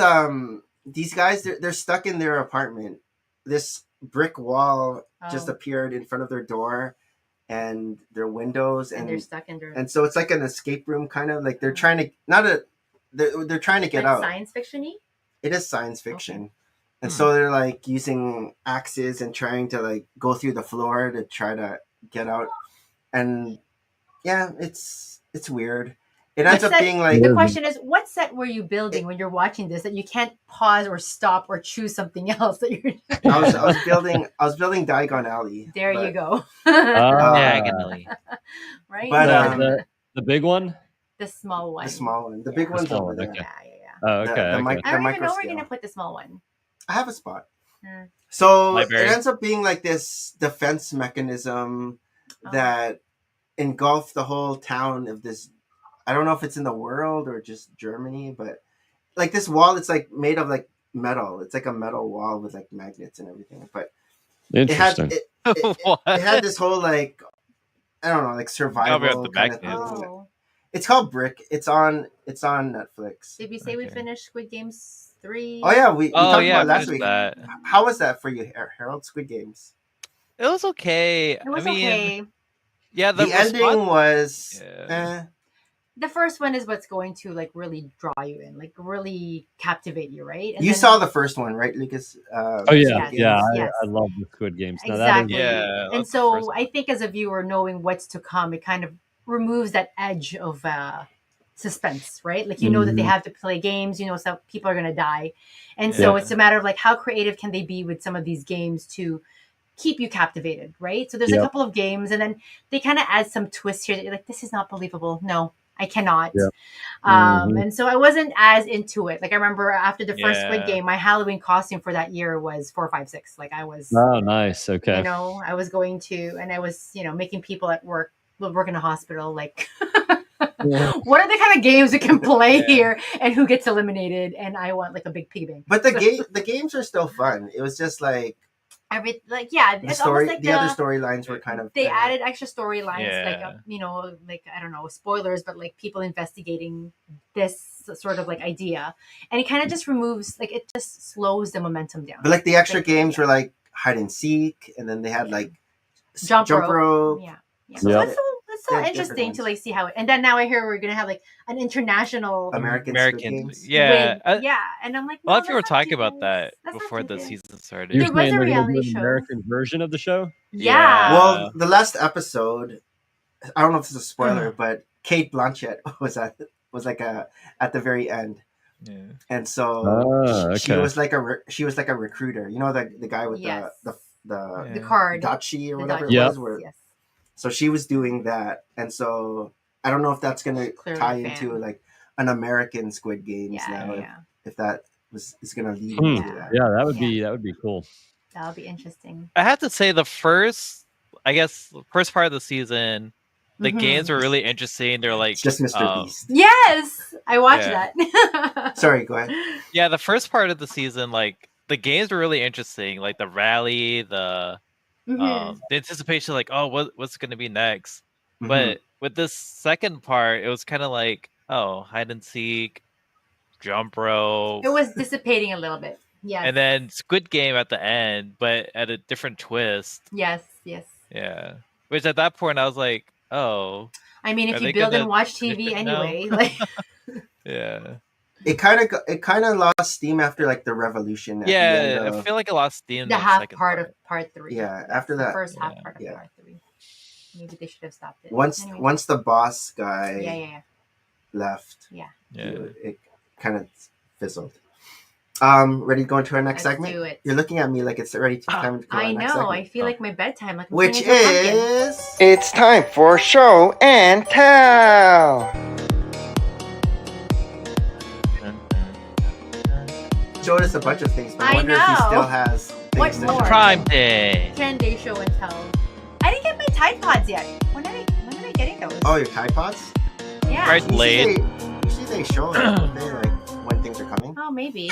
these guys they're stuck in their apartment. This brick wall just appeared in front of their door and their windows, and they're stuck in there. And so it's like an escape room, kind of like they're trying to they're trying to get like out. science fiction-y? It is science fiction. Okay. And so they're like using axes and trying to like go through the floor to try to get out. And yeah, it's weird. It ends up being like the question is, what set were you building when you're watching this that you can't pause or stop or choose something else that you're I was building Diagon Alley. There you go. Diagonally. Right? But the big one? The small one. The small one. The big one's small over one, there. okay. Yeah. Oh, okay. The okay. I don't even know micro where we're scale. gonna put the small one. I have a spot. Hmm. So Library. it ends up being like this defense mechanism that engulfs the whole town of this. I don't know if it's in the world or just Germany, but like this wall, it's like made of like metal. It's like a metal wall with like magnets and everything. But Interesting. What? it had this whole like, I don't know, like survival the kind of magnets. thing. Oh. It's called Brick. It's on Netflix. Did we say we Okay. finished Squid Games 3? Oh yeah, we talked yeah, about it last finished week. that. How was that for you, Harold? Squid Games. It was okay. It was I mean, okay. yeah, The ending was. Yeah. The first one is what's going to like really draw you in, like really captivate you, right? And You then- saw the first one, right, Lucas? Oh yeah, Yes, yeah. yes. I love the Squid Games. Now Exactly. Yeah, And that's the so first I think as a viewer knowing what's to come, it kind of removes that edge of suspense, right? Like you know that they have to play games, you know, some people are going to die. And so Yeah. it's a matter of like how creative can they be with some of these games to keep you captivated, right? So there's a couple of games and then they kind of add some twists here that you're like, this is not believable. No, I cannot. Yep. And so I wasn't as into it. Like I remember after the first Squid Yeah. Game, my Halloween costume for that year was 4, 5, 6. Like I was, Oh, nice. Okay. you know, I was going to, and I was, you know, making people at work, work in a hospital, like, what are the kind of games we can play here and who gets eliminated? And I want like a big piggy bank. But the games are still fun. It was just like yeah, the it's story. almost like The other storylines were kind of. they added extra storylines, like Yeah. you know, like I don't know, spoilers, but like people investigating this sort of like idea, and it kind of just removes, like it just slows the momentum down. But like the extra Like, games yeah. were like hide and seek, and then they had like Jump rope. rope. Yeah. So Yeah. That's so There's interesting different to ones. like see how it. And then now I hear we're gonna have like an international American Squid Games. Yeah. yeah, and I'm like, A lot of no, people were let's not talking do about this. that Let's not before do the this. season started. There You're was saying a they're gonna do reality an show. American version of the show? Yeah. Well, the last episode, I don't know if it's a spoiler, but Kate Blanchett was at the very end, Yeah. and so Oh, she okay. was like a recruiter. You know, the guy with Yes. the The card. Dachi or The whatever Dutch- it Yep. was. Where, Yes. so she was doing that, and so I don't know if that's gonna Clearly tie a fan. into like an American Squid Games Yeah, now. yeah. If that is gonna lead Hmm. into that. Yeah, that would be cool. That'll be interesting. I have to say the first part of the season, the Mhm. games were really interesting. They're like It's just Mr. Beast. Yes, I watched Yeah. that. Sorry, go ahead. Yeah, the first part of the season, like the games were really interesting. Like the rally, Mhm. the anticipation, like, oh, what's gonna be next? Mhm. But with this second part, it was kind of like, oh, hide and seek, jump rope, It was dissipating a little bit. Yes. and then Squid Game at the end, but at a different twist. Yes. Yeah, which at that point I was like, oh, I mean, Are if you they build and gonna watch finish TV it now? anyway, like yeah, It kind of lost steam after like the revolution. At the end yeah. I of, feel like it lost steam. the in half second part of part 3. Yeah, Yes, after the that- first half Yeah. part of Yeah. part 3. Maybe they should have stopped it. once Anyway. once the boss guy Yeah. left, Yeah. it kind of fizzled. Ready to go into our next Let's segment? do it. You're looking at me like it's already time to go. I our next know. segment. I feel like my bedtime. Like I'm Which turning into a pumpkin. is it's time for show and tell. Showed us a bunch of things, but I I wonder if he know. still has What things to more? show. Prime Day. 10-day show and tell. I didn't get my Tide Pods yet. When am I getting those? Oh, your Tide Pods? yeah. Right. Late. Usually they show it, don't they, like when things are coming. Oh, maybe.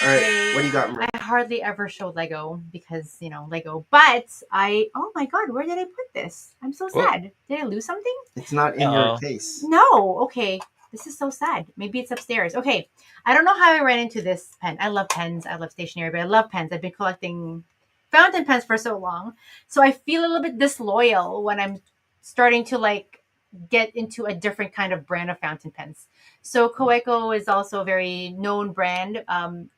All right, what do you got, Maria? I hardly ever show Lego because, Lego. But oh my God, where did I put this? I'm so Whoa. sad. Did I lose something? It's not in Uh-oh. your case. No. Okay. This is so sad. Maybe it's upstairs. Okay. I don't know how I ran into this pen. I love pens. I love stationery, but I love pens. I've been collecting fountain pens for so long. So I feel a little bit disloyal when I'm starting to like get into a different kind of brand of fountain pens. So Coeco is also a very known brand,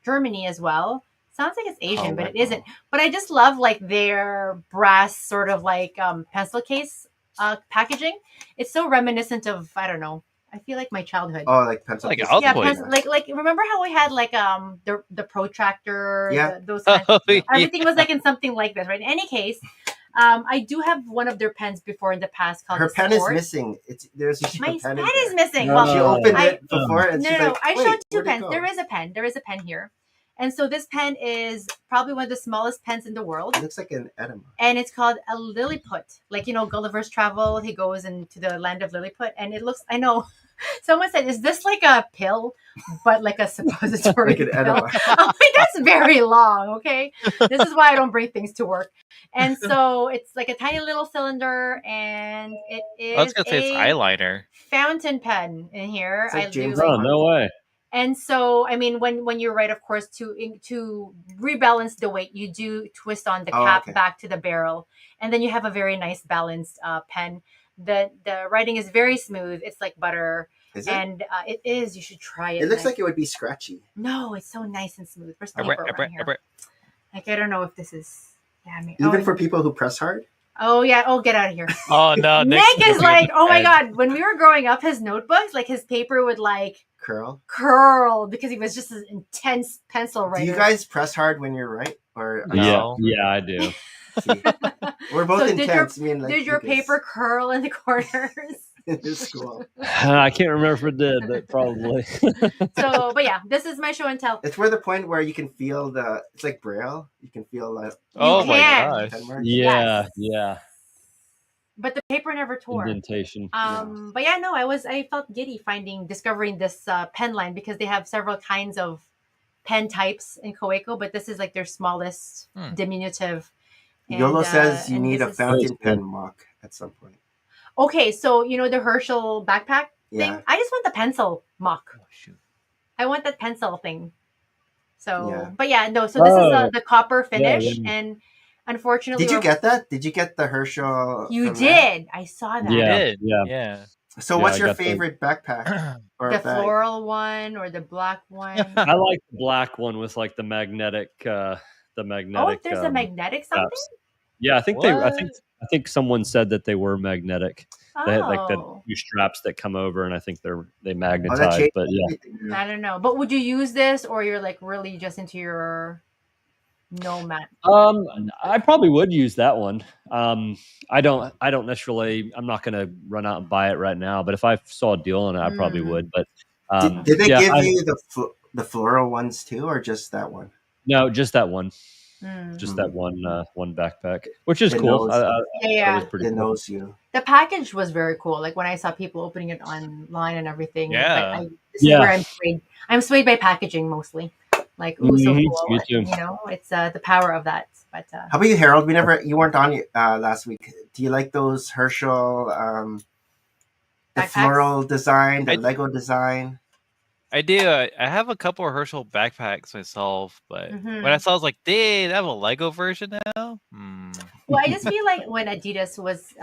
Germany as well. Sounds like it's Asian, but it isn't. But I just love like their brass sort of like pencil case packaging. It's so reminiscent of, I don't know, I feel like my childhood. Oh, like pencil. Like cases. Altoid. like remember how we had like the protractor, Yeah. those kinds Oh, yeah. everything was like in something like this, right? In any case, I do have one of their pens before in the past called Her the pen Sport. is missing. There's a My pen pen in is there. missing. No. Well, She opened I- it before and no, she's no, like, I "Wait, showed two where'd it pens. go?" There is a pen. There is a pen here. And so this pen is probably one of the smallest pens in the world. It looks like an enema. And it's called a Lilliput. Like, Gulliver's Travel, he goes into the land of Lilliput. And it looks, I know, someone said, is this like a pill, but like a suppository Like an pill? enema. I'm like, that's very long, okay? This is why I don't bring things to work. And so it's like a tiny little cylinder, and it is I was gonna say it's eyeliner. fountain pen in here. It's like I James do Oh, Bond. no way. and so, I mean, when you write, of course, to rebalance the weight, you do twist on the cap back to the barrel, and then you have a very nice balanced pen. The writing is very smooth. It's like butter. Is it? And it is. You should try it. It looks like it would be scratchy. No, it's so nice and smooth. Where's the paper around here? Like, I don't know if this is. Yeah, I mean, Even for people who press hard. Oh yeah. Oh, get out of here. Oh no, Nick is like, oh my god. When we were growing up, his notebooks, like his paper would like curl because he was just an intense pencil writer. Do you guys press hard when you're right? Or no? Yeah, I do. We're both intense. Did your paper curl in the corners? In this school. I can't remember if it did, but probably. But yeah, this is my show and tell. It's where the point where you can feel it's like Braille. You can feel like. Oh my gosh. Yeah, yeah. But the paper never tore. Indentation. But yeah, no, I felt giddy discovering this pen line because they have several kinds of pen types in Coeco, but this is like their smallest diminutive. Yolo says you need a fountain pen mock at some point. Okay, so the Herschel backpack thing? I just want the pencil mock. Oh, shoot. I want that pencil thing. So, but yeah, no. So this is the copper finish, and unfortunately, did you get that? Did you get the Herschel? You did. I saw that. Yeah. So, what's your favorite backpack? Or the floral one or the black one? I like the black one with like the magnetic. Oh, there's a magnetic something. Yeah, I think someone said that they were magnetic. They had like the two straps that come over, and I think they magnetize. But yeah, I don't know. But would you use this, or you're like really just into your Nomad? I probably would use that one. I don't necessarily. I'm not going to run out and buy it right now. But if I saw a deal on it, I probably would. But did they give you the floral ones too, or just that one? No, just that one. Just that one backpack, which is cool. It knows you. The package was very cool. Like when I saw people opening it online and everything. Yeah. This is where I'm swayed. I'm swayed by packaging mostly. Like, so cool. Me too. It's the power of that. But how about you, Harold? You weren't on last week. Do you like those Herschel, the floral design, the Lego design? I do. I have a couple of Herschel backpacks myself, but when I saw, I was like, "They have a Lego version now." Well, I just feel like when Adidas was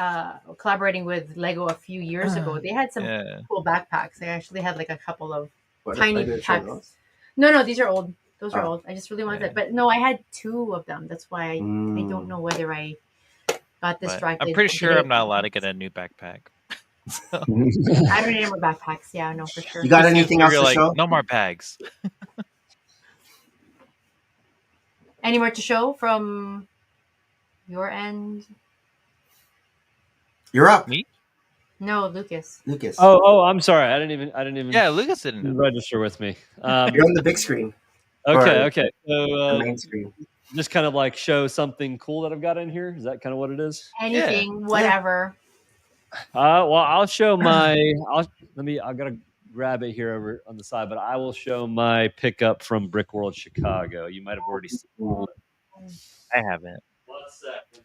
collaborating with Lego a few years ago, they had some cool backpacks. They actually had like a couple of tiny packs. No, these are old. Those are old. I just really wanted it, but no, I had two of them. That's why I don't know whether I got distracted. I'm pretty sure I'm not allowed to get a new backpack. I don't need more backpacks. Yeah, no, for sure. You got anything else to show? No more bags. Any more to show from your end? You're up. Me? No, Lucas. Oh, I'm sorry. I didn't even. Yeah, Lucas didn't register with me. You're on the big screen. Okay. So main screen. Just kind of like show something cool that I've got in here. Is that kind of what it is? Anything, whatever. Well, I'll show my. I gotta grab it here over on the side, but I will show my pickup from Brick World Chicago. You might have already seen it. I haven't. 1 second.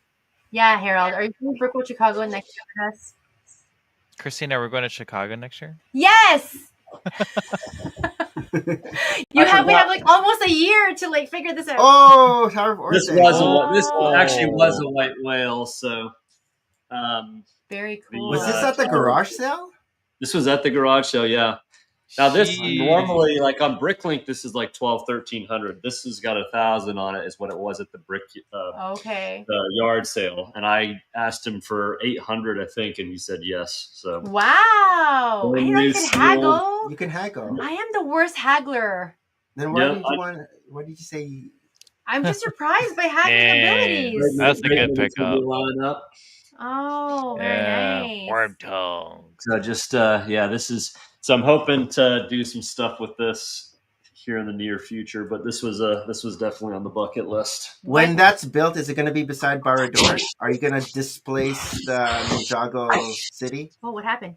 Yeah, Harold, are you going to Brick World Chicago next year with us? Christina, we're going to Chicago next year. Yes. We have like almost a year to like figure this out. Oh, Tower of Orson. This actually was a white whale, so Very cool. Was this at the garage sale? This was at the garage sale, yeah. Now this Jeez. normally, like on Bricklink, this is like 1,200, 1,300. This has got 1,000 on it, is what it was at the Okay. the yard sale. And I asked him for 800, I think, and he said yes. So Wow. I didn't know you could haggle. You can haggle. I am the worst haggler. Then why did you want? What did you say? I'm just surprised by haggling abilities. That's a good pickup. Oh, very nice. Worm tongue. So just this is. So I'm hoping to do some stuff with this here in the near future, but this was definitely on the bucket list. When that's built, is it going to be beside Barrador? Are you going to displace the Ninjago city? Oh, what happened?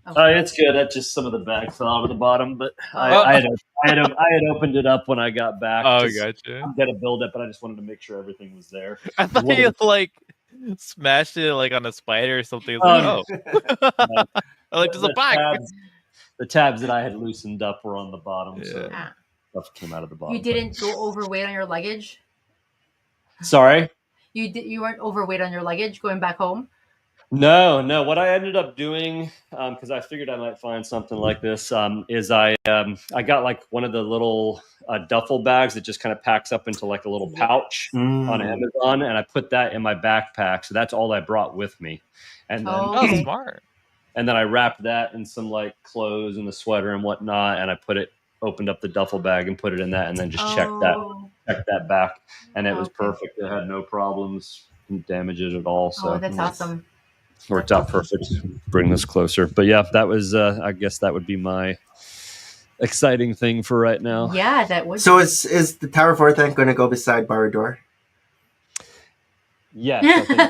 It's good. That's just some of the bag fell out of the bottom, but I had opened it up when I got back. Oh, gotcha. I'm gonna build it, but I just wanted to make sure everything was there. I thought you like smashed it like on a spider or something. Like, like there's a bag. The tabs that I had loosened up were on the bottom, so stuff came out of the bottom. You didn't go overweight on your luggage? Sorry? You weren't overweight on your luggage going back home? No. What I ended up doing, because I figured I might find something like this, is I got like one of the little duffel bags that just kind of packs up into like a little pouch on Amazon, and I put that in my backpack. So that's all I brought with me. And then, smart. And then I wrapped that in some like clothes and a sweater and whatnot, and I opened up the duffel bag and put it in that, and then just checked that back, and it was perfect. It had no problems, didn't damage it at all. So that's awesome. Worked out perfect. Bring this closer, but yeah, that was. I guess that would be my exciting thing for right now. Yeah, that would. So is the Tower of Orthanc going to go beside Barrador? Yes. I think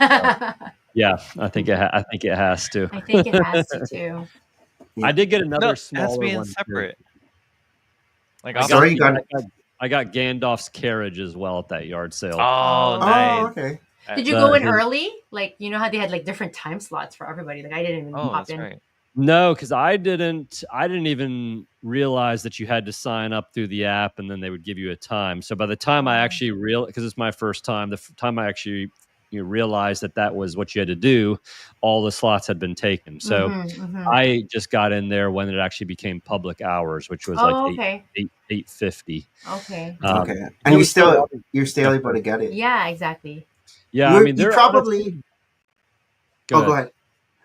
so. Yeah, I think it has to. I think it has to too. I did get another smaller being one separate. Too. Like I got Gandalf's carriage as well at that yard sale. Oh, nice. Oh, okay. Did you go in early? Like, you know how they had like different time slots for everybody? Like I didn't even hop in. Right. No, because I didn't even realize that you had to sign up through the app and then they would give you a time. So by the time I actually because it's my first time, the time I actually realized that was what you had to do, all the slots had been taken. So I just got in there when it actually became public hours, which was 8:50. Okay. Okay. And you're still able to get it. Yeah, exactly. Yeah, you probably. Go ahead.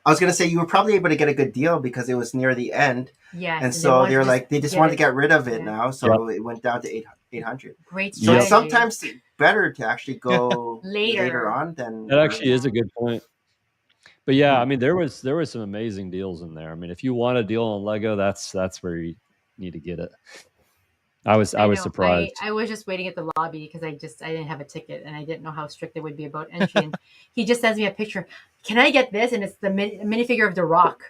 I was going to say you were probably able to get a good deal because it was near the end. Yeah. And so they're like, they just wanted to get rid of it now. So it went down to 800. Great strategy. So sometimes better to actually go later on than. That actually is a good point. But yeah, I mean, there was some amazing deals in there. I mean, if you want a deal on Lego, that's where you need to get it. I was surprised. I was just waiting at the lobby because I didn't have a ticket and I didn't know how strict it would be about entry. And he just sends me a picture. Can I get this? And it's the minifigure of The Rock,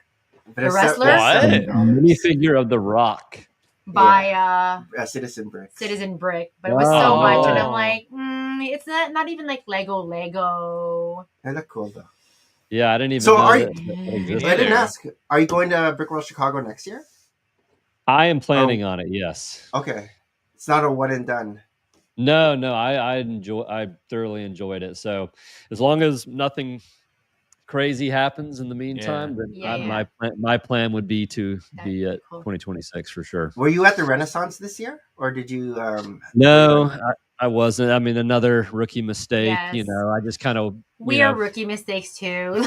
the wrestler. Minifigure of The Rock by Citizen Brick. Citizen Brick, but it was so much, and I'm like, it's not even like Lego. They look cool though. Yeah, I didn't even. So know I didn't ask. Are you going to Brick World Chicago next year? I am planning on it. Yes. Okay, it's not a one and done. No, I thoroughly enjoyed it. So as long as nothing crazy happens in the meantime, then my plan would be to be at 2026 for sure. Were you at the Renaissance this year, or did you? No, I wasn't. I mean, another rookie mistake. Yes. You know, I just kind of. We are rookie mistakes too.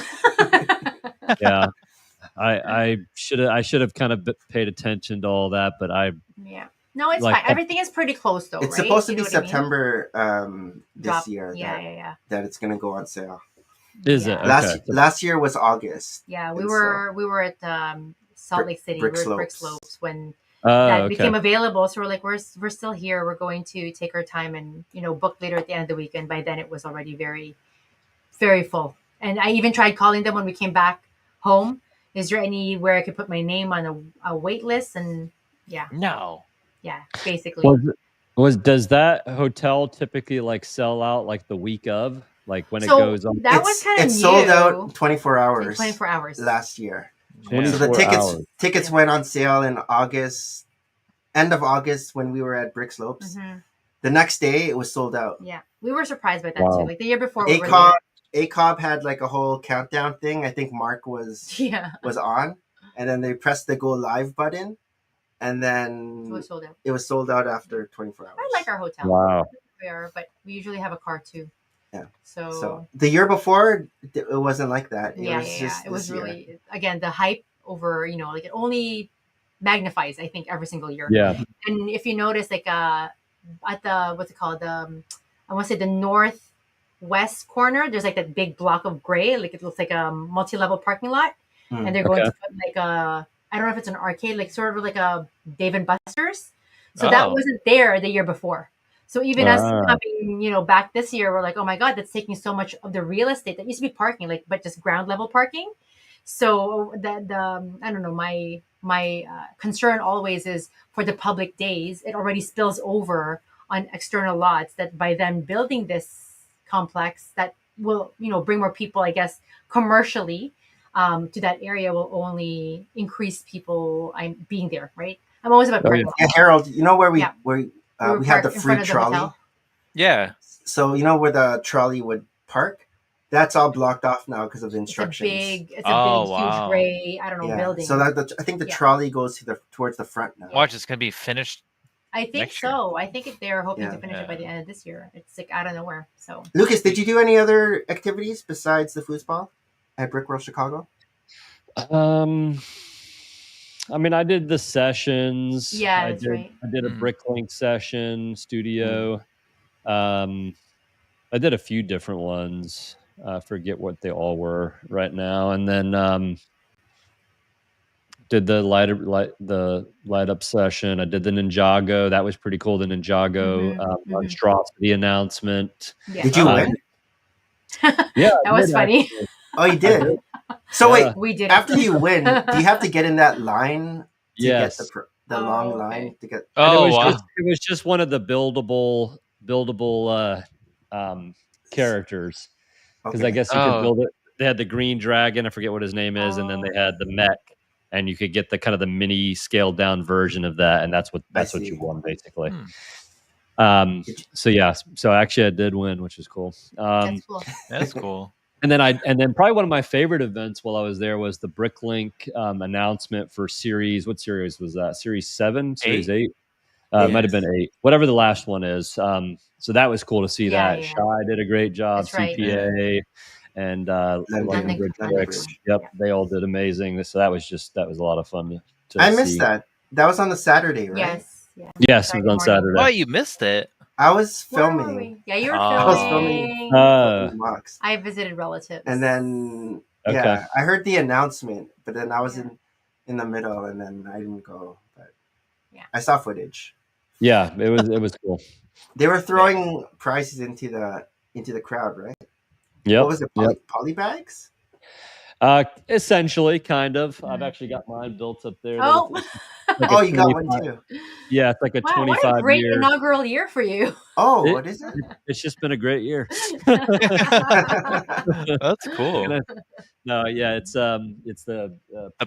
Yeah. I should have kind of paid attention to all that, but no, it's fine. Everything is pretty close though. It's right? supposed to be September this year. That it's gonna go on sale. Is it? Last year was August. Yeah, we were at Salt Lake City. Brick Slopes when that became available. So we're like, we're still here. We're going to take our time and book later at the end of the weekend. By then it was already very, very full. And I even tried calling them when we came back home. Is there anywhere I could put my name on a wait list? And basically. Does that hotel typically like sell out like the week of, like when it goes on? That was kind of new. It sold out 24 hours. 24 hours last year. Yeah. So the tickets went on sale in August, end of August when we were at Brick Slopes. The next day it was sold out. Yeah, we were surprised by that too. Like the year before, ACOB had like a whole countdown thing. I think Mark was on, and then they pressed the go live button, and then it was sold out after 24 hours. I like our hotel. Wow. But we usually have a car too. Yeah. So the year before, it wasn't like that. It was really, again, the hype over, like it only magnifies, I think, every single year. Yeah. And if you notice, like at the, what's it called? I want to say the northwest corner, there's like that big block of gray, like it looks like a multi-level parking lot. And they're going to put like I don't know if it's an arcade, like sort of like a Dave and Buster's. So that wasn't there the year before. So even us coming, back this year, we're like, oh my God, that's taking so much of the real estate that used to be parking, like, but just ground level parking. So that I don't know, my concern always is for the public days, it already spills over on external lots that by them building this complex that will, bring more people, I guess, commercially to that area will only increase people being there, right? I'm always about parking. Yeah, Harold, you know where we have the free trolley? Yeah. So you know where the trolley would park? That's all blocked off now because of instructions. It's a big, huge gray, I don't know, building. So I think the trolley goes towards the front now. Watch, it's gonna be finished. I think so. I think they're hoping to finish it by the end of this year. It's like out of nowhere. So Lucas, did you do any other activities besides the foosball at Brickworld Chicago? I mean, I did the sessions. Yeah, that's right. I did a Bricklink session studio. I did a few different ones. I forget what they all were right now. And then did the light up session. I did the Ninjago. That was pretty cool. The Ninjago monstrosity announcement. Yeah. Did you win? Yeah, that was funny. Actually. Oh, you did. So wait, we did. After you win, do you have to get in that line to get the long line to get? It was just one of the buildable characters, because I guess you could build it. They had the green dragon. I forget what his name is, and then they had the mech, and you could get the kind of the mini scaled down version of that, and that's what you won basically. So actually I did win, which is cool. That's cool. That's cool. And then probably one of my favorite events while I was there was the Bricklink announcement for series. What series was that? Series 7, series 8. It might have been 8. Whatever the last one is. So that was cool to see that. Yeah. Shy did a great job. That's CPA and London Bricks. Yep, they all did amazing. So that was a lot of fun to I missed that. That was on the Saturday, right? Yes. Yeah. Yes, it was on Saturday. Oh, you missed it. I was filming. Yeah, you were filming. I was filming. I visited relatives. And then, I heard the announcement, but then I was in the middle, and then I didn't go. But I saw footage. Yeah, it was cool. They were throwing prizes into the crowd, right? Yeah. What was it? Poly bags? Essentially, kind of. I've actually got mine built up there. Oh, you got one too. Yeah, it's like a 25 what a great year inaugural year for you. Oh, what is it? It's just been a great year. That's cool. It's the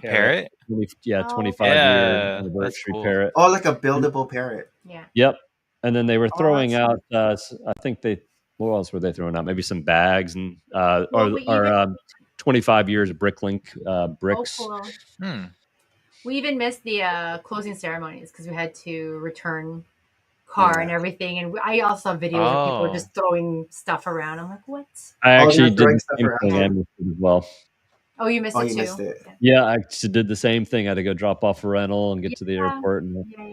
parrot. 25 year anniversary parrot. Oh, like a buildable parrot. Yeah. Yep. And then they were throwing out. I think what else were they throwing out? Maybe some bags and 25 years of Bricklink bricks. Oh, cool. We even missed the closing ceremonies because we had to return car and everything. And I also saw videos of people just throwing stuff around. I'm like, what? I actually did the same thing as well. Oh, you missed it too? Missed it. Yeah, I just did the same thing. I had to go drop off a rental and get to the airport.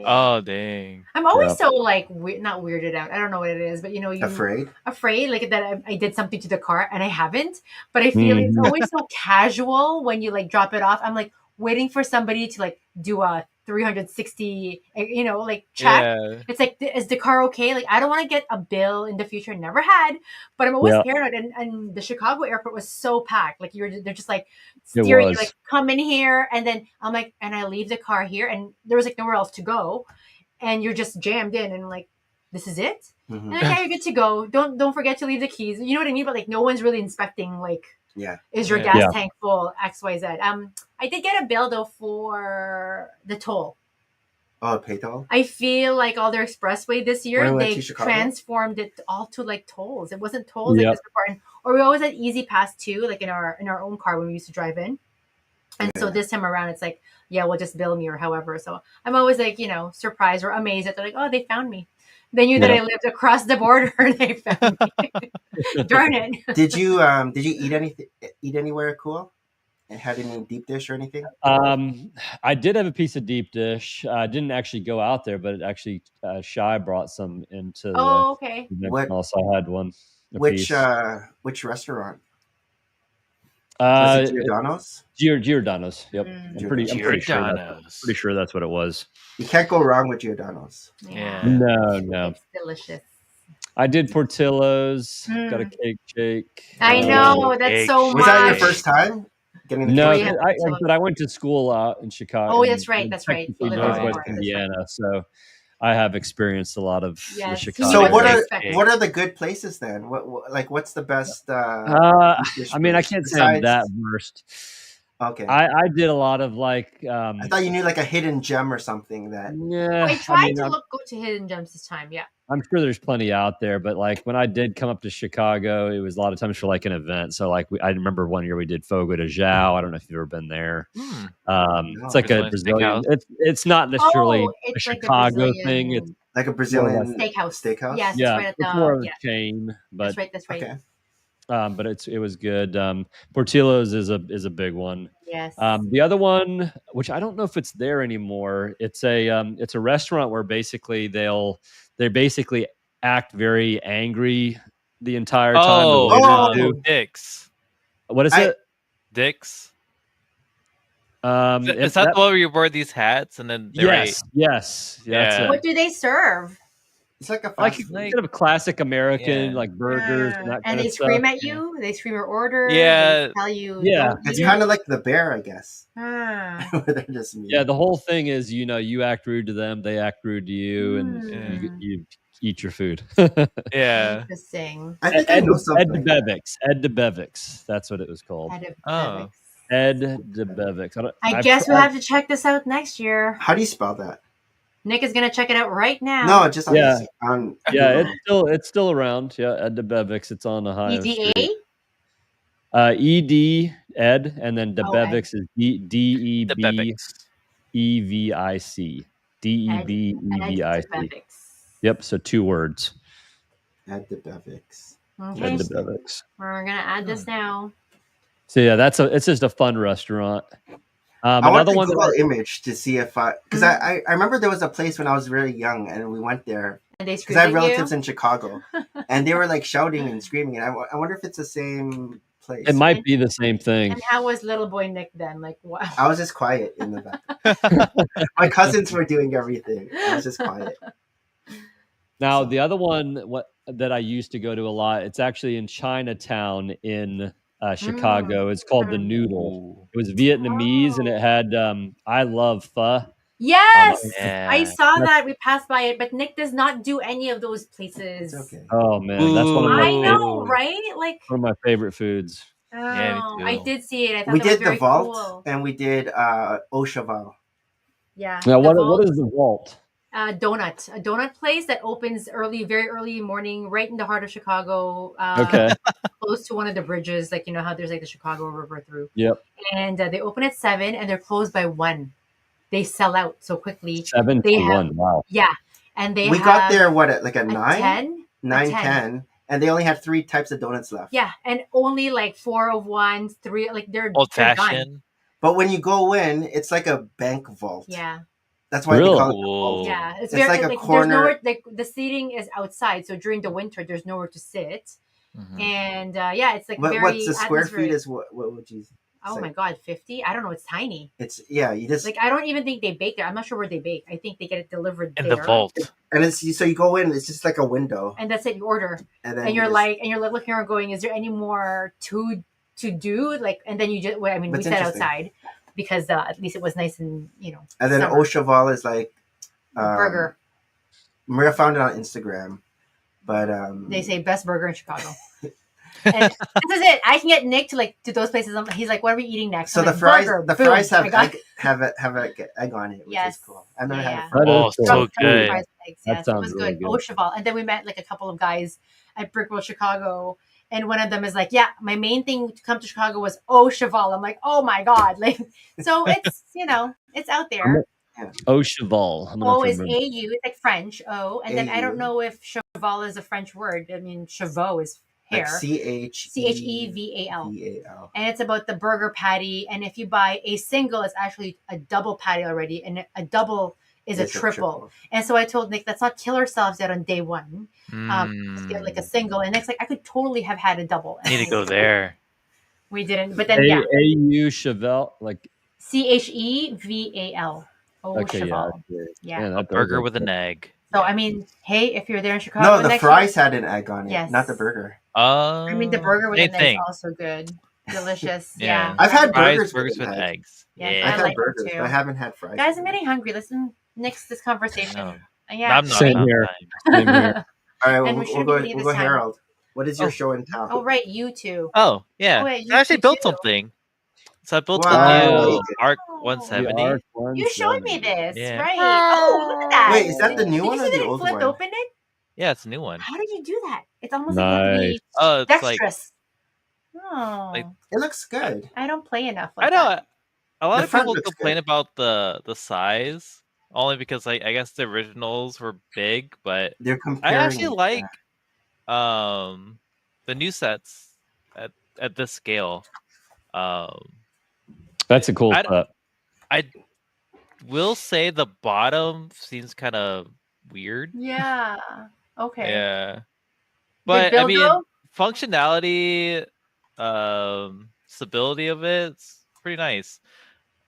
Oh, dang. I'm always so like, not weirded out. I don't know what it is, but afraid like that I did something to the car and I haven't. But I feel it's always so casual when you like drop it off. I'm like waiting for somebody to like do a 360, like check. Yeah. It's like, is the car okay? Like, I don't want to get a bill in the future. Never had, but I'm always paranoid. And the Chicago airport was so packed. Like they're just like steering you, like come in here. And then I'm like, and I leave the car here and there was like nowhere else to go. And you're just jammed in and I'm like, this is it? Mm-hmm. And you're good to go. Don't forget to leave the keys. You know what I mean? But like no one's really inspecting like, is your gas tank full? XYZ. I did get a bill though for the toll. Oh, pay toll? I feel like all their expressway this year, they transformed it all to like tolls. It wasn't tolls like this before. And or we always had Easy Pass too, like in our own car when we used to drive in. And so this time around, it's like, yeah, we'll just bill me or however. So I'm always like, surprised or amazed that they're like, oh, they found me. They knew that I lived across the border and they found me. Darn it. Did you eat anywhere cool? And had any deep dish or anything? I did have a piece of deep dish. I didn't actually go out there, but actually, Shy brought some into the. Oh, okay. Also, I had one. Which restaurant? Was it Giordano's? Giordano's. Yep. I'm pretty sure that's what it was. You can't go wrong with Giordano's. Yeah. No. It's delicious. I did Portillo's. Got a cake shake. I know. That's so much. Was that your first time? No, I went to school out in Chicago. Oh, that's right. That's right. Northwest Indiana. So I have experienced a lot of the Chicago. So what are the good places then? What's the best? I mean, I can't say I'm that versed. Okay. I did a lot of like. I thought you knew like a hidden gem or something that. Yeah. I tried to go to hidden gems this time. Yeah. I'm sure there's plenty out there, but like when I did come up to Chicago, it was a lot of times for like an event. So like I remember one year we did Fogo de Chão. I don't know if you've ever been there. It's like a Brazilian. It's not necessarily a Chicago thing. It's like a Brazilian steakhouse. Yes, yeah, right at it's more of a chain. But that's right. Okay. But it was good. Portillo's is a big one. Yes. The other one, which I don't know if it's there anymore, it's a restaurant where basically they basically act very angry the entire time. Dick's. What is it? Dick's. Is that the one where you wear these hats and then yes. Yeah. What do they serve? It's like a kind of a classic American like burgers and that kind of stuff. And they scream at you. They scream your order. Yeah. They tell you. Yeah. It's kind of like the bear, I guess. They're just mean. Yeah. The whole thing is, you act rude to them, they act rude to you, and you eat your food. Yeah. Interesting. I think I know something. Ed DeBevick's. That's what it was called. Ed DeBevick's. I guess we'll have to check this out next year. How do you spell that? Nick is gonna check it out right now. No, just it's still around. Yeah, Ed DeBevick's. It's on Ohio Street. ED Ed, and then DeBevick's is DEBEVIC. DEBEVIC. Yep. So 2 words. Ed DeBevick's. Okay. Ed DeBevick's. We're gonna add this now. So yeah, it's just a fun restaurant. I want the Google image to see if because I remember there was a place when I was really young and we went there because I have relatives in Chicago and they were like shouting and screaming, and I wonder if it's the same place. It might be the same thing. And how was little boy Nick then? Like, wow. I was just quiet in the back. My cousins were doing everything. I was just quiet. Now the other one that I used to go to a lot, it's actually in Chinatown in Chicago. It's called the Noodle. It was Vietnamese and it had I love pho. Yes, I saw that. We passed by it, but Nick does not do any of those places. It's okay. Oh man, that's one of my. I know, right? Like one of my favorite foods. Oh, I did see it. I thought we that did was very the vault cool. and we did Au Cheval. Yeah. Now what is the vault? A donut place that opens very early morning, right in the heart of Chicago. Close to one of the bridges, like how there's like the Chicago River through. Yep. And they open at 7 and they're closed by 1. They sell out so quickly. 7 to 1. Wow. Yeah, and we got there at 9? 10? 9, 10, and they only had 3 types of donuts left. Yeah, and only like 4 of one, 3 like they're old fashioned. But when you go in, it's like a bank vault. Yeah. That's why they call it the vault. Yeah, it's very, like a corner. There's nowhere, like the seating is outside, so during the winter, there's nowhere to sit. Mm-hmm. And it's like what's the square feet is what would you? Oh my God, 50? I don't know. It's tiny. It's you just like I don't even think they bake there. I'm not sure where they bake. I think they get it delivered in the vault. And it's so you go in. It's just like a window. And that's it. You order, and then you're looking around, going, "Is there any more to do?" Like, and then you just. Well, I mean, we sat outside because at least it was nice and And then Au Cheval is like burger. Maria found it on Instagram, but they say best burger in Chicago. And this is it. I can get Nick to those places. He's like, "What are we eating next?" So I'm the like, fries, burger, the boom. fries have egg on it, which is cool. I've never had it. So good. Yes, it was good. Au Cheval. And then we met like a couple of guys at Brickworld Chicago, And one of them is like, yeah, my main thing to come to Chicago was Au Cheval. I'm like, oh my God. Like, so it's, it's out there. Au Cheval. O is A-U, it's like French, O. And then I don't know if cheval is a French word. I mean, chevaux is hair. Like Cheval. And it's about the burger patty. And if you buy a single, it's actually a double patty already. And a double is a triple. And so I told Nick, let's not kill ourselves yet on day one. Let's get like a single. And Nick's like, I could totally have had a double. Need to go there. We didn't. But then, A-U Cheval, like Cheval. Oh, okay, Cheval. Yeah, a burger with an egg. So, I mean, hey, if you're there in Chicago. No, the fries had an egg on it, not the burger. I mean, the burger with an egg is also good. Delicious. Yeah. I've had burgers with eggs. Yeah. I've had burgers, but I haven't had fries. Guys, I'm getting hungry. Listen, next this conversation. Yeah. I'm not. Same here. Same here. All right, we'll go Harold. What is your show and tell? Oh, right, you two. Oh, yeah. I actually built something. So I built the new ARC 170. You showed me this, right? Oh, look at that. Wait, is that the new one or the old one? Flipped open it? Yeah, it's a new one. How did you do that? It's almost like it's dexterous. It looks good. I don't play enough. I know. A lot of people complain about the size, only because I guess the originals were big, but I actually like the new sets at this scale. That's a cool set. I will say the bottom seems kind of weird. Yeah. Okay. Yeah. But I mean, functionality, stability of it's pretty nice.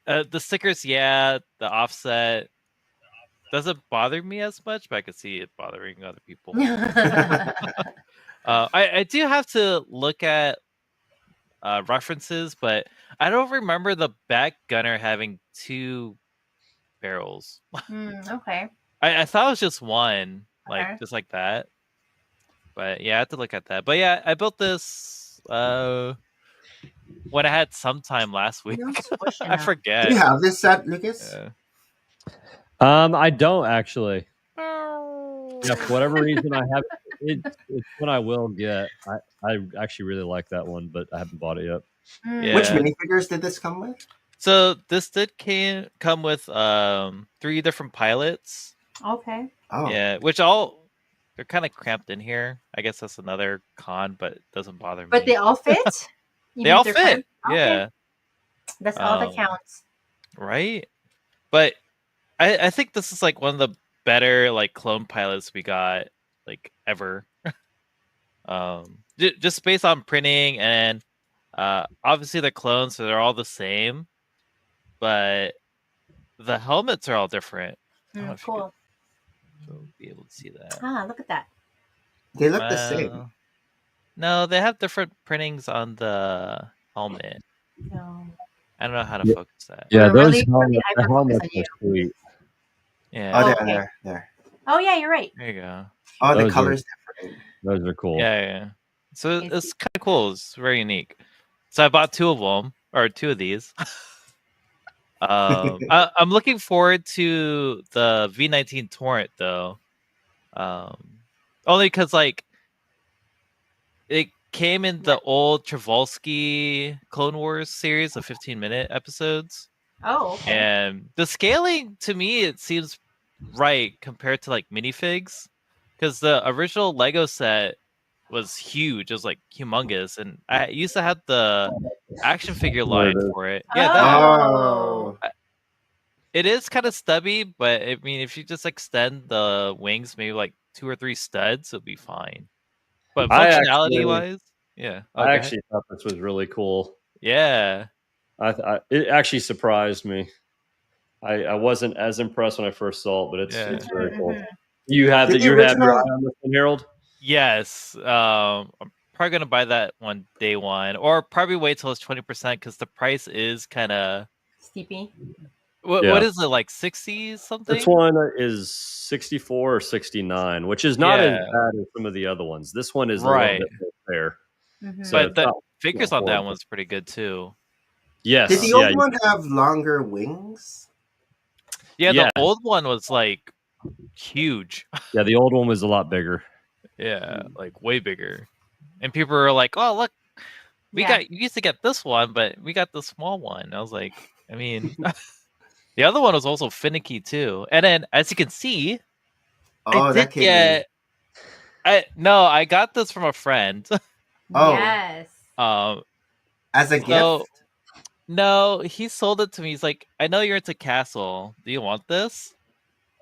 The stickers, the offset doesn't bother me as much, but I could see it bothering other people. I do have to look at references, but I don't remember the back gunner having 2 barrels. Okay. I thought it was just one, just like that. But yeah, I have to look at that. But yeah, I built this when I had some time last week. I forget. Do you have this set, Lucas? I don't actually. Yeah, for whatever reason, I have it's one I will get. I actually really like that one, but I haven't bought it yet. Yeah. Which minifigures did this come with? So this did come with 3 different pilots. Okay. Oh. Yeah, they're kind of cramped in here. I guess that's another con, but it doesn't bother me. But they all fit? They all fit. Okay. Yeah. That's all that counts. Right? But I think this is like one of the better clone pilots we got ever. Just based on printing and obviously they're clones, so they're all the same. But the helmets are all different. Cool. You'll be able to see that. Look at that. They look the same. No, they have different printings on the helmet. No. I don't know how to focus that. Yeah, those helmets are sweet. Yeah. Oh, there. Oh, yeah, you're right. There you go. Oh, the color's different. Those are cool. Yeah. So it's kind of cool. It's very unique. So I bought 2 of them, or 2 of these. I'm looking forward to the V19 Torrent though, only because it came in the old Travolsky Clone Wars series of 15-minute episodes. Oh, okay. And the scaling to me it seems right compared to minifigs, because the original Lego set was huge. It was humongous, and I used to have the action figure line for it. Yeah, it is kind of stubby, but I mean, if you just extend the wings, maybe 2 or 3 studs, it'll be fine. But functionality wise, I actually thought this was really cool. Yeah, it actually surprised me. I wasn't as impressed when I first saw it, but it's very cool. You have your eye on this one, Harold? Yes. I'm probably gonna buy that one day one, or probably wait till it's 20% because the price is kind of steepy. What is it, 60 something? This one is 64 or 69, which is not as bad as some of the other ones. This one is a little bit more fair. So but the figures on that one's pretty good too. Yes. Did the old one have longer wings? Yeah, the old one was huge. Yeah, the old one was a lot bigger. Yeah, way bigger. and people were like, "Oh, look, you Yeah. used to get this one, but we got the small one." I was like, I mean, the other one was also finicky too. And then, as you can see, I did that came in. get. I got this from a friend. Oh. Yes. As a So, gift? no, he sold it to me. He's like, "I know you're into Castle. Do you want this?"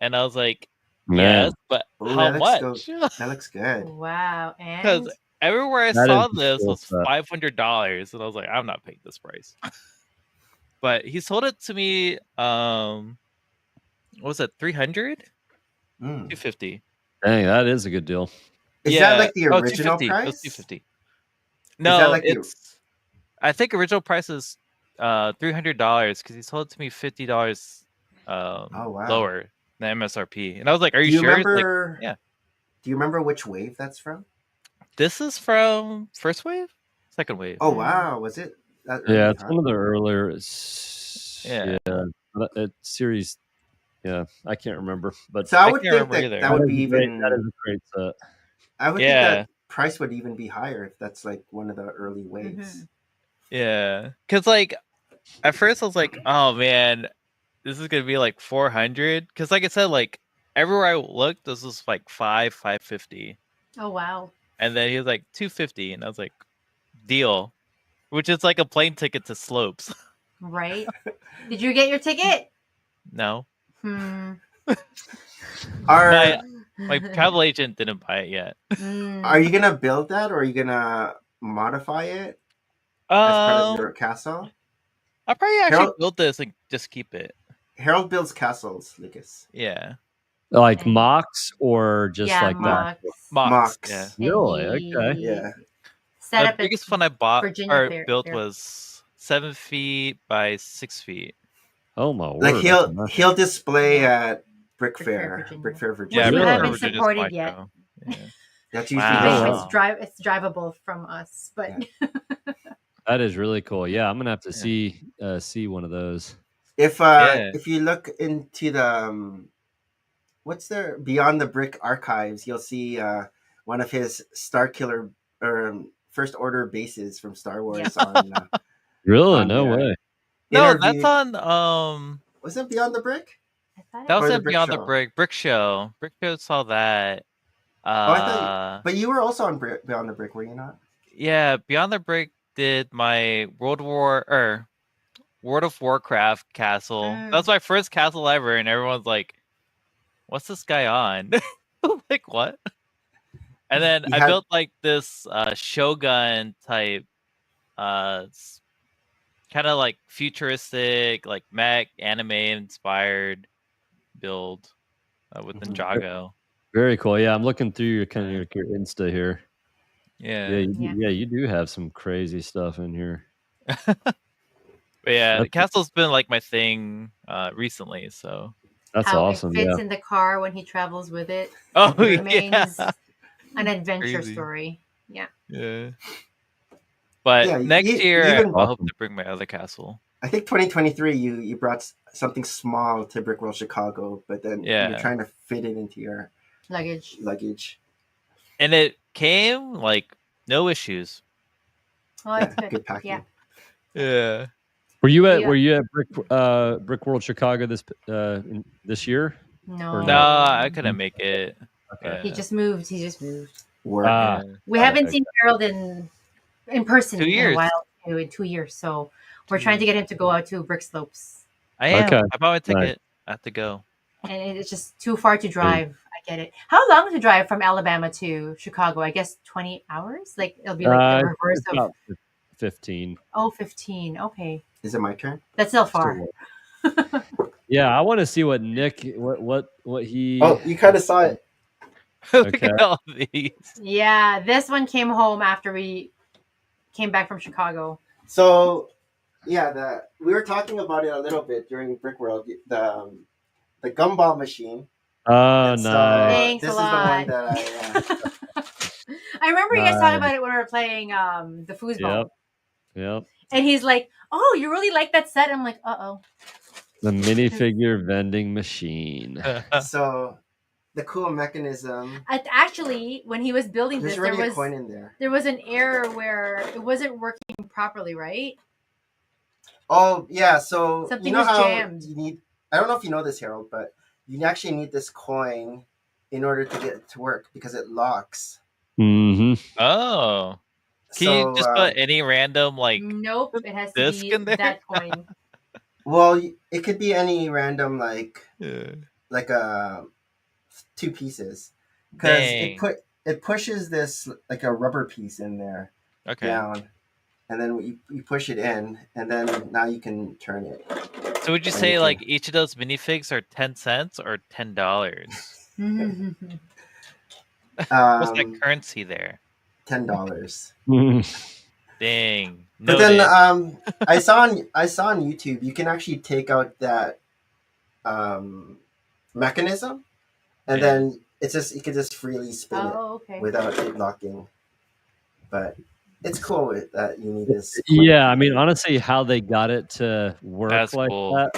And I was like, Man, "Yes, but Ooh, how that looks much?" good. That looks good. Wow. Because And everywhere I that saw is a this cool was set. $500, and I was like, "I'm not paying this price." But he sold it to me. What was it, 300? Mm. 250. Dang, that is a good deal. Is that like the Oh, original 250. It was price? 250. that No, like the- it's. I think original price is $300 because he sold it to me $50 Oh, wow. lower than MSRP, and I was like, "Are Do you you sure?" It's like, remember? yeah. Do you remember which wave that's from? This is from first wave, second wave. Oh, wow. Was it that early? Yeah, it's huh? one of the earlier. Yeah. Series. Yeah, I can't remember, but So I I would can't think remember that either. that would be That even. is a great set. I would think Yeah. that price would even be higher if that's like one of the early waves. Yeah, because like at first I was like, "Oh man, this is gonna be like 400." Because like I said, like everywhere I looked, this was like 550, oh wow. and then he was like 250, and I was like, "Deal," which is like a plane ticket to Slopes. Right? Did you get your ticket? No, Are my travel agent didn't buy it yet. Are you gonna build that, or are you gonna modify it as part of your castle? I'll probably actually Harold- build this and just keep it. Harold builds castles, Lucas. Yeah, Like And- mocks or just yeah, like that. Mox. Mox. Yeah. Really? And Okay. he Yeah. Set The up biggest one I bought Virginia or Fair- built Fair. was 7 feet by 6 feet. Oh my word! Like that's amazing. he'll display Yeah. at Brick Brick Fair, Fair, Virginia. Brick Fair, Yeah, Virginia. Which we Really? haven't Virginia's supported my yet. show. Yeah. That's usually Wow. the It's drivable from us, but That is really cool. Yeah, I'm gonna have to Yeah. see one of those. If Yeah. if you look into the what's there Beyond the Brick archives, you'll see one of his Star Killer or First Order bases from Star Wars on. Really? On No the way. No, interview. that's on Was it Beyond the Brick? I thought that it was Or the in Brick Beyond the Show? Brick Show. Brick Show saw that. Oh, I thought but you were also on Beyond the Brick, were you not? Yeah, Beyond the Brick did my World of Warcraft castle. That's my first castle ever, and everyone's like, "What's this guy on?" Like, what? And then I built like this Shogun type, kind of like futuristic, like mech anime inspired build with Ninjago. Very cool. Yeah, I'm looking through your your Insta here. Yeah. You do have some crazy stuff in here. But yeah, That's- castle's been like my thing recently, so That's how awesome. it fits Yeah. in the car when he travels with it. Oh, It remains yeah. an adventure Crazy. story. Yeah. Yeah. But Yeah, next you year, even- I hope to bring my other castle. I think 2023 you brought something small to Brickworld Chicago, but then Yeah. you're trying to fit it into your Luggage. And it came like no issues. Oh, it's good. Good packing. Yeah. Yeah. Were you at Yeah. Brick World Chicago this year? No. No, I couldn't make it. Okay. He just moved. Work. Ah, We haven't okay. seen Harold in person 2 in a years. while. In 2 years, so we're trying to get him to go out to Brick Slopes, I am. Okay. I bought my Nice. ticket. I have to go. and it's just too far to drive. I get it. How long to drive from Alabama to Chicago? I guess 20 hours. Like it'll be like the reverse it's of about 15. 15. Okay, Is it my turn? that's still far. Yeah, I want to see what Nick what he. Oh, you kind of saw it. Look Okay. at all these. Yeah, this one came home after we came back from Chicago. So, yeah, we were talking about it a little bit during Brickworld. The gumball machine. Oh, And so nice. Thanks this a is the one lot. that I remember you guys talking Nice. about it when we were playing the foosball. Yep. And he's like, "Oh, you really like that set?" I'm like, "Uh oh." The minifigure vending machine. So, the cool mechanism. Actually, when he was building There's this, already a coin in there. There was an error where it wasn't working properly, right? Oh yeah, so Something you know was how jammed. you need. I don't know if you know this, Harold, but you actually need this coin in order to get it to work because it locks. Mm-hmm. Oh. Can you just put any random like Nope, it has to disc be in there? that coin. Well, it could be any random like Yeah. like 2 pieces because Dang. it pushes this like a rubber piece in there Okay. down, and then you push it in, and then now you can turn it. So would you And say you like can- each of those minifigs are 10 cents or $10? What's that currency there? $10. Dang. But then Noted. I saw on YouTube you can actually take out that mechanism, and Yeah. then it's just you can just freely spin it okay. without it locking. But it's cool that you need this. Yeah, I mean, honestly, how they got it to work That's like cool. that,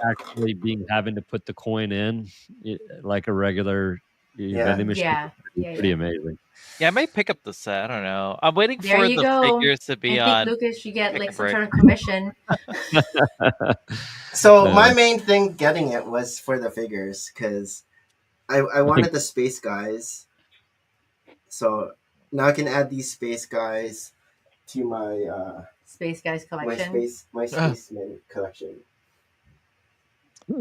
actually having to put the coin in like a regular vending machine, pretty amazing. Yeah, I might pick up the set. I don't know. I'm waiting There for you the go. figures to be I think on. Lucas should get like some Pick-a-Brick. sort of commission. So my main thing getting it was for the figures because I wanted the space guys. So now I can add these space guys to my Space Guys collection. my spaceman collection.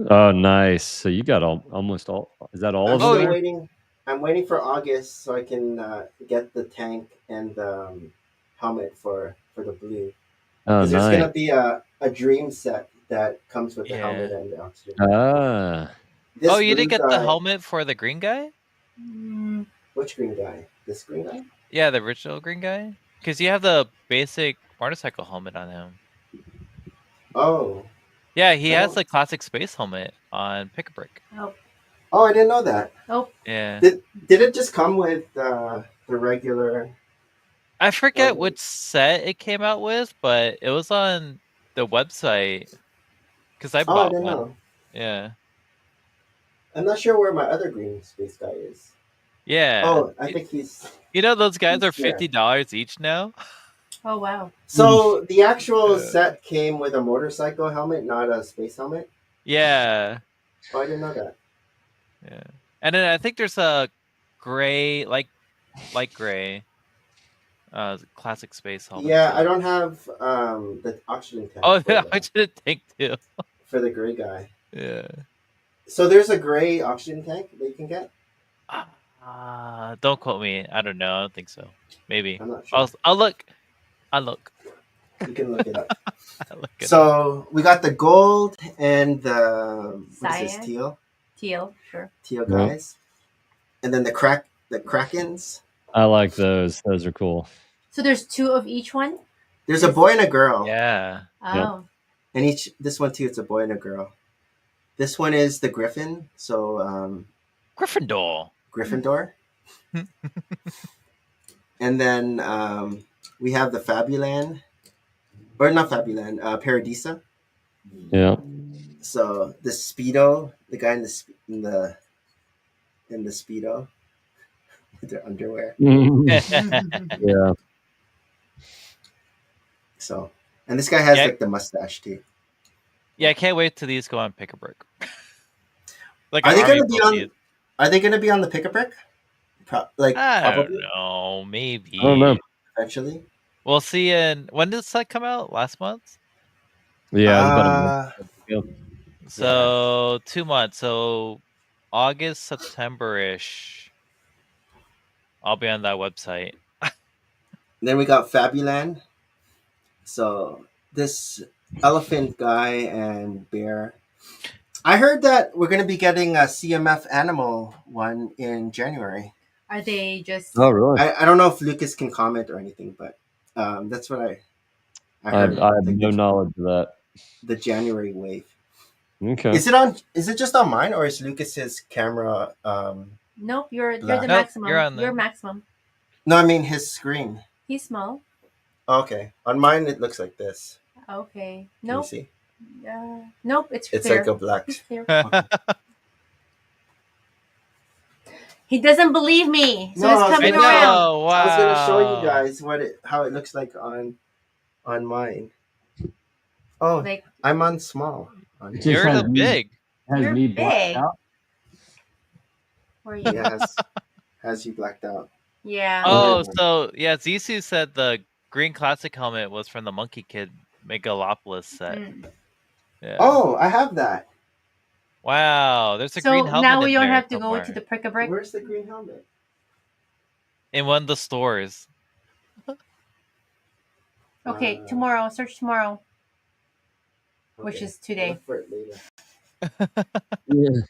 Oh, nice. So you got almost all. Is that all I'm of still them? waiting. I'm waiting for August so I can get the tank and the helmet for the blue. Oh, Because there's nice. gonna be a dream set that comes with the helmet and the oxygen. Ah. This Oh, you didn't blue get the guy- helmet for the green guy? Which green guy? This green guy? Yeah, the original green guy. Because you have the basic motorcycle helmet on him. Oh. Yeah, he has Oh. the classic space helmet on Pick-a-Brick. Oh, I didn't know that. Oh. Yeah. Did it just come with the regular? I forget which set it came out with, but it was on the website. Because I I bought didn't one. know. Yeah. I'm not sure where my other green space guy is. Yeah. Oh, I think he's. You know those guys are here. $50 each now? Oh wow. So the actual set came with a motorcycle helmet, not a space helmet. Yeah. Oh, I didn't know that. Yeah. And then I think there's a gray, light gray, classic space helmet. Yeah, too. I don't have the oxygen tank. Oh, for yeah, the- I should think too. for the gray guy. Yeah. So there's a gray oxygen tank that you can get. Don't quote me. I don't know. I don't think so. Maybe. I'm not sure. I'll look. I'll look. You can look it up. I'll look it up. So we got the gold and the what is this, Cyan? Teal, sure. teal guys, and then the krakens. I like those. Those are cool. So there's 2 of each one? There's a boy and a girl. Yeah. Oh. And this one too, it's a boy and a girl. This one is the Griffin, so Gryffindor. Gryffindor. And then we have the Fabuland, or not Fabuland, Paradisa. Yeah. So the Speedo, the guy in the Speedo with their underwear. Yeah. So, and this guy has Yeah. like the mustache too. Yeah, I can't wait till these go on Pick-a-Brick. Like Are they Army gonna be on? Bullies. Are they gonna be on the Pick-a-Brick? I Probably. don't know. Maybe. I don't know. Actually. We'll see. When did the set come out? Last month. Yeah. It was about a month ago. So 2 months. So August, September-ish. I'll be on that website. Then we got Fabuland. So this elephant guy and bear. I heard that we're going to be getting a CMF animal one in January. Are they just... Oh, really? I don't know if Lucas can comment or anything, but that's what I heard. I have no knowledge of that. The January wave. Okay. Is it just on mine, or is Lucas's camera? Nope, you're the Black. Nope, maximum. you're on there. You're maximum. No, I mean his screen. He's small. Okay, on mine it looks like this. Okay. Can Nope. you see? Nope, it's It's clear. like a black. It's clear. He doesn't believe me, so No, he's I was coming gonna around. Oh, wow. I was gonna show you guys how it looks like on mine. Oh, Like, I'm on small. On It here. just You're has so me, big. has You're me blacked big. out. where are you? Yeah, has you blacked out. Yeah. Oh, so yeah, Zissou said the green classic helmet was from the Monkey Kid Megalopolis set. Mm. Yeah. Oh, I have that. Wow, there's a So green helmet now in we don't there have to somewhere. go to the Prick-a-Brick. Where's the green helmet? In one of the stores. Okay, tomorrow. Search tomorrow, which Okay, is today. I'll look for it later. Yeah.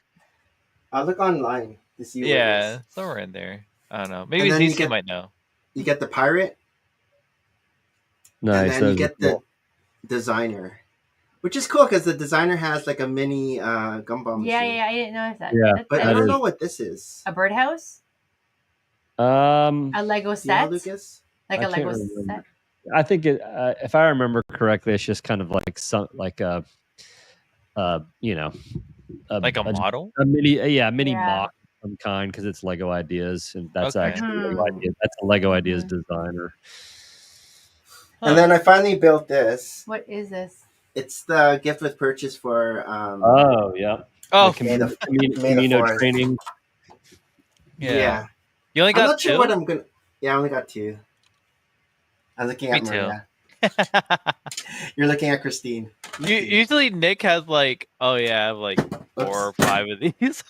I'll look online to see where it Yeah, is. somewhere in there. I don't know. Maybe then you Zissou might know. You get the pirate, and Nice. then you those are get cool. the designer, which is cool because the designer has like a mini gumball Yeah, machine. yeah, I didn't notice that. Yeah, But I that don't is- know what this is. A birdhouse? A Lego Do you know, set? Lucas? Like I a can't Lego remember. set? I think it. If I remember correctly, it's just kind of like a you know, Like a model? a mini, mini Yeah. mock of some kind because it's Lego Ideas, and that's Okay. actually Lego Mhm. Ideas. That's a Lego Ideas Mhm. designer. And then I finally built this. What is this? It's the gift with purchase for Oh yeah, Oh, the May the- May the Camino 4th. training. Yeah. You only I'm got not sure two? what I'm gonna. Yeah, I only got two. I'm looking at Me too. Maria. You're looking at Christine. Usually Nick has like, oh yeah, I have like 4 or 5 of these.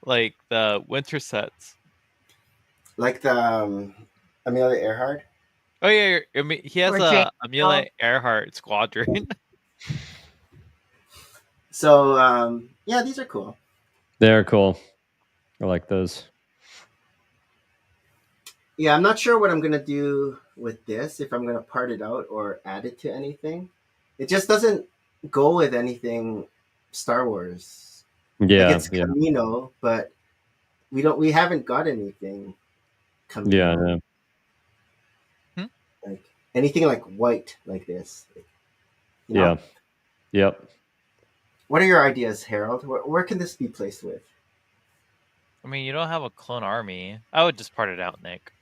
Like the winter sets. Like the Amelia Earhart. Oh yeah, I mean, he has Or a Jane- Amelia Earhart squadron. So yeah, these are cool. They're cool. I like those. Yeah, I'm not sure what I'm gonna do with this. If I'm gonna part it out or add it to anything. It just doesn't go with anything Star Wars. Yeah, Like it's yeah, Camino, but we haven't got anything Camino. yeah. Hmm? Like anything like white like this. You know? Yeah. Yep. What are your ideas, Harold? Where can this be placed with? I mean, you don't have a clone army. I would just part it out, Nick.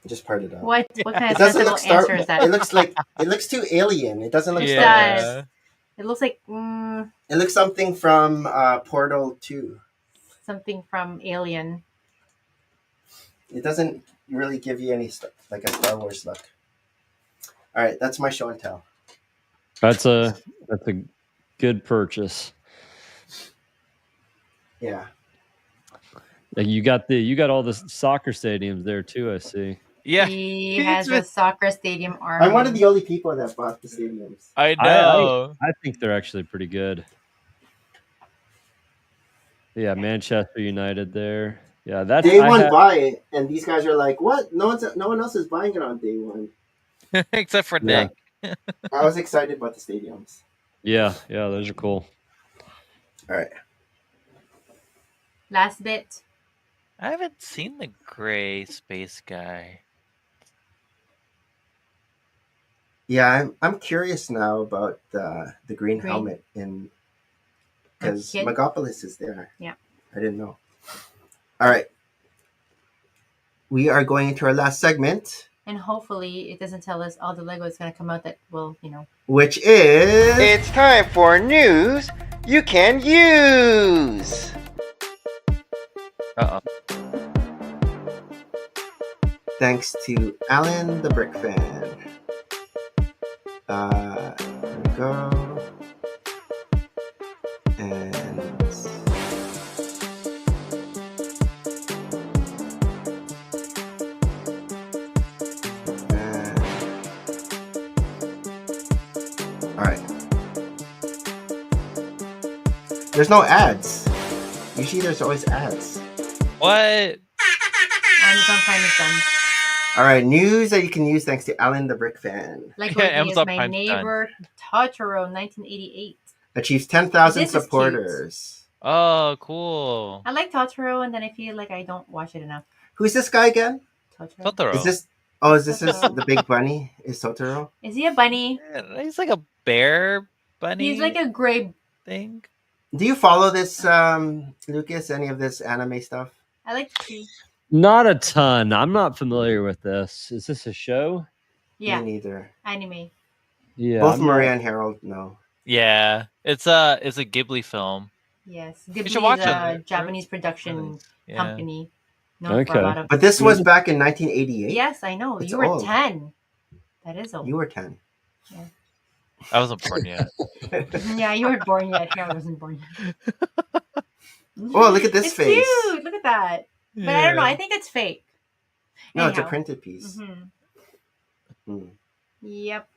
Just part it out. What kind It of doesn't sensible look Star. answer is that? It looks like it looks too alien. It doesn't look Star does. Wars. It looks like It looks something from Portal 2. something from Alien. It doesn't really give you any like a Star Wars look. All right, that's my show and tell. That's a good purchase. Yeah. Like you got all the soccer stadiums there too. I see. Yeah, He has a soccer stadium army. I'm one of the only people that bought the stadiums. I know. I think they're actually pretty good. Yeah, Manchester United there. Yeah, that's Day one buy it, and these guys are like, "What? No one else is buying it on day one." Except for Yeah. Nick. I was excited about the stadiums. Yeah, those are cool. All right. Last bit. I haven't seen the gray space guy. Yeah, I'm curious now about the green helmet in because Kid? Megapolis is there. Yeah. I didn't know. All right. We are going into our last segment, And hopefully it doesn't tell us all the Lego is going to come out that will, which is it's time for news you can use. Uh-oh. Thanks to Alan the Brick Fan. There we go. And all right. There's no ads. Usually there's always ads. What? Amazon Prime is done. All right, news that you can use thanks to Alan the Brick Fan. Like Yeah, is Amazon my Prime's neighbor Totoro, 1988. Achieves 10,000 This is cute. supporters. Oh, cool. I like Totoro, and then I feel like I don't watch it enough. Who's this guy again? Totoro. Totoro. Is this? Oh, is this the big bunny? Is Totoro? Is he a bunny? Yeah, he's like a bear bunny He's like a gray. thing. Do you follow this, Lucas? Any of this anime stuff? I like to see. Not a ton. I'm not familiar with this. Is this a show? Yeah, Me neither. anime. Yeah. Both I'm Maria not- and Harold, no. Yeah, it's a Ghibli film. Yes, You Ghibli should watch is it. a Japanese production Yeah. company known for a Okay. lot of. But this was back in 1988. Yes, I know. It's You were old. 10. That is old. You were 10. I wasn't born yet. Yeah, you weren't born yet. Harold wasn't born yet. Oh, look at this It's face. cute. Look at that. But I don't know. I think it's fake. No, it's a Anyhow. printed piece. Mhm. Hmm. Yep.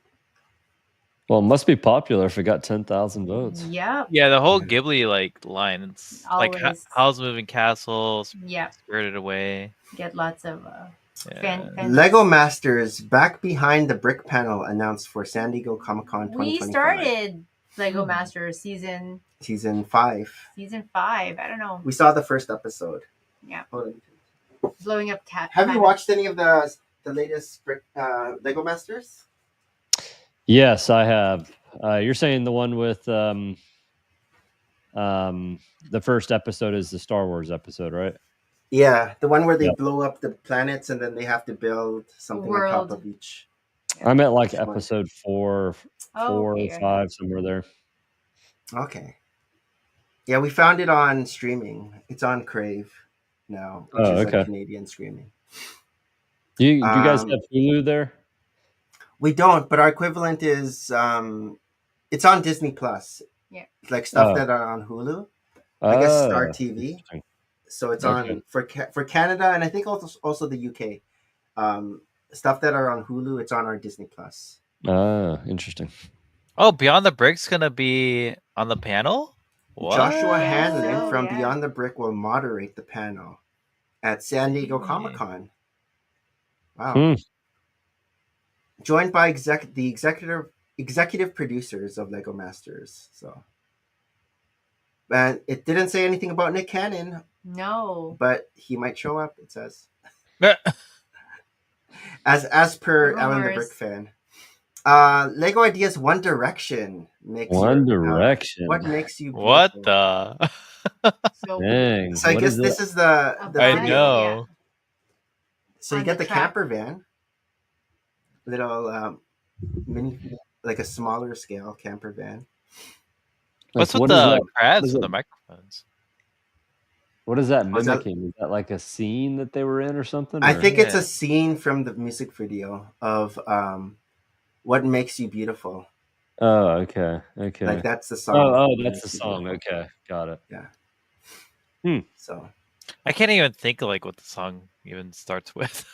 Well, it must be popular if it got 10,000 votes. Yep. Yeah, the whole Ghibli like line. It's like Always. Howl's Moving Castle, Yep. Spirited Away. Get lots of Yeah. fans. Lego Masters back behind the brick panel announced for San Diego Comic-Con 2025. We started Lego Masters season Season 5. 5. I don't know. We saw the first episode. Yeah. Hold on. Blowing up cat. Have you watched any of the latest brick Lego Masters? Yes, I have. You're saying the one with the first episode is the Star Wars episode, right? Yeah, the one where they Yep. blow up the planets and then they have to build something on top World. of each. I'm at like Which one? episode 4 Oh, or okay. 5, somewhere there. Okay. Yeah, we found it on streaming. It's on Crave now, which Oh, is okay. a Canadian streaming. Do you guys Um, have Hulu there? We don't, but our equivalent is it's on Disney Plus. Yeah. Like stuff Oh. that are on Hulu. I guess Star Oh, TV. interesting. So it's Okay. on for Canada and I think also the UK. Stuff that are on Hulu, it's on our Disney Plus. Ah, interesting. Oh, Beyond the Brick's gonna be on the panel. What? Joshua Yes, Hanlon so, from yeah. Beyond the Brick will moderate the panel at San Diego Hey. Comic-Con. Wow. Hmm. Joined by the executive producers of Lego Masters. So, and it didn't say anything about Nick Cannon, No. but he might show up. It says as per Alan the Rumors. Brick fan. Lego Ideas One Direction makes One Direction. what makes you beautiful? What the? So Dang. So I what guess is this it? is the A the I vibe, video. know. So you On get the the track. camper van, little mini, like a smaller scale camper van. What's Like, with what is the that- crabs is with it- the microphones? What is that Was that- mimicking? Is that like a scene that they were in or something? I or- think it's Yeah. a scene from the music video of "What Makes You Beautiful." Oh, okay. Okay. Like that's the song. oh, What that's Makes the You song. Beautiful. Okay, got it. So I can't even think of like what the song even starts with.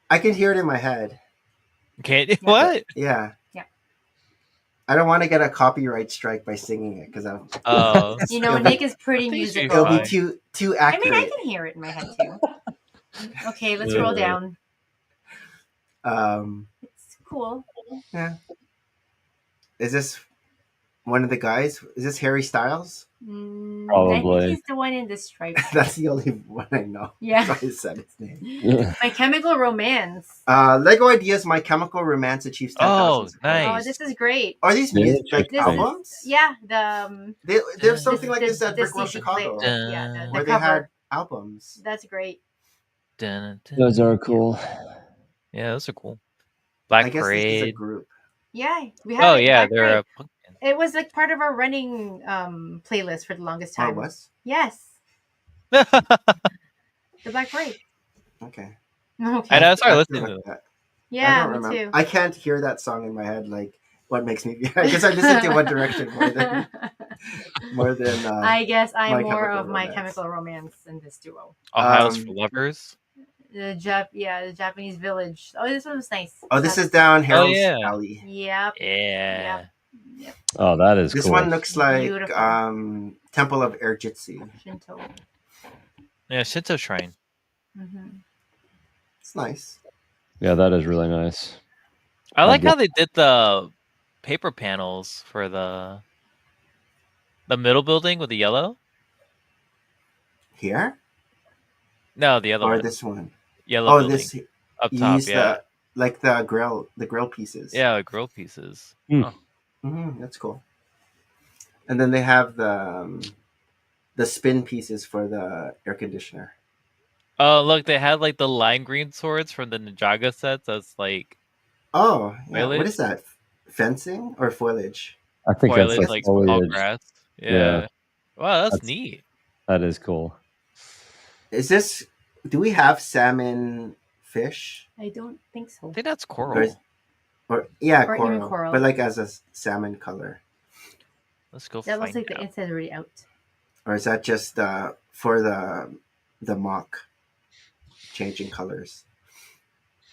I can hear it in my head. Can't you? What? Yeah. Yeah. I don't want to get a copyright strike by singing it because Oh, you know, it'll be- Nick is pretty I think it's musical. it'll be fine. too I accurate. mean, I can hear it in my head too. Okay, let's Yeah. roll down. It's cool. Is this one of the guys? Is this Harry Styles? I Probably. think he's the one in the stripe. That's the only one I know. Yeah. So I said his name. Yeah. My Chemical Romance. Lego Ideas My Chemical Romance achieves 10,000 Oh, supporters. nice. Oh, this is great. Are these Yeah, music, like this is- albums? Yeah, There's something like this at this Brickworld CD Chicago play- Yeah, the where they cover. had albums. That's great. Dun, dun. Those are cool. Yeah, those are cool. I Black guess this is a Parade. group. Yeah, we have. Oh it yeah, back they're right. a punk band. It was like part of our running playlist for the longest Oh, it time. was? Yes, the Black Parade. Okay. Okay. I know. I started I listening feel to like it. that. I Yeah, don't me remember. too. I can't hear that song in my head like what makes me because I listen to One Direction more than I guess My I'm more Chemical of My Romance. Chemical Romance in this duo. Ohio's Um, for Lovers. The Japanese Village. Oh, this one was nice. Oh, this is down Harold's yeah. alley. Yep. Yeah. Yep. Oh, that is This cool. one looks like Beautiful. Temple of Erjitsu. Shinto. Yeah, Shinto Shrine. hmm It's nice. Yeah, that is really nice. I like get- how they did the paper panels for the middle building with the yellow. Here No, the other or one. this one? Yellow Oh, building this up you top. use Yeah, the grill pieces. yeah, the grill pieces. Hmm. Oh. That's cool. And then they have the spin pieces for the air conditioner. Oh, look, they had like the lime green swords from the Ninjaga sets. That's like Oh, yeah. What foliage. is that? Fencing or foliage? I think that's Foliage, like like all foliage. grass. Yeah. Yeah. Wow, that's That's- neat. That is cool. Is this? Do we have salmon fish? I don't think so. I think that's Or, coral. or yeah, Or coral, even coral. but like as a salmon color, Let's go That find looks like the out. inside's already out. or is that just for the mock changing colors?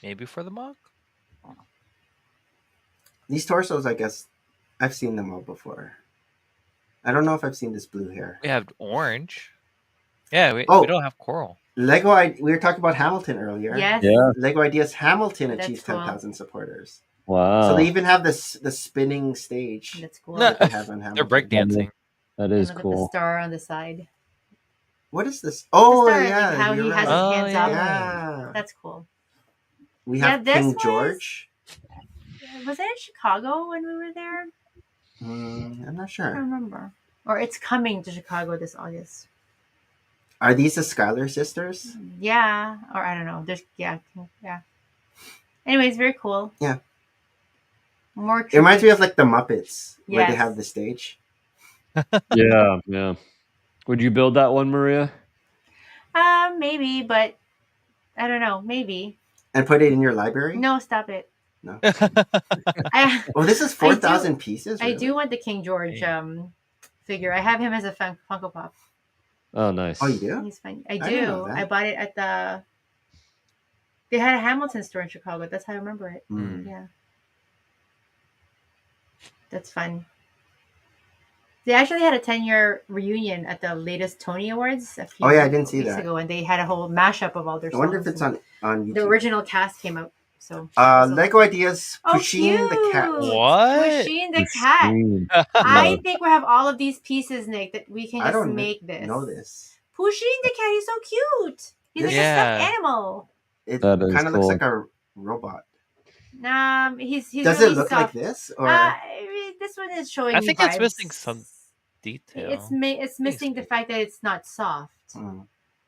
Maybe for the mock? These torsos, I guess, I've seen them all before. I don't know if I've seen this blue hair. We have orange. Yeah, we Oh. don't have coral. Lego, we were talking about Hamilton earlier. Yes. Yeah. Lego Ideas Hamilton That's achieves cool. 10,000 supporters. Wow. So they even have the spinning stage That's cool. No. that they have on They're Hamilton. breakdancing. That And is look at the cool. star on the side. What is this? Oh, the star, yeah. like how you're he has right. his Oh, hands yeah. up. Yeah. That's cool. We Yeah, have this King was- George. Was it in Chicago when we were there? I'm not I don't sure. remember. Or it's coming to Chicago this August. Are these the Schuyler sisters? Yeah. Or I don't know. Yeah. Anyways, very cool. Yeah. More It reminds me of like the Muppets, where they Yes. have the stage. Yeah, yeah. Would you build that one, Maria? Maybe, but I don't know. Maybe. And put it in your library? No, stop it. No. I Oh, this is 4,000 pieces? I Really? do want the King George figure. I have him as a Funko Pop. Oh, nice. Oh, you do? He's fun. I didn't know do. that. I bought it at the. They had a Hamilton store in Chicago. That's how I remember it. Mm. Yeah. That's fun. They actually had a 10-year reunion at the latest Tony Awards a few Oh, yeah, I didn't see weeks that. ago, and they had a whole mashup of all their I songs. wonder if it's and on YouTube. the original cast came out. So Lego Ideas Oh, Pusheen the cat. cute. What? Pusheen the cat. Screen. I think we have all of these pieces, Nick, that we can I just don't make this. know this. Pusheen the cat, he's so cute. He's like a Yeah. stuffed animal. It That is kind of looks cool. like a robot. He's Does really it look soft. like this? Or This one is showing I me think it's vibes. missing some detail. It's missing the fact that it's not soft. Mm.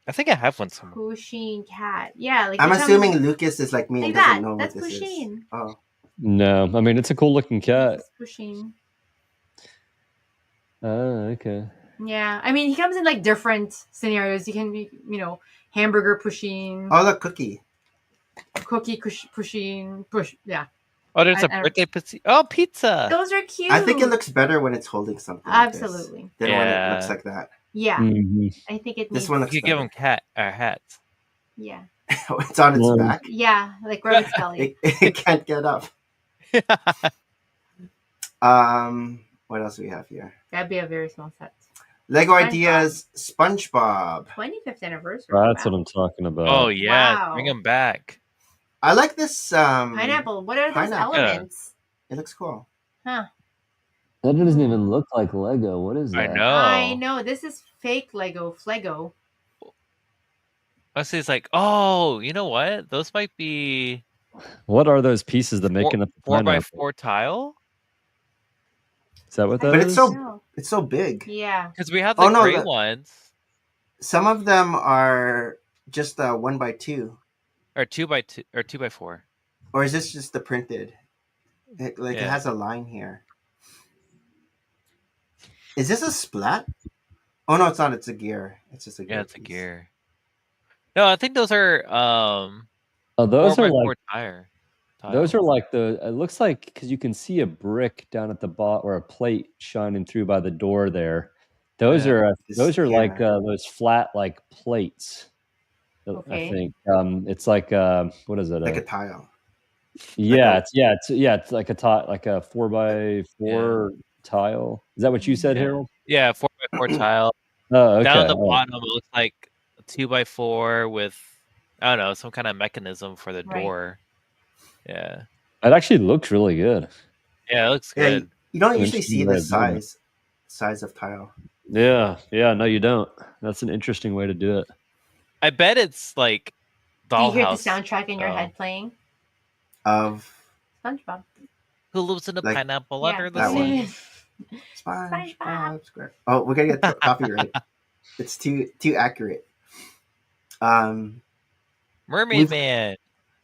I think I have one somewhere. Pusheen cat. Yeah, like I'm it comes- assuming Lucas is like me and Like doesn't that. know That's what this Pusheen. is. Oh, No, I mean it's a cool looking cat. It's Pusheen. Oh, okay. Yeah, I mean he comes in like different scenarios. You can be, hamburger Pusheen, oh, look, Cookie. cookie Pusheen, yeah. Oh, there's a I- birthday pizza. Oh, pizza. Those are cute. I think it looks better when it's holding something. like this absolutely. than when it Yeah. looks like that. Yeah, Mhm. I think it. This needs, one You looks could give better. them hats. Yeah, It's on its Yeah. back. yeah, like rabbit's belly. It can't get up. What else do we have here? That'd be a very small set. Lego SpongeBob. Ideas SpongeBob. 25th anniversary. That's Wow. what I'm talking about. Oh yeah, Wow. bring them back. I like this. Pineapple. What are those Pineapple. elements? It looks cool. Huh. That doesn't even look like Lego. What is I that? know. I know. This is fake Lego. Flego. Honestly, it's like, oh, you know what? Those might be What are those pieces that making up the 4x4 pineapple? tile. Is that what that But is? it's so- No. It's so big. Yeah. Because we have the Oh, no, gray the- ones, Some of them are just 1x2, or 2x2, or 2x4. or is this just the printed? It Yeah. has a line here. Is this a splat? Oh no, it's not. It's a gear. It's just a gear. Yeah, it's a piece. gear. No, I think those are Oh, those are 4x4 like tire. those are tiles. like the. It looks like because you can see a brick down at the bottom or a plate shining through by the door there. Those Yeah. are This- those are like yeah. those flat like plates. Okay. I think it's like what is it? Like a tile. Yeah, it's like a like a 4x4 tile. Is that what you said, Yeah. Harold? Yeah, 4x4 tile. Oh, okay. Down at the Oh, bottom, it looks like a 2x4 with, I don't know, some kind of mechanism for the Right. door. Yeah. it actually looks really good. Yeah, it looks Yeah, good. you don't An usually see interesting way this of doing it. size of tile. Yeah, no, you don't. That's an interesting way to do it. I bet it's like Do you hear the Dollhouse. soundtrack in your Oh. head playing? Of SpongeBob. Who lives in a Like pineapple Yeah. under the that one. sea? SpongeBob SquarePants. Oh, we're gonna get copyright. It's too accurate. Mermaid Man.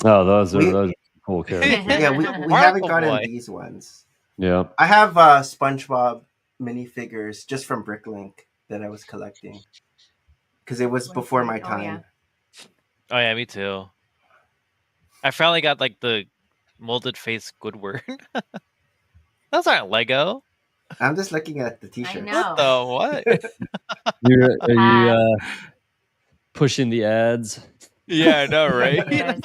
Oh, those We- are cool characters. Yeah, we haven't Barnacle gotten Boy. these ones. Yeah. I have SpongeBob minifigures just from Bricklink that I was collecting because it was before my Oh, time. yeah. Oh yeah, me too. I finally got like the molded face Squidward. Those aren't Lego. I'm just looking at the T-shirt. know. What the what? Are you pushing the ads? Yeah, I know, right? Yes.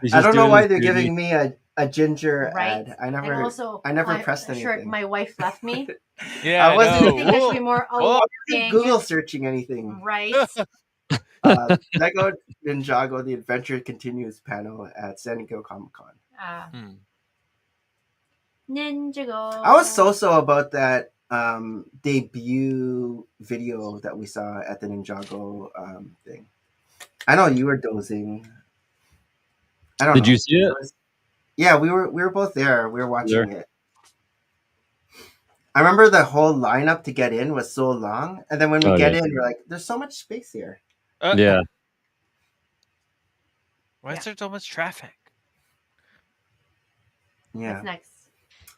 He's I just don't know doing why the they're 3D. giving me a ginger Right. ad. I And never also, pressed a shirt anything. my wife left me. Yeah, I wasn't- know. I think I should be more Whoa. I wasn't alerting. Google searching anything. Right. Lego Ninjago: The Adventure Continues panel at San Diego Comic-Con. Hmm. Ninjago. I was so about that debut video that we saw at the Ninjago thing. I know you were dozing. I don't know. Did you see it? Yeah, we were both there. We were watching it. I remember the whole lineup to get in was so long, and then when we get in, we're like, "There's so much space here." Yeah. Why is there so much traffic? Yeah. What's next?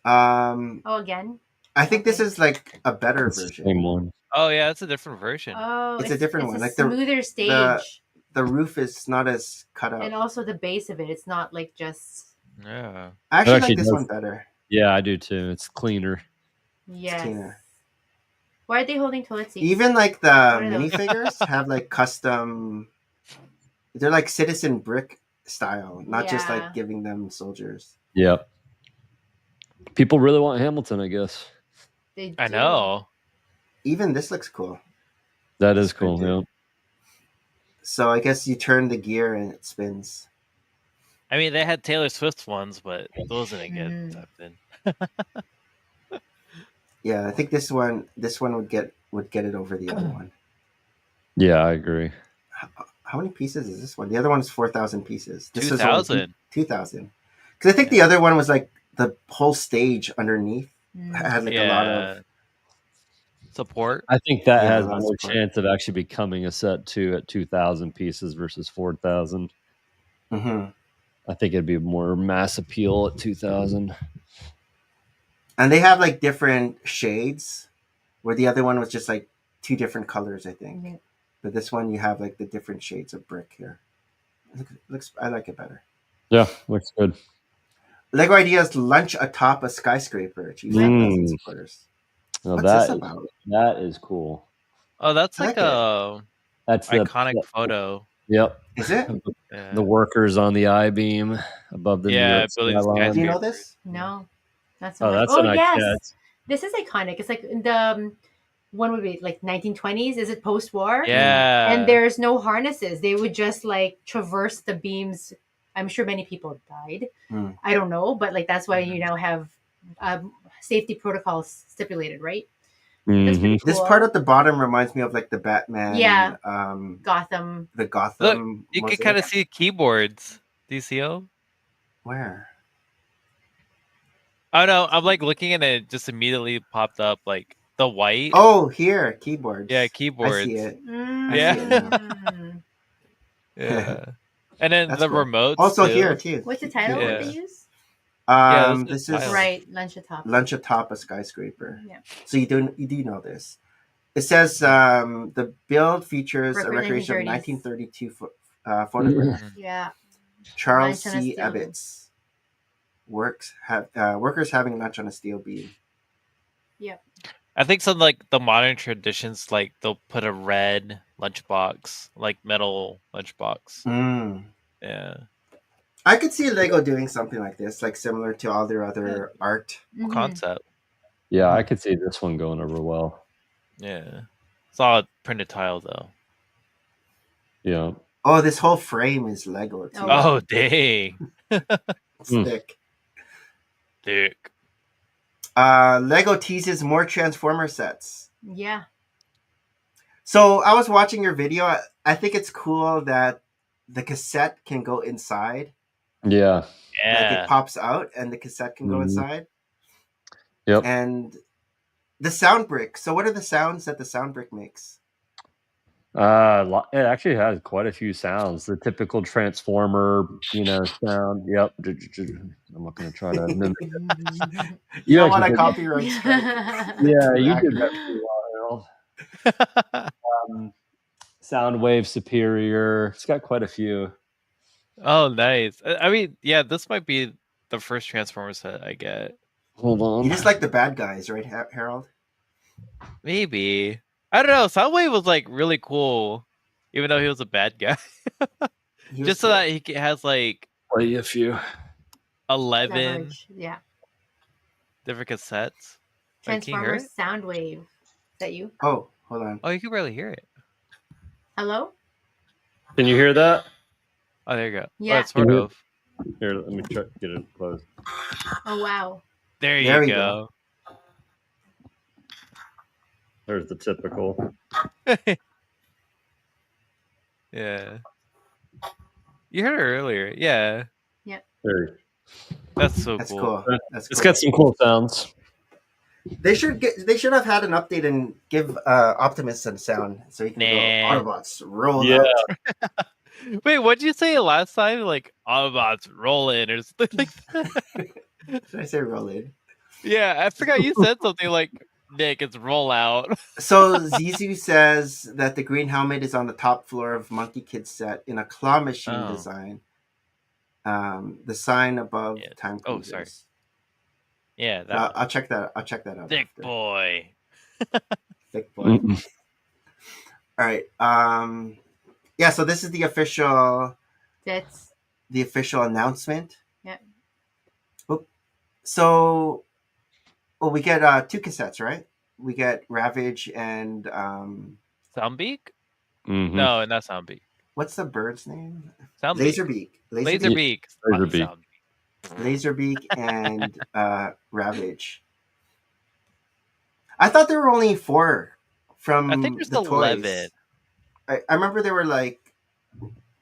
Oh, again? I think this is like a better It's the version. same one. Oh yeah, it's a different version. Oh, It's a different one. A Like smoother stage. the roof is not as cut out. And also the base of it. It's not like just. Yeah. I actually actually like this does- one better. Yeah, I do too. It's cleaner. Yes. cleaner. Why are they holding toilet seats? Even like the What are those? minifigures have like custom. They're like citizen brick style, not just Yeah. like giving them soldiers. Yep. People really want Hamilton, I guess. They I do. know. Even this looks cool. That is cool. pretty Yeah. So I guess you turn the gear and it spins. I mean, they had Taylor Swift ones, but those didn't get Mhm. accepted. Yeah, I think this one would get it over the other one. Yeah, I agree. How many pieces is this one? The other one is 4,000 pieces. This is 2,000. 2,000. Because I think the other one was like the whole stage underneath Mm. had like a lot of. Support. I think that Yeah, has a lot of more support. chance of actually becoming a set too at 2,000 pieces versus 4,000. Mhm. I think it'd be more mass appeal at 2,000. And they have like different shades, where the other one was just like two different colors, I think. Yeah. But this one you have like the different shades of brick here. Looks I like it better. Yeah, looks good. Lego Ideas lunch atop a skyscraper. Geez, 5,000 supporters. Well, What's that this is, about? that is cool. Oh, that's I like like it. a That's the iconic photo. Yep. Is it? Yeah. The workers on the I-beam above the New Yeah, York building skyline. Do you know skyscrapers. this? No. That's Oh, that's oh, an yes. iconic. This is iconic. It's like in the when would it be like 1920s? Is it post-war? Yeah. And there's no harnesses. They would just like traverse the beams. I'm sure many people died. Hmm. I don't know, but like that's why you now have safety protocols stipulated, right? That's Mhm. pretty cool. This part at the bottom reminds me of like the Batman. Yeah. The Gotham. Gotham. You can mosaic. kind of see keyboards. Do you see them? Where? Oh no, I'm like looking at it, just immediately popped up like the white. Oh, here keyboards. Yeah, I keyboards. see it. Yeah. see it now. Mm. Yeah. And then That's the cool. remotes. Also too. here too. What's the title? Yeah. What they use? Yeah, This this is is Right, lunch atop. lunch atop a skyscraper. Yeah. So you do know this. It says the build features a Brooklyn recreation of 1930s. 1932 photograph. Yeah. Charles Lunch on a C. steel beam. Ebbets. Workers having lunch on a steel beam. I think some like the modern traditions, like they'll put a red lunchbox, like metal lunchbox. Mm. Yeah. I could see Lego doing something like this, like similar to all their other art. Mhm. Concept. Yeah, I could see this one going over well. Yeah. It's all printed tile though. Yeah. Oh, this whole frame is Lego too. Oh dang. It's thick. Dick. Lego teases more Transformer sets. Yeah. So I was watching your video. I think it's cool that the cassette can go inside. Yeah. Like Yeah. it pops out and the cassette can go Mhm. inside. Yep. And the sound brick. So what are the sounds that the sound brick makes? It actually has quite a few sounds. The typical transformer, sound. Yep. I'm not going to try to mimic. You don't actually want a did- copyright strike. Yeah, Too you did accurate. that pretty well, Harold. Soundwave Superior. It's got quite a few. Oh, nice. I mean, yeah, this might be the first Transformer set I get. Hold on. You just like the bad guys, right, Harold? Maybe. I don't know. Soundwave was like really cool, even though he was a bad guy. He was Just so cool. that he has like play a few. 11 Leverage. Yeah. different cassettes. Like, can you hear Transformers it? Soundwave. Is that you? Oh, hold on. Oh, you can barely hear it. Hello? Can you hear that? Oh, there you go. Yeah. Oh, it's sort of. Here, let me try get it close. Oh wow. There There you we go. There's the typical. Yeah. You heard it earlier. Yeah. There. That's so That's cool. cool. That's It's cool. got some cool sounds. They should have had an update and give Optimus some sound so he can Nah. go Autobots roll Yeah. out. Wait, what'd you say last time? Like Autobots roll in or something like that? Should I say roll in? Yeah, I forgot you said something like Nick, it's roll out. So Zizu says that the green helmet is on the top floor of Monkey Kid's set in a claw machine Oh. design. The sign above Yeah. time Oh, cruisers. sorry. Yeah, that I'll check that. I'll check that out. thick after. boy. Thick boy. All right. Yeah. So this is the official That's announcement. Yeah. So, we get 2 cassettes, right? We get Ravage and Soundbeak? Mhm. No, not Soundbeak. what's the bird's name? Soundbeak. Laserbeak. Laserbeak. Laserbeak and Ravage. I thought there were only 4 from I think there's the 11. toys. I remember there were like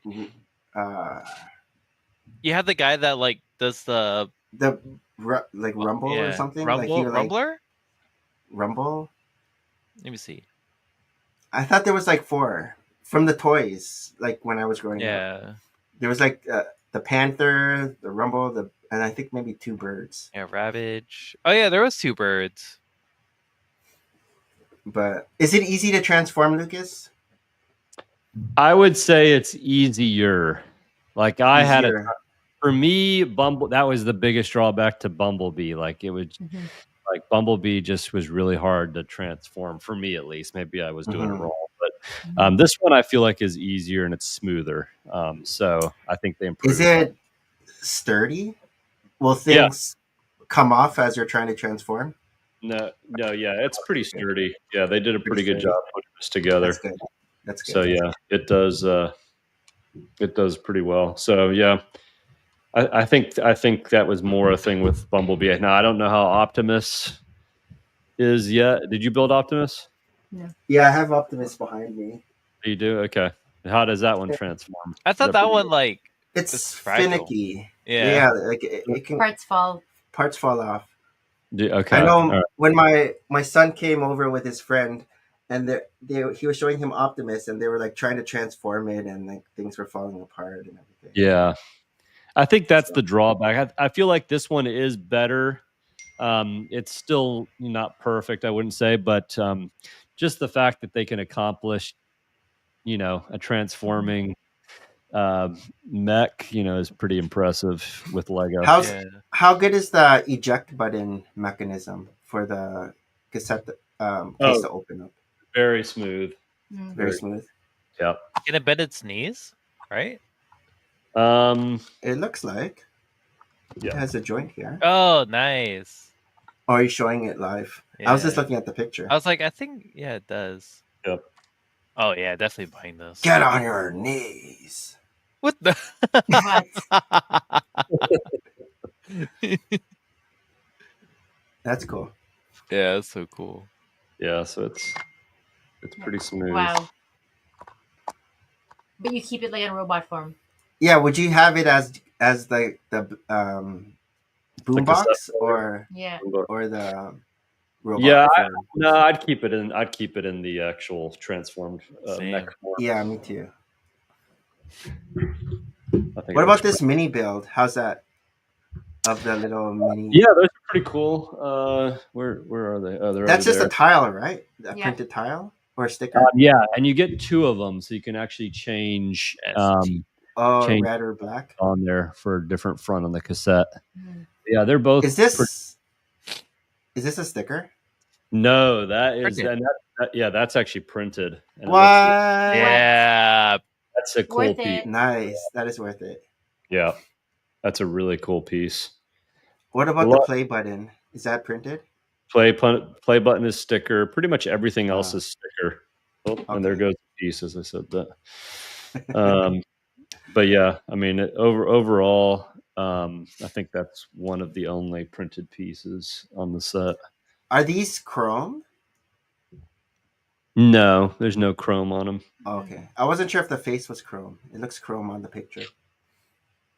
You have the guy that like does the Rumble or something. Like Rumble, he would, like, Rumbler? Rumble. Let me see. I thought there was like 4 from the toys. Like when I was growing up, Yeah. there was like the Panther, the Rumble, and I think maybe 2 birds. Yeah, Ravage. Oh yeah, there was 2 birds. But is it easy to transform, Lucas? I would say it's easier. Like I had it Easier. for me. That was the biggest drawback to Bumblebee. Like it would, like Bumblebee just was really hard to transform for me, at least. Maybe I was doing it wrong, but this one I feel like is easier and it's smoother. So I think they improved. Is it sturdy? Will things come off as you're trying to transform? No, yeah, it's pretty sturdy. Yeah, they did a pretty good sturdy. job putting this together. That's good. That's good. So yeah, it does. It does pretty well. So yeah, I think that was more a thing with Bumblebee. Now I don't know how Optimus is yet. Did you build Optimus? no. Yeah, I have Optimus behind me. You do? Okay. How does that one transform? I thought Is that pretty one good? like It's fragile. finicky. Yeah. Like it can Parts fall. parts fall off. Okay. I know All right. when my son came over with his friend, and he was showing him Optimus, and they were like trying to transform it, and like things were falling apart and everything. Yeah, I think that's the drawback. I feel like this one is better. It's still not perfect, I wouldn't say, but just the fact that they can accomplish, a transforming mech, is pretty impressive with Lego. How good is the eject button mechanism for the cassette case to open up? Very smooth. Very smooth. Yep. Can it bend its knees? Right? It looks like it has a joint here. Oh, nice. Or are you showing it live? I was just looking at the picture. I was like, I think it does. Yep. Oh yeah, definitely buying this. Get on your knees. What the? That's cool. Yeah, that's so cool. Yeah, so it's pretty smooth. Wow. But you keep it like in robot form. Yeah, would you have it as the boombox or Yeah. or the robot Yeah, form. no, I'd keep it in. I'd keep it in the actual transformed Same. mech form. Yeah, me too. I think What it about looks this mini build? How's that? Of the little mini. Yeah, those are pretty cool. Where are they? Oh, they're That's over just there. a tile, right? A Yeah. printed tile or a sticker? Yeah, and you get 2 of them, so you can actually change change Red or black. on there for a different front on the cassette. Mm. Yeah, they're both. Is this a sticker? No, that is. Printed. And yeah, that's actually printed. And What? Yeah. That's a cool Worth piece. it. Nice. That is worth it. Yeah, that's a really cool piece. What about the play button? Is that printed? Play button is sticker. Pretty much everything else Ah. is sticker. Oh, Okay. and there goes the piece, as I said that. But yeah, I mean, overall, I think that's one of the only printed pieces on the set. Are these chrome? No, there's no chrome on them. Okay. I wasn't sure if the face was chrome. It looks chrome on the picture.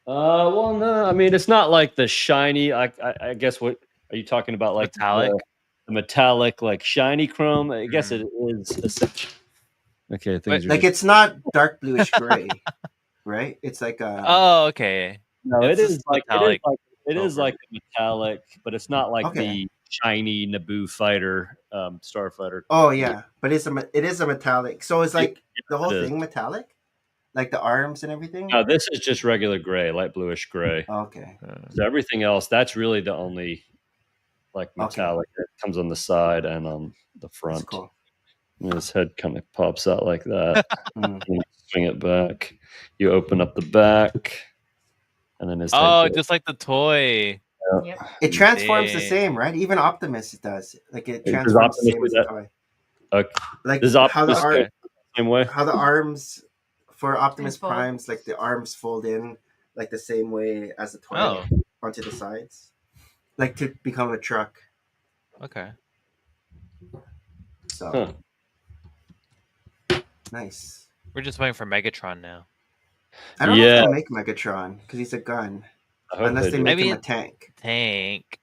Well, no, I mean, it's not like the shiny. I guess what are you talking about? Like Metallic? the metallic, like shiny chrome. I guess it is. Okay, things are Like it's not dark bluish gray, right? It's like a. Oh, okay. no, It's it is just like metallic it is silver. like a metallic, but it's not like Okay. the shiny Naboo fighter, starfighter. Oh yeah, but it is a metallic. So it's like the whole it is. thing metallic, like the arms and everything. No, this is just regular gray, light bluish gray. Okay. So everything else, that's really the only like Okay. metallic that comes on the side and on the front. That's cool. And his head kind of pops out like that. Mm. You swing it back. You open up the back, and then his head Oh, goes- just like the toy. Yep. It transforms the Dang. same, right? Even Optimus does. Like it Does transforms the Optimus same do as a that? toy. Okay. Like Does how the Optimus arm, same way? how the arms for Optimus Fold. Primes, like the arms fold in like the same way as the toy Oh, onto the sides, like to become a truck. okay. So Huh. nice. We're just waiting for Megatron now. I don't know Yeah. if they'll make Megatron because he's a gun, I hope unless they they do. make Maybe him a tank. Tank.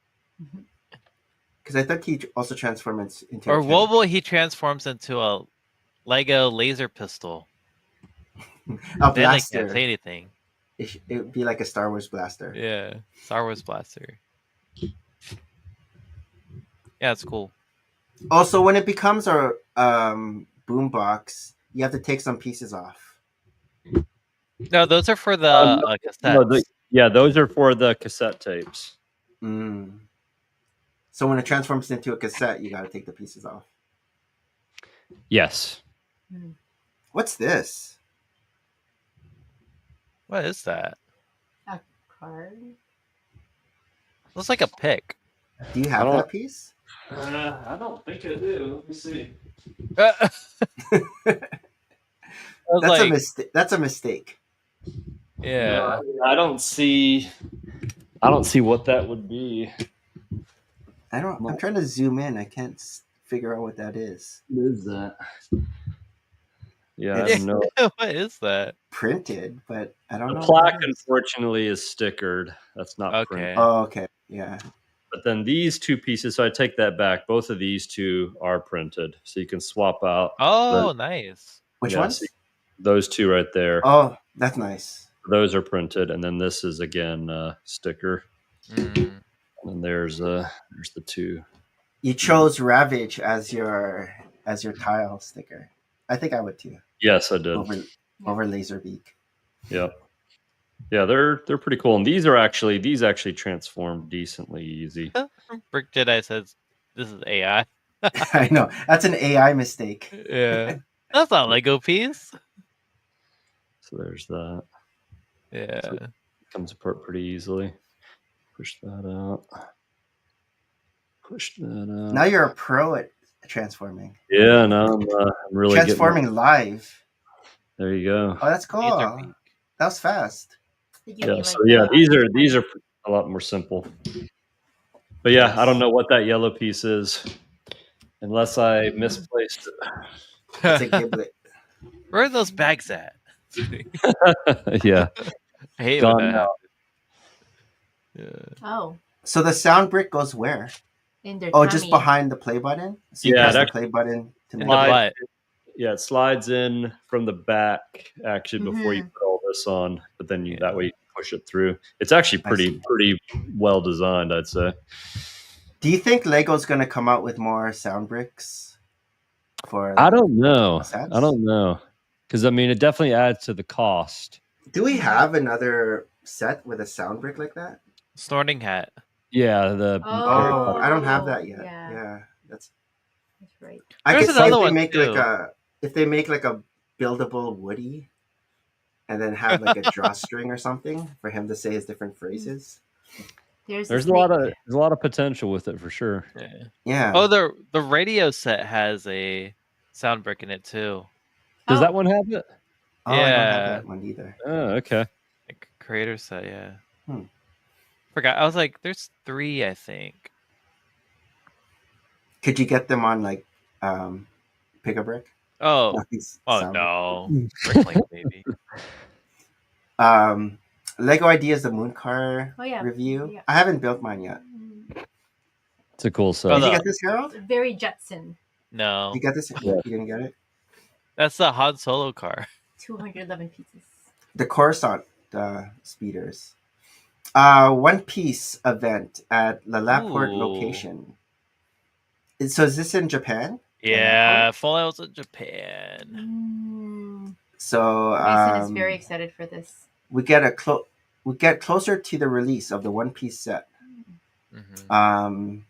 Because I thought he also transforms into Or a what tank. will he transforms into a Lego laser pistol? A Then they can't blaster. say anything. It would be like a Star Wars blaster. Yeah. Star Wars blaster. Yeah, it's cool. Also, when it becomes a boombox, you have to take some pieces off. No, those are for the No, cassettes. yeah, those are for the cassette tapes. Mm. So when it transforms into a cassette, you got to take the pieces off. Yes. What's this? What is that? A card. Looks like a pick. Do you I have don't- that piece? I don't think I do. Let me see. I was That's a like, mistake. That's a mistake. yeah. I don't see. I don't see what that would be. I'm trying to zoom in. I can't figure out what that is. What is that? Yeah, I It's- don't know. What is that? Printed, but I don't The know. what plaque, that is. unfortunately, is stickered. That's not Okay. printed. Oh, okay. Yeah. But then these 2 pieces, so I take that back. Both of these 2 are printed, so you can swap out. Oh, nice. Which Yeah, ones? see, those 2 right there. Oh, that's nice. Those are printed, and then this is again sticker. Mm. And there's the 2. You chose Ravage as your tile sticker. I think I would too. Yes, I did. Over Laserbeak. Yep. Yeah, they're pretty cool, and these actually transform decently easy. Brick Jedi says this is AI. I know. That's an AI mistake. Yeah. That's not a Lego piece. So there's that. Yeah. It comes apart pretty easily. Push that out. Push that out. Now you're a pro at transforming. Yeah, no, I'm really Transforming live. There you go. Oh, that's cool. Laserbeak. That was fast. Yeah, so yeah, these are a lot more simple. But yeah, I don't know what that yellow piece is, unless I misplaced It's a giblet. Where are those bags at? it. Yeah, I hate Gone when that now. happens. Yeah. Oh. So the sound brick goes where? in their Oh, tummy. just behind the play button. So you Yeah, press the that- play button to In make the it. butt. Yeah, it slides in from the back actually before you Mhm. put all this on, but then Yeah. that way you can push it through. It's actually I see. pretty well designed, I'd say. Do you think Lego's going to come out with more sound bricks for? I don't know. sets? I don't know. Because I mean, it definitely adds to the cost. Do we have another set with a sound brick like that? Snorting hat. Yeah, the Oh, I don't have Oh, that yet. yeah. Yeah, that's right. I There's could see another if they one, make too. if they make like a buildable Woody, and then have like a drawstring or something for him to say his different phrases. There's there's a lot of potential with it for sure. Yeah. Yeah. Oh, the radio set has a sound brick in it too. Does Oh. that one have it? Oh, I don't have Yeah. that one either. Oh, okay. Like creator set, yeah. Hmm. Forgot. I was like, there's 3, I think. Could you get them on like Pick a Brick? Oh, Nothing's oh sound no, Bricklink maybe. Lego Ideas, the moon car Oh, yeah. review. Yeah. I haven't built mine yet. It's a cool set. Oh, Did you no. get this, Harold? Very Jetson. No, You got this? Yeah. You didn't get it? that's the Han Solo car. 211 pieces. The Coruscant speeders. One Piece event at La Laport Ooh. location. So is this in Japan? Yeah, Fallout's in Japan. So Mason is very excited for this. we get closer to the release of the One Piece set. Mhm.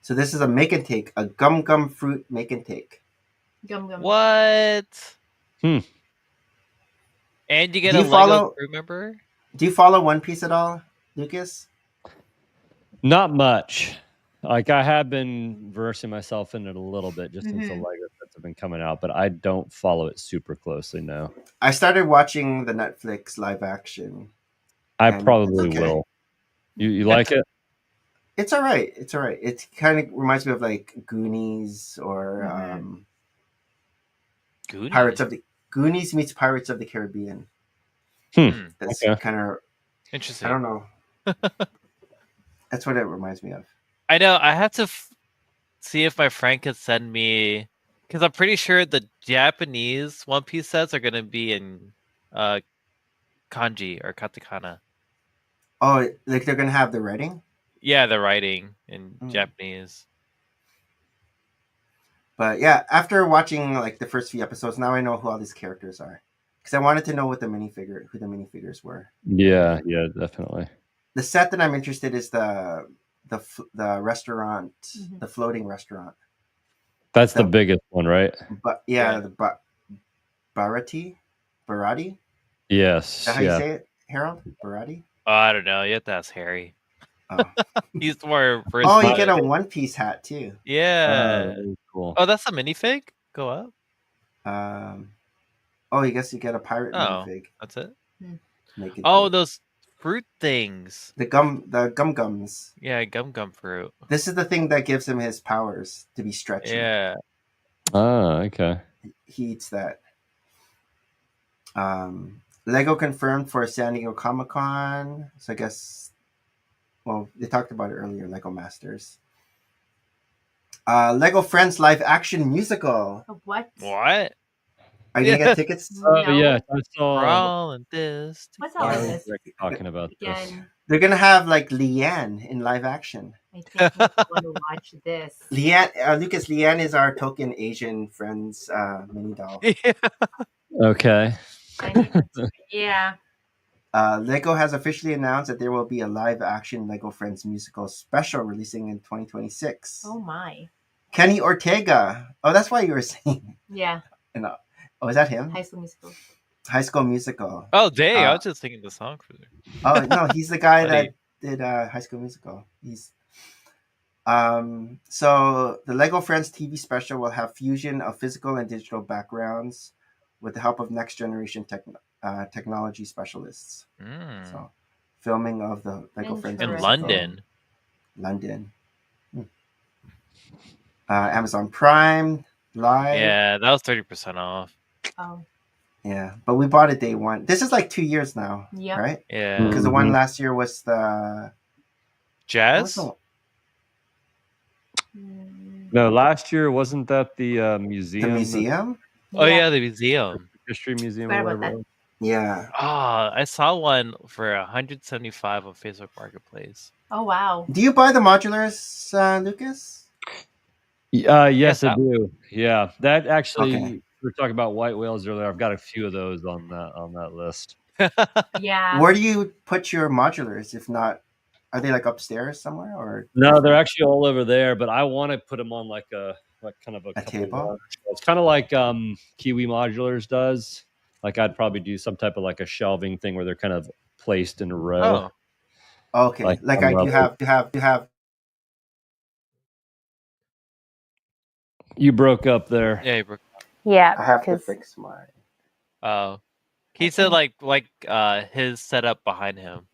So this is a make and take, a gum gum fruit make and take. Gum gum. What? Hmm. And you get Do a you Lego follow- crew member? Do you follow One Piece at all, Lucas? Not much. Like I have been versing myself in it a little bit just since the Lego sets have been coming out, but I don't follow it super closely now. I started watching the Netflix live action. I And probably it's okay. will. You like it? It's all right. It's all right. It kind of reminds me of like Goonies or Goonies? Goonies meets Pirates of the Caribbean. That's Okay. kind of Interesting. I don't know. That's what it reminds me of. I know. I have to see if my friend can send me, because I'm pretty sure the Japanese One Piece sets are gonna be in kanji or katakana. Oh, like they're gonna have the writing? Yeah, the writing in Japanese. But yeah, after watching like the first few episodes, now I know who all these characters are. Because I wanted to know who the minifigures were. Yeah, definitely. The set that I'm interested is the restaurant, the floating restaurant. That's the biggest one, right? But the Barati. Yes. Is that how you say it, Harold? Barati. Oh, I don't know. You have to ask Harry. Oh, He's more. oh, you get a One Piece hat too. Yeah. Cool. Oh, that's a minifig. Go up. Oh, I guess you get a pirate minifig. That's it. Make it Oh, big. those fruit things. The gum gums. Yeah, gum fruit. This is the thing that gives him his powers to be stretchy. Yeah. Oh, okay. He eats that. Lego confirmed for San Diego Comic-Con. So I guess, well, they talked about it earlier, Lego Masters. Lego Friends live action musical. What? What? Are you gonna get tickets? Oh, No. yeah. I saw Brawl and this. What's all of this? Rick talking about this. Again, They're gonna have like Leanne in live action. I think I want to watch this. Leanne, Lucas, Leanne is our token Asian Friends mini doll. Yeah. Okay. I need to- yeah. Lego has officially announced that there will be a live action Lego Friends musical special releasing in 2026. Oh my. Kenny Ortega. Oh, that's why you were saying. Yeah. Oh, is that him? High School Musical. High School Musical. Oh, dang. I was just thinking the song for there. Oh no, he's the guy Funny. that did High School Musical. He's so the Lego Friends TV special will have fusion of physical and digital backgrounds with the help of next generation technology specialists. So filming of the Lego Friends In musical. London. Amazon Prime Live. Yeah, that was 30% off. Oh. Yeah, but we bought it day one. This is like 2 years now, Yep. right? Yeah. Because the one last year was the Jazz? No, last year wasn't that the museum? The museum? Oh yeah, the museum. History museum Forgot or about whatever. that. Yeah. I saw one for 175 on Facebook Marketplace. Oh wow. Do you buy the modulars, Lucas? Yes, I that- do. Yeah, that actually. Okay. We were talking about white whales earlier. I've got a few of those on that list. Yeah. Where do you put your modulars? If not, are they like upstairs somewhere or No, they're actually all over there. But I want to put them on like kind of a couple table? It's kind of like Kiwi Modulars does. Like I'd probably do some type of like a shelving thing where they're kind of placed in a row. Oh, Okay. Like Like I on do levels. have. You broke up there. yeah. Brooke. Yeah, I have to 'cause- fix mine. Oh, he said like his setup behind him.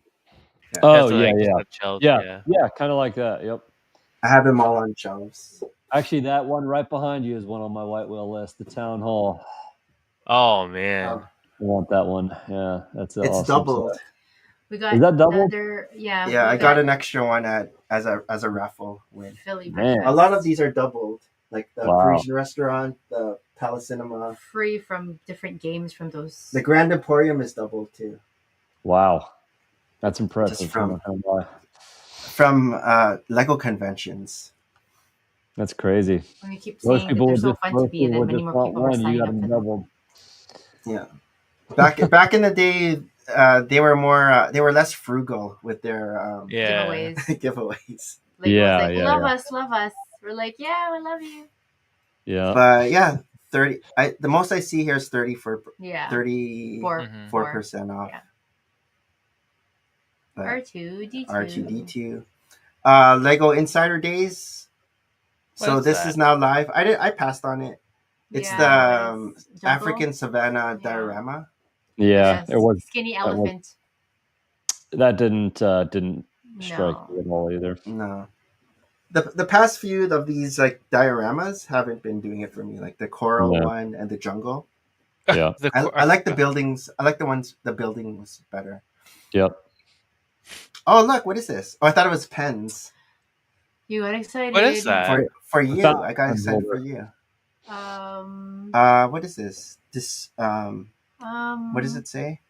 Oh Has, yeah, like, just yeah, have shelves, yeah, kind of like that. Yep. I have them all on shelves. Actually, that one right behind you is one on my white whale list. The town hall. Oh man. Oh, I want that one. Yeah, that's it's awesome doubled. set. We got Is that doubled? another. Yeah. Yeah, we I got an extra one as a raffle win. Philly Man. A lot of these are doubled, like the Wow. Parisian restaurant, the Palace Cinema, free from different games from those. the Grand Emporium is doubled too. Wow, that's impressive. Just from- I'm not gonna lie. From Lego conventions. That's crazy. And we keep Most saying that people they're would so just, fun to most be, and people then would many just more want people are one. You signing got up them for them. doubled. Yeah. Back in the day, they were more they were less frugal with their Yeah. Giveaways. giveaways. Like, Yeah, it was like, yeah, love us. We're like, yeah, we love you. Yeah. But yeah, 30. The most I see here is 34% Yeah. 34% off. Yeah. But R2D2. R2D2. Lego Insider Days. What So is this that? is now live. I passed on it. It's Yeah, the what is jungle? African Savannah Yeah. diorama. Yeah, Yes, it was. skinny was- elephant. That didn't strike No. me at all either. No. The past few of these like dioramas haven't been doing it for me, like the coral Yeah. one and the jungle. Yeah. I like the buildings. I like the building was better. Yep. Oh look, what is this? Oh, I thought it was pens. You got excited. What is that? For you. that I got pen excited holder? for you. What is this? This what does it say?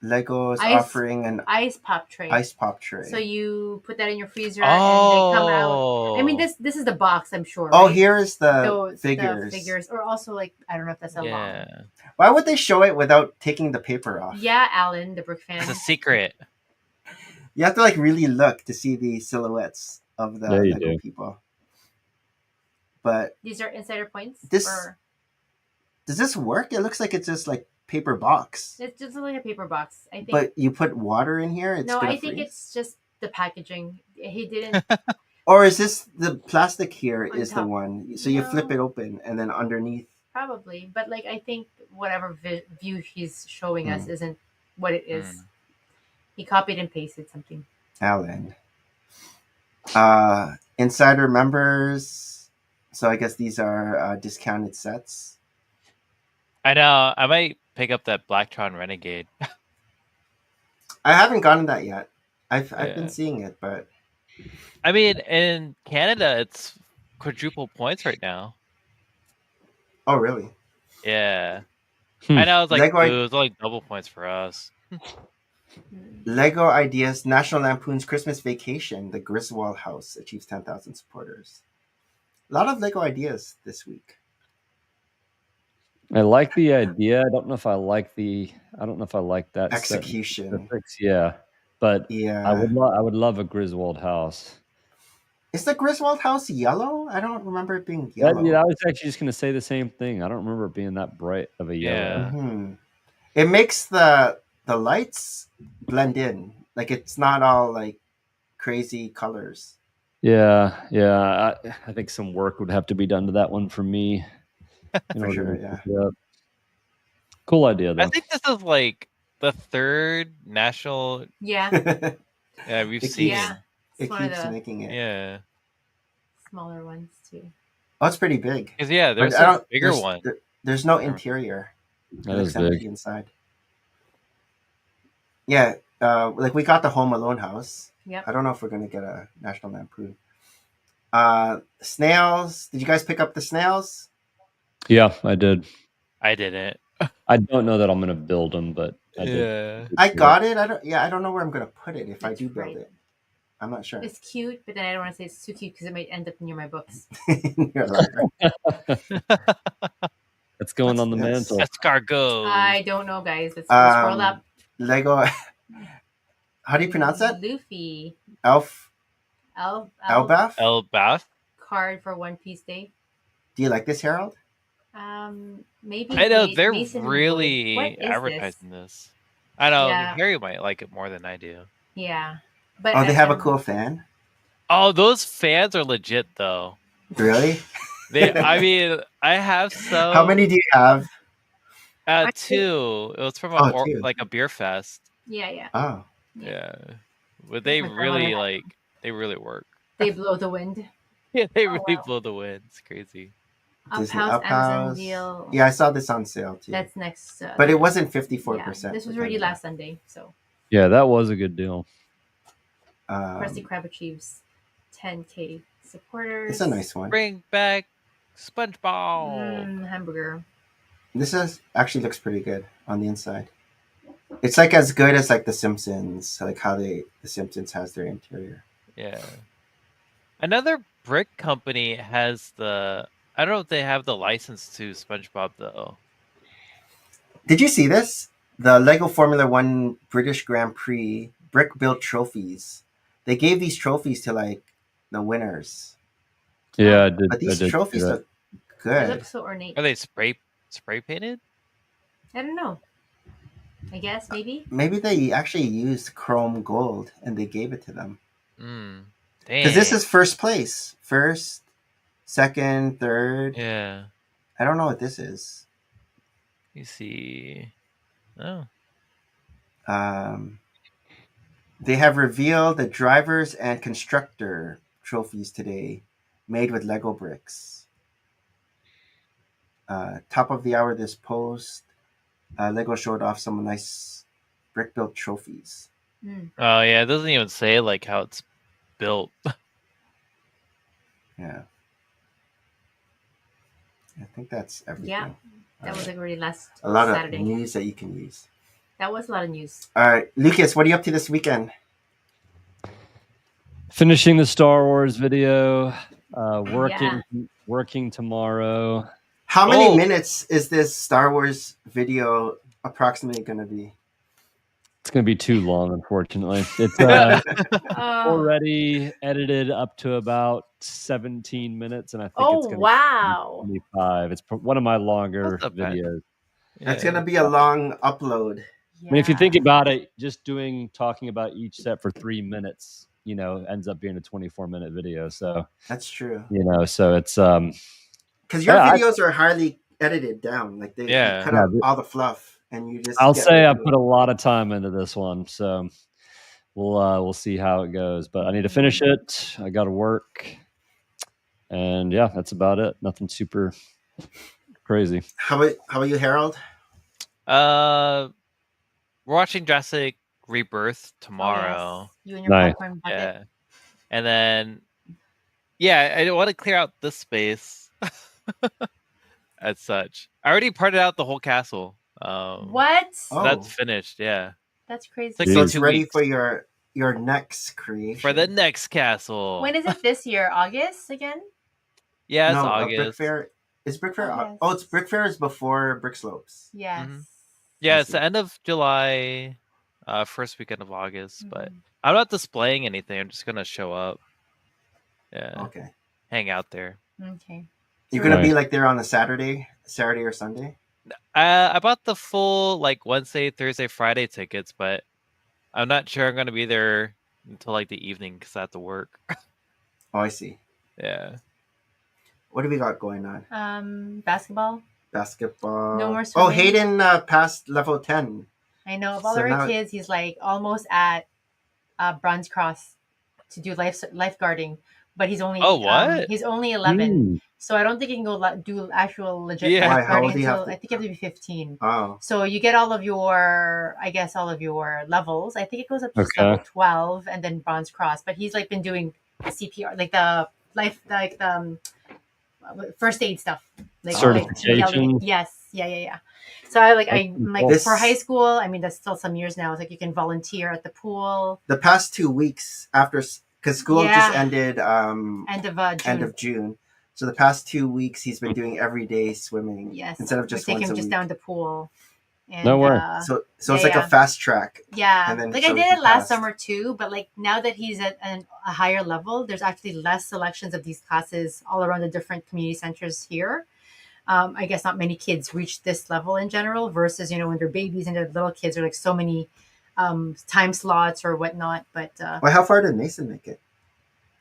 Legos Ice- offering an Ice pop tray. ice pop tray. So you put that in your freezer and they come out. Oh. I mean, this is the box, I'm sure. Oh, right? here is the Those, figures. The figures, or also like I don't know if that's a long. Yeah. Why would they show it without taking the paper off? Yeah, Alan, the Brook fan. It's a secret. You have to like really look to see the silhouettes of the Yeah, you Lego do. people. But These are insider points. This- or does this work? It looks like it's just like paper box. it's just like a paper box. I think. But you put water in here. It's no, gonna I think freeze? it's just the packaging. He didn't. Or is this the plastic here On is the top. one? So you flip No. it open and then underneath. Probably, but like I think whatever view he's showing us Mm. isn't what it is. He copied and pasted something. Alan. Insider members. So I guess these are discounted sets. I know. I might pick up that Blacktron Renegade. I haven't gotten that yet. I've Yeah. been seeing it, but I mean, in Canada, it's quadruple points right now. oh really? Yeah. Hmm. I know. It's like, Lego- ooh, it's only double points for us. Lego Ideas National Lampoon's Christmas Vacation, the Griswold House achieves 10,000 supporters. A lot of Lego ideas this week. I like the idea. I don't know if I like that set Execution. specifics. Yeah, but Yeah. I would love a Griswold house. Is the Griswold House yellow? I don't remember it being yellow. I was actually just gonna say the same thing. I don't remember it being that bright of a yellow. Yeah. Mhm. It makes the lights blend in. Like it's not all like crazy colors. Yeah. I think some work would have to be done to that one for me. in For order sure, to yeah. pick it up. Cool idea though. I think this is like the third national Yeah, we've It seen. yeah. It It's one of keeps the making it. Yeah. smaller ones too. Oh, it's pretty big. Because yeah, there's I a don't- bigger there's- one. There's no interior. that It is looks empty big. inside. Yeah, like we got the Home Alone house. Yep. I don't know if we're gonna get a National Lampoon. Snails. Did you guys pick up the snails? Yeah, I did. I didn't. I don't know that I'm gonna build them, but I did. Yeah. I got it. I don't know where I'm gonna put it if I That's do build right. it. I'm not sure. It's cute, but then I don't want to say it's too cute because it might end up near my books. You're like, It's going on the That's- mantle. Escargot. I don't know, guys. Let's scroll up. Lego. How do you pronounce that? Luffy. Elbaf? Elbath. Card for One Piece Day. Do you like this, Harold? Maybe. I know Mason they're and Wood. really What is advertising this. I know Yeah. Harry might like it more than I do. Yeah, but Oh, they have a cool fan. Oh, those fans are legit though. Really? I mean, I have some. How many do you have? Two. It was from Two. like a beer fest. Yeah. Oh, Yeah, but they My really grandmother they really work. They blow the wind. Yeah, they Oh, really wow. blow the wind. It's crazy. Disney Up Up House, Amazon House. deal. Yeah, I saw this on sale too. That's next. But it wasn't yeah, 54%. this was already last Sunday, so Yeah, that was a good deal. Krusty Krab achieves 10K supporters. It's a nice one. Bring back SpongeBob. Hamburger. This actually looks pretty good on the inside. It's like as good as like The Simpsons, like how the Simpsons has their interior. Yeah. Another brick company has the. I don't know if they have the license to SpongeBob though. Did you see this? The Lego Formula One British Grand Prix brick built trophies. They gave these trophies to like the winners. Yeah, I did. But these I did trophies see that. look It good. looks so ornate. Are they spray painted? I don't know. I guess maybe. Maybe they actually used chrome gold and they gave it to them. Dang. Because this is first place. First, second, third. Yeah. I don't know what this is. You see. Oh. They have revealed the drivers and constructor trophies today, made with Lego bricks. Top of the hour, this post, Lego showed off some nice brick built trophies. Oh yeah, it doesn't even say like how it's built. Yeah. I think that's everything. Yeah, that was like already last A lot Saturday. of news that you can use. That was a lot of news. All right, Lucas, what are you up to this weekend? Finishing the Star Wars video. Working tomorrow. How many minutes is this Star Wars video approximately going to be? It's going to be too long, unfortunately. It's already edited up to about 17 minutes, and I think it's going to wow. be 25. It's one of my longer That's not bad. videos. That's going to be a long upload. I mean, if you think about it, just talking about each set for 3 minutes, ends up being a 24-minute video. So That's true. So it's because your videos are highly edited down. Like they cut out all the fluff, and you just. I'll say I put a lot of time into this one, so we'll see how it goes. But I need to finish it. I got to work, and yeah, that's about it. Nothing super crazy. How about you, Harold? We're watching Jurassic Rebirth tomorrow. Oh, yes. You and your popcorn bucket. Yeah. And then I want to clear out this space as such. I already parted out the whole castle. What? So that's finished, yeah. That's crazy. Like So it's 2 ready weeks. for your next creation. For the next castle. When is it this year? August again? Yeah, it's No, August. Brick Fair. Is Brick Fair? August. Oh, it's Brick Fair is before Brick Slopes. Yes. Yeah, it's the end of July, first weekend of August. But Mhm. I'm not displaying anything. I'm just gonna show up. Yeah. Okay. Hang out there. Okay. You're gonna be Right. like there on the Saturday or Sunday. I bought the full like Wednesday, Thursday, Friday tickets, but I'm not sure I'm gonna be there until like the evening because I have to work. Oh, I see. Yeah. What do we got going on? Basketball. Basketball. No more Oh, swimming. Hayden passed level 10. I know of all So our now- kids, he's like almost at Bronze Cross to do lifeguarding, but he's only Oh, what? he's only 11. Mm. So I don't think you can go do actual legit Yeah. Why? How lifeguarding old do you have until to- I think you have to be 15. Oh. So you get all of your, I guess, all of your levels. I think it goes up to Okay. level 12 and then bronze cross. But he's like been doing CPR, like the first aid stuff, like Certification? yes, yeah. So I That's I'm like cool. for high school. I mean, that's still some years now. It's like you can volunteer at the pool. The past 2 weeks after, because school just Yeah. ended End of June. end of June. So the past 2 weeks he's been doing everyday swimming. Yes. Instead of just we take once him a just week. down the pool. And, No way. So yeah, it's like yeah. a fast track. Yeah, And then like so I did he it last passed. summer too, but like now that he's at a higher level, there's actually less selections of these classes all around the different community centers here. I guess not many kids reach this level in general versus, when they're babies and they're little kids, are like so many time slots or whatnot. But Well, how far did Mason make it?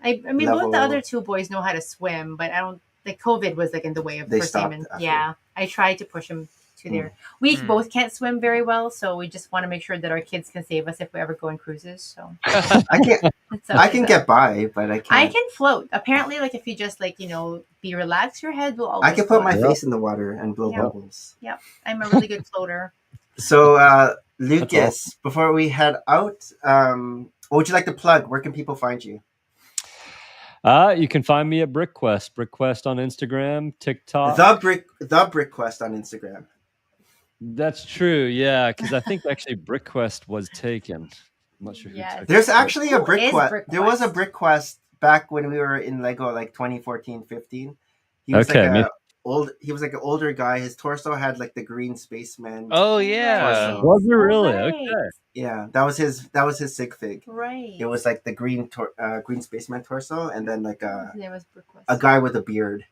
I mean, both the Level- other two boys know how to swim, but I don't like COVID was like in the way of They for stopped Simon. after. Yeah, I tried to push him to there. We both can't swim very well, so we just want to make sure that our kids can save us if we ever go on cruises. So I can't. it's I can get by, but I can't. I can float. Apparently, like if you just like be relaxed, your head will always. I can put my float. face in the water and blow Yeah. bubbles. I'm a really good floater. So, Lucas, before we head out, what would you like to plug? Where can people find you? You can find me at BrickQuest. BrickQuest on Instagram, TikTok. The Brick Quest on Instagram. That's true, yeah, because I think actually BrickQuest was taken. I'm not sure who Yes. took There's it. actually a Who Brick is Quest. Brick There was a Quest? Brick Quest back when we were in Lego, like 2014, 15. He was Okay, like he was like an older guy. His torso had like the green spaceman. Oh yeah. Right. Was it really? Right. Okay. Yeah, that was his sig fig. Right. It was like the green spaceman torso, and then like His name was Brick Quest. a guy with a beard.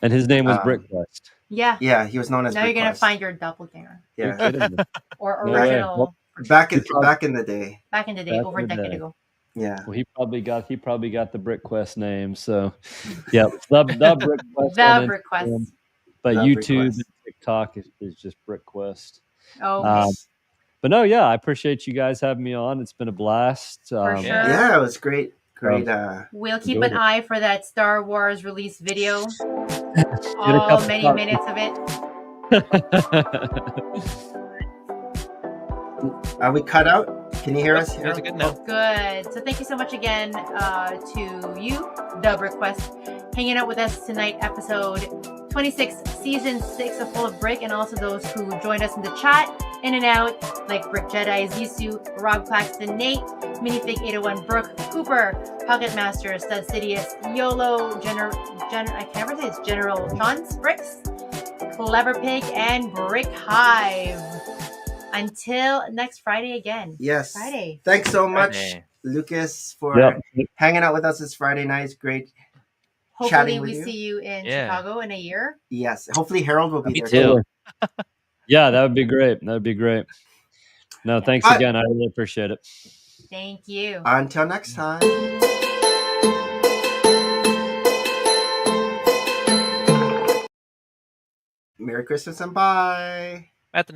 And his name was Um, BrickQuest. Yeah. Yeah, he was known as. Now Brick you're gonna Quest. find your doppelganger You're Yeah, kidding me. or No way. original. Well, back in He back in the day. Back in the day, Back over a in the decade day. ago. Yeah. Well, he probably got the BrickQuest name. So, yeah, the BrickQuest. The on Brick Instagram. Quest. But The YouTube BrickQuest. and TikTok is just BrickQuest. Oh, But no, yeah, I appreciate you guys having me on. It's been a blast. For sure. Yeah, it was great. Great. we'll keep Enjoyed an it. eye for that Star Wars release video. Get a All couple many bucks. minutes of it. Are we cut out? Can you hear us? Those are good now. Good. So thank you so much again to you, the Request, hanging out with us tonight, episode 26, season 6 of Full of Brick, and also those who joined us in the chat, in and out, like Brick Jedi, Zisu, Rob Claxton, Nate, Minifig 801, Brooke, Cooper, Pocket Master, Stud Sidious, YOLO, I can't ever say it's General Chance, Bricks, Clever Pig, and Brick Hive. Until next Friday again. Yes. Friday. Thanks so much, Friday. Lucas, for Yep. hanging out with us this Friday night. It's great. Hopefully Chatting with we you. see you in Yeah. Chicago in a year. Yes. Hopefully Harold will be Me there too. Yeah, that would be great. That would be great. No, thanks Bye. again. I really appreciate it. Thank you. Until next time. Merry Christmas and bye. At the